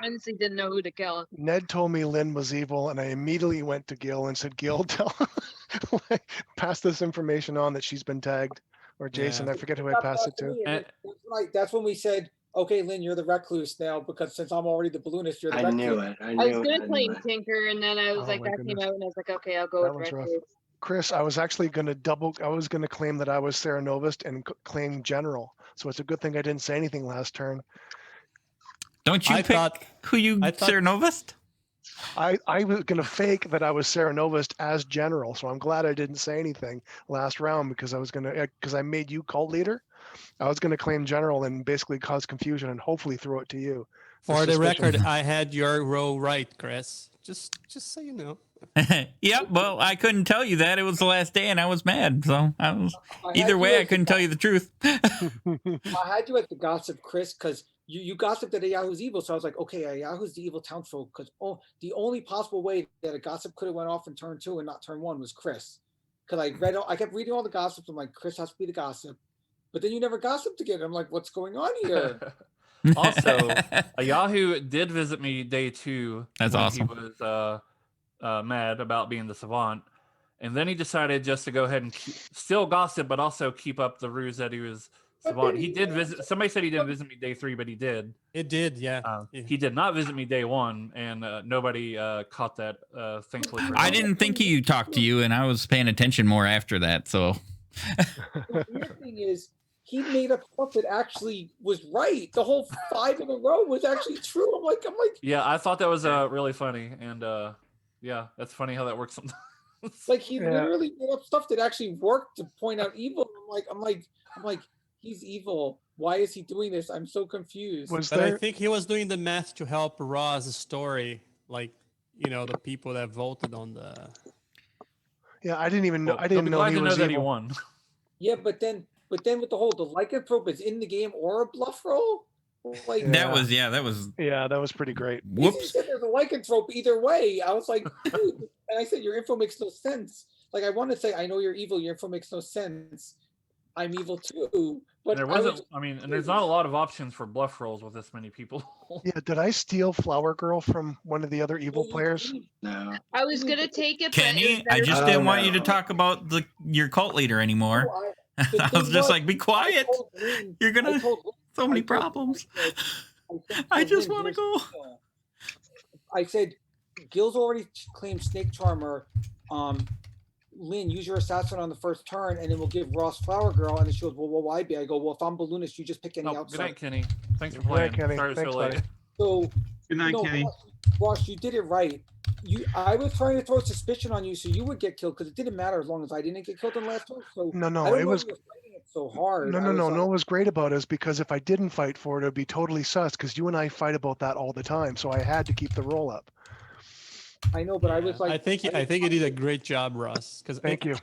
honestly didn't know who to kill. Ned told me Lynn was evil, and I immediately went to Gil and said, Gil, pass this information on that she's been tagged. Or Jason, I forget who I passed it to. That's when we said, okay, Lynn, you're the recluse now, because since I'm already the balloonist, you're the recluse. knew it. I was gonna claim Tinker, and then I was like, that came out, and I was like, okay, I'll go with recluse. Chris, I was actually going to claim that I was Sarah Novist and claim General. So it's a good thing I didn't say anything last turn. Don't you pick who you Sarah Novist? I was going to fake that I was Sarah Novist as General. So I'm glad I didn't say anything last round, because I made you cult leader. I was going to claim General and basically cause confusion and hopefully throw it to you. For the record, I had your row right, Chris. Just so you know. Yeah, well, I couldn't tell you that. It was the last day, and I was mad. So either way, I couldn't tell you the truth. I had you at the gossip, Chris, because you gossiped that Yahoo's evil. So I was like, okay, Yahoo's the evil townsfolk, because the only possible way that a gossip could have went off in turn 2 and not turn 1 was Chris. Because I kept reading all the gossips. I'm like, Chris has to be the gossip. But then you never gossiped again. I'm like, what's going on here? Also, Yahoo did visit me day 2. That's awesome. He was mad about being the savant, and then he decided just to go ahead and still gossip, but also keep up the ruse that he was savant. He did visit. Somebody said he didn't visit me day 3, but he did. It did, yeah. He did not visit me day 1, and nobody caught that. Thankfully, I didn't think he talked to you, and I was paying attention more after that. So the weird thing is, he made up stuff that actually was right. The whole 5 in a row was actually true. I'm like. Yeah, I thought that was really funny, and yeah, that's funny how that works sometimes. Like he literally made up stuff that actually worked to point out evil. I'm like, he's evil. Why is he doing this? I'm so confused. I think he was doing the math to help Roz's story, like, the people that voted on the. Yeah, I didn't even know. I didn't know he was evil. That he won. Yeah, but then with the lycanthrope is in the game or a bluff roll. Like, that was pretty great. Whoops. There's a lycanthrope either way. I was like, dude, and I said your info makes no sense. like I want to say I know you're evil. Your info makes no sense. I'm evil too. But There wasn't. I mean, and there's not a lot of options for bluff rolls with this many people. Yeah, did I steal Flower Girl from one of the other evil players? No. I was gonna take it, but it was Kenny, I better just for didn't you. want you to talk about your cult leader anymore. I was just like, be quiet. You're gonna so many problems. I just want to go. I said, Gil's already claimed Snake Charmer. Lynn, use your assassin on the first turn, and then we'll give Ross Flower Girl. And then she goes, well, why be? I go, well, if I'm balloonist, you just pick any Oh, outside. good night, Kenny. Thanks for Good playing. night, Kenny. Sorry it's Thanks, so late. buddy. So, Good night, no, Kenny. Ross, you did it right. I was trying to throw suspicion on you so you would get killed because it didn't matter as long as I didn't get killed in the last turn. So No, I no, don't it know was why you're fighting it so hard. no, what was great about it is because if I didn't fight for it, it'd be totally sus. Because you and I fight about that all the time, so I had to keep the roll up. I know, but I was like, I think you did a great job, Ross. Because Thank you.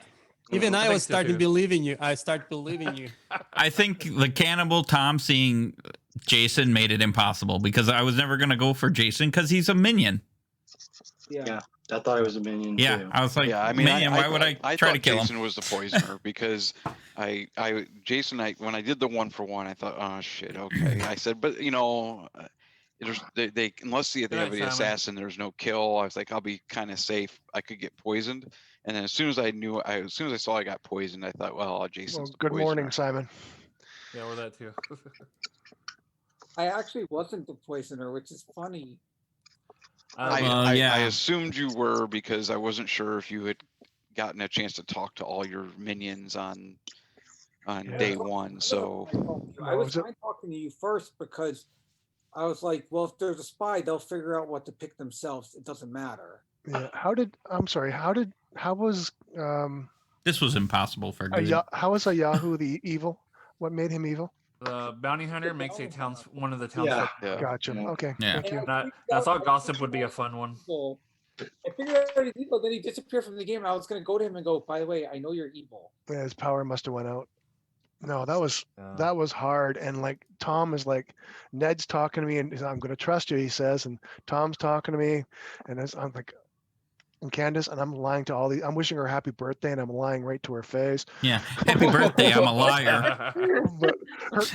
Even I think was so, starting too. believing you. I start believing you. I think the cannibal Tom seeing Jason made it impossible because I was never gonna go for Jason because he's a minion. Yeah. I thought it was a minion Yeah, too. I was like, Yeah, I mean, minion. Why would I try to thought kill Jason him? was the poisoner because Jason, when I did the 1-for-1, I thought, oh shit, okay. I said, but you know, they unless they have night, the Simon. assassin, there's no kill. I was like, I'll be kind of safe. I could get poisoned, and then as soon as I saw I got poisoned, I thought, well, Jason's Well, the good morning, poisoner. Simon. Yeah, or that too. I actually wasn't the poisoner, which is funny. I yeah. assumed you were because I wasn't sure if you had gotten a chance to talk to all your minions on day one. So I was trying talking to you first because I was like, well, if there's a spy, they'll figure out what to pick themselves. It doesn't matter. Yeah. How was This was impossible for good. how was a Yahoo the evil? What made him evil? The bounty hunter makes one of the townsfolk. Yeah. Gotcha. Okay. Yeah. Thank you. And I thought gossip would be a fun one. I figured out he's evil, then he disappeared from the game. And I was going to go to him and go, by the way, I know you're evil. Yeah, his power must have went out. No, that was hard. And like Tom is like, Ned's talking to me and he's, I'm going to trust you, he says. And Tom's talking to me, and I'm like, and Candace, and I'm lying to all these. I'm wishing her happy birthday, and I'm lying right to her face. Yeah, happy birthday. I'm a liar.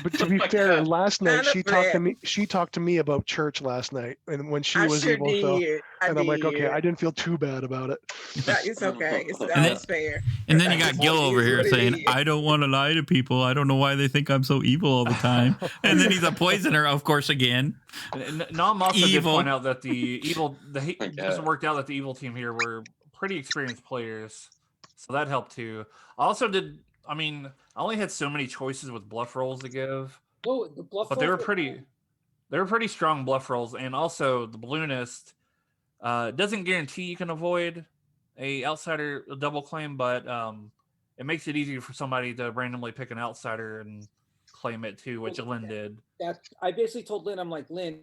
but to be fair, last night Kinda she talked to bad. me. She talked to me about church last night, and when she I was sure evil. So, did. I and I'm like, okay, did. I didn't feel too bad about it. It's okay. It's And then- that's fair. And then you got Gil over here It saying, is. I don't want to lie to people. I don't know why they think I'm so evil all the time. And then he's a poisoner, of course, again. Nom also did Evil. point out that it just worked out that the evil team here were pretty experienced players, so that helped too. I only had so many choices with bluff rolls to give, No, the bluff but they rolls were pretty strong bluff rolls, and also the balloonist doesn't guarantee you can avoid a outsider double claim, but it makes it easier for somebody to randomly pick an outsider and claim it too, which Lynn did. That I basically told Lynn, I'm like, Lynn,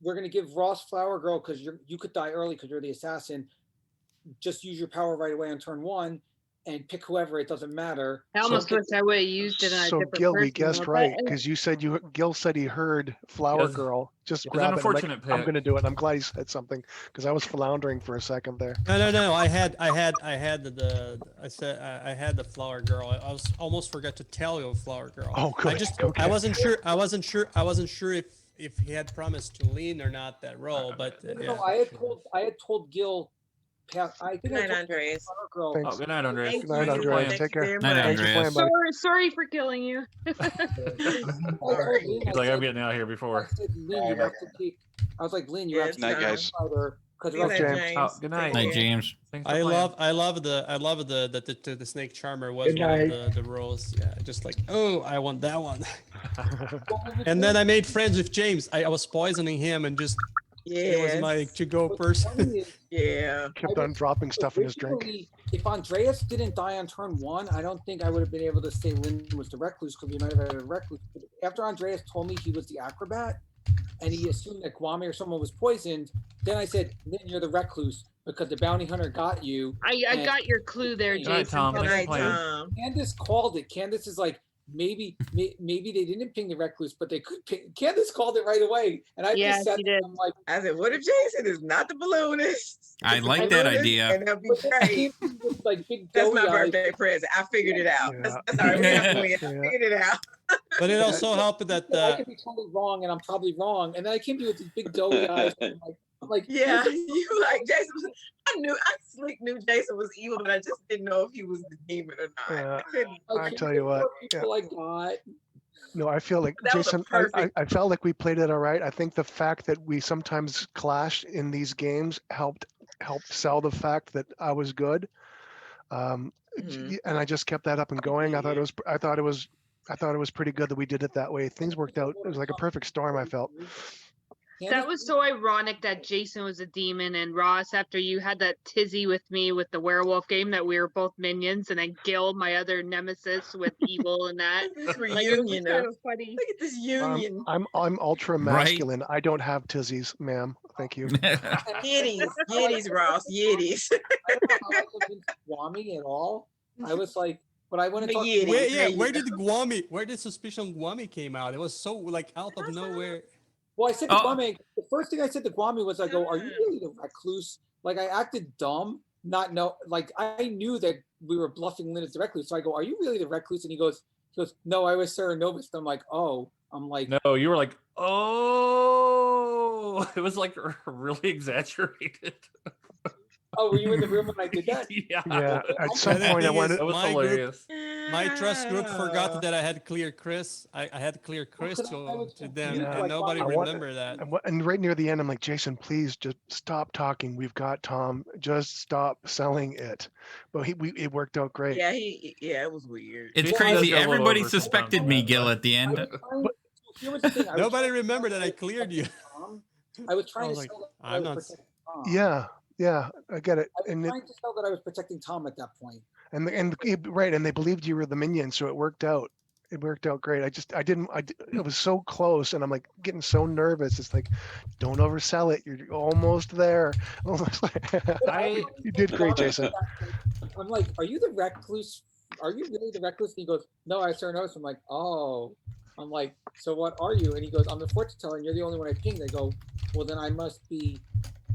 we're gonna give Ross Flower Girl because you could die early because you're the assassin. Just use your power right away on turn one and pick whoever. It doesn't matter. I almost wish I would have used it on a So different Gil, we person, guessed but- right because you said Gil said he heard Flower Yes. Girl. Just It was an grab it. I'm like, unfortunate I'm pick. going to do it. I'm glad he said something because I was floundering for a second there. No. I had the Flower Girl. I was almost forgot to tell you Flower Girl. Oh, good. Okay. I wasn't sure if he had promised to lean or not that role, but No, I had told Gil. I think Good I night, told Andreas. Flower Girl. Thanks. Oh, good night, Andreas. Thank Good night, you. Andreas. Thank Take you care. very Night, much. Thanks for Andreas. playing, buddy. Sorry for killing you. He's like, I'm getting out of here before. I said, Lynn, you have to take. I was like, Lynn, you have Yes, to Night, take guys. because See you later, James. James. Oh, good night. Night, Take care. James. Thanks for I playing. love the snake charmer was Good one night. of the roles. Yeah, just like, oh, I want that one. And then I made friends with James. I was poisoning him and just it was my to-go person. Yeah. Kept on dropping stuff in his drink. If Andreas didn't die on turn one, I don't think I would have been able to say Lynn was the recluse because we might have had a recluse. But after Andreas told me he was the acrobat and he assumed that Kwame or someone was poisoned, then I said, Lynn, you're the recluse because the bounty hunter got you. I And got your clue there, Good night, Jason. Tom. but Thanks I- for playing. Tom. Candace called it. Candace is like, maybe they didn't ping the recluse, but they could ping. Candace called it right away, and I Yeah, just sat she there did. and I'm like, I said, what if Jason is not the balloonist? I It's the like that balloonist, idea. And that'd be but then he great. came in with, like big That's doughy my eyes. birthday present. I figured it out. Yeah. That's all right. We have to win. I Yeah. figured it out. But it also helped that I could be totally wrong, and I'm probably wrong. And then I came to you with these big doughy eyes. And I'm like, Yeah, you like Jason. I slick knew Jason was evil, but I just didn't know if he was the demon or not. Yeah. I couldn't- I tell you what. Yeah. people I got. No, I feel like That was a Jason. I felt like we played it all right. I think the fact that we sometimes clashed in these games helped sell the fact that I was good, and I just kept that up and going. I thought it was pretty good that we did it that way. Things worked out. It was like a perfect storm. I felt. That was so ironic that Jason was a demon and Ross, after you had that tizzy with me with the werewolf game, that we were both minions, and then Gil, my other nemesis, with evil and that. This Like, it was reunion kind of- of funny. Look at this union. I'm ultra Right. masculine. I don't have tizzies, ma'am. Thank you. Yiddies, Ross, Yiddies. I don't know how I convinced Swami at all. I was like, but I want to The talk. Yiddies. Where did suspicion Guami came out? It was so like out of nowhere. Well, I said to Oh. Guami, the first thing I said to Guami was, I go, are you really the recluse? Like, I acted dumb, like, I knew that we were bluffing Lynn as the recluse. So I go, are you really the recluse? And he goes, no, I was Sarah Novus. I'm like, oh. I'm like, No, you were like, oh, it was like really exaggerated. oh, were you in the room when I did that? Yeah. Yeah. At some And the point, I thing wanted. is, That was my hilarious. My trust group forgot that I had clear Chris. I had clear Chris I was to them, confused, and like, nobody I want- remembered that. And right near the end, I'm like, Jason, please just stop talking. We've got Tom. Just stop selling it. But it worked out great. Yeah, it was weird. It's Jason does crazy. go a little Everybody over suspected sometimes, me, but- Gil, at the end. Here was the thing. Nobody remembered that I cleared you. I was trying I was to like, sell that I'm I was not- protecting Tom. Yeah, I get it. I was And trying to sell that I was protecting Tom at that point. right, and they believed you were the minion, so it worked out. It worked out great. It was so close, and I'm like getting so nervous. It's like, don't oversell it. You're almost there. You did great, Jason. I'm like, are you the recluse? Are you really the recluse? And he goes, no, I sure noticed. I'm like, oh. I'm like, so what are you? And he goes, I'm the fortune teller, and you're the only one I pinged. I go, well, then I must be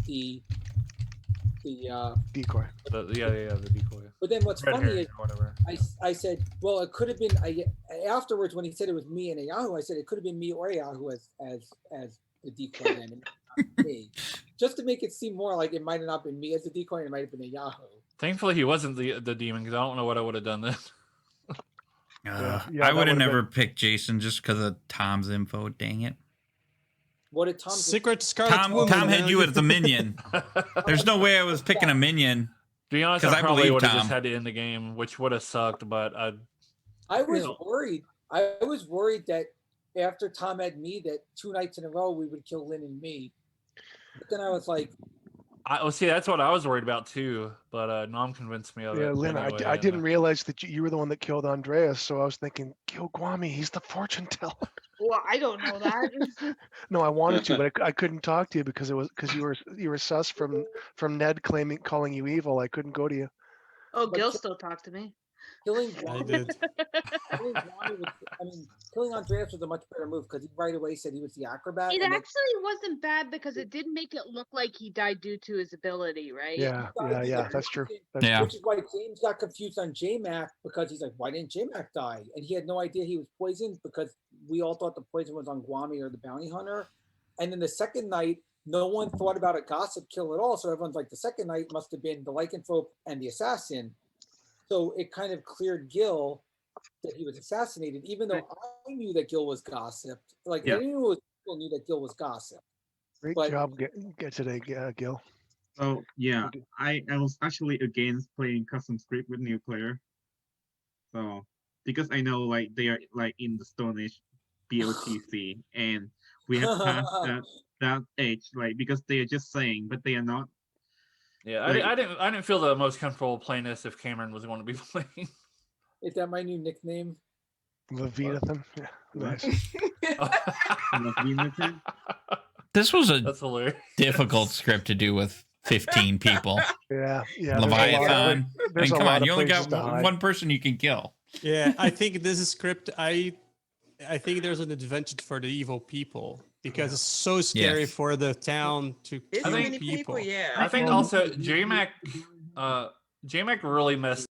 the decoy. The decoy. But then what's Red funny herring is or whatever. I said, well, it could have been. Afterwards, when he said it was me and a Yahoo, I said it could have been me or a Yahoo as the decoy then, and not me, just to make it seem more like it might have not been me as the decoy, and it might have been a Yahoo. Thankfully, he wasn't the demon, because I don't know what I would have done then. I that would have would've never been- picked Jason just because of Tom's info. Dang it. What did Tom? Secret Scarlet Tom Woman. had you as a minion. There's no way I was picking a minion. To be honest, 'Cause I I probably believe would have Tom. just had to end the game, which would have sucked. But I was worried. I was worried that after Tom had me, that 2 nights in a row we would kill Lynn and me. But then I was like, see, that's what I was worried about too. But Nom convinced me of Yeah, it. Lynn, anyway, I and, didn't realize that you were the one that killed Andreas, so I was thinking, kill Guami. He's the fortune teller. Well, I don't know that. No, I wanted to, but I couldn't talk to you because you were sus from Ned calling you evil. I couldn't go to you. Oh, Gil still talked to me. killing I Guami, did. killing Andreas was a much better move because he right away said he was the acrobat. It and then- actually wasn't bad because it didn't make it look like he died due to his ability, right? Yeah, that's true. That's Yeah. true. Which is why James got confused on J-Mac because he's like, why didn't J-Mac die? And he had no idea he was poisoned because we all thought the poison was on Guami or the bounty hunter. And then the second night, no one thought about a gossip kill at all. So everyone's like, the second night must have been the lycanthrope and the assassin. So it kind of cleared Gil that he was assassinated, even though I knew that Gil was gossiped. Like Yeah. anyone who was Gil knew that Gil was gossiped. Great But- job get today, Gil. So yeah, I was actually against playing custom script with new player. So because I know like they are like in the Stone Age BOTC and we have passed that age, like because they are just saying, but they are not. Yeah, Like- I didn't feel the most comfortable playing this if Cameron was going to be playing. Is that my new nickname? Leviathan. Yeah, nice. Leviathan. This was a That's hilarious. difficult script to do with 15 people. Yeah. Leviathan. I mean, there's a come lot on, of you only places got to hide. one person you can kill. Yeah, I think this is script. I think there's an advantage for the evil people because it's so scary Yes. for the town to I kill think people. I think also JMac really messed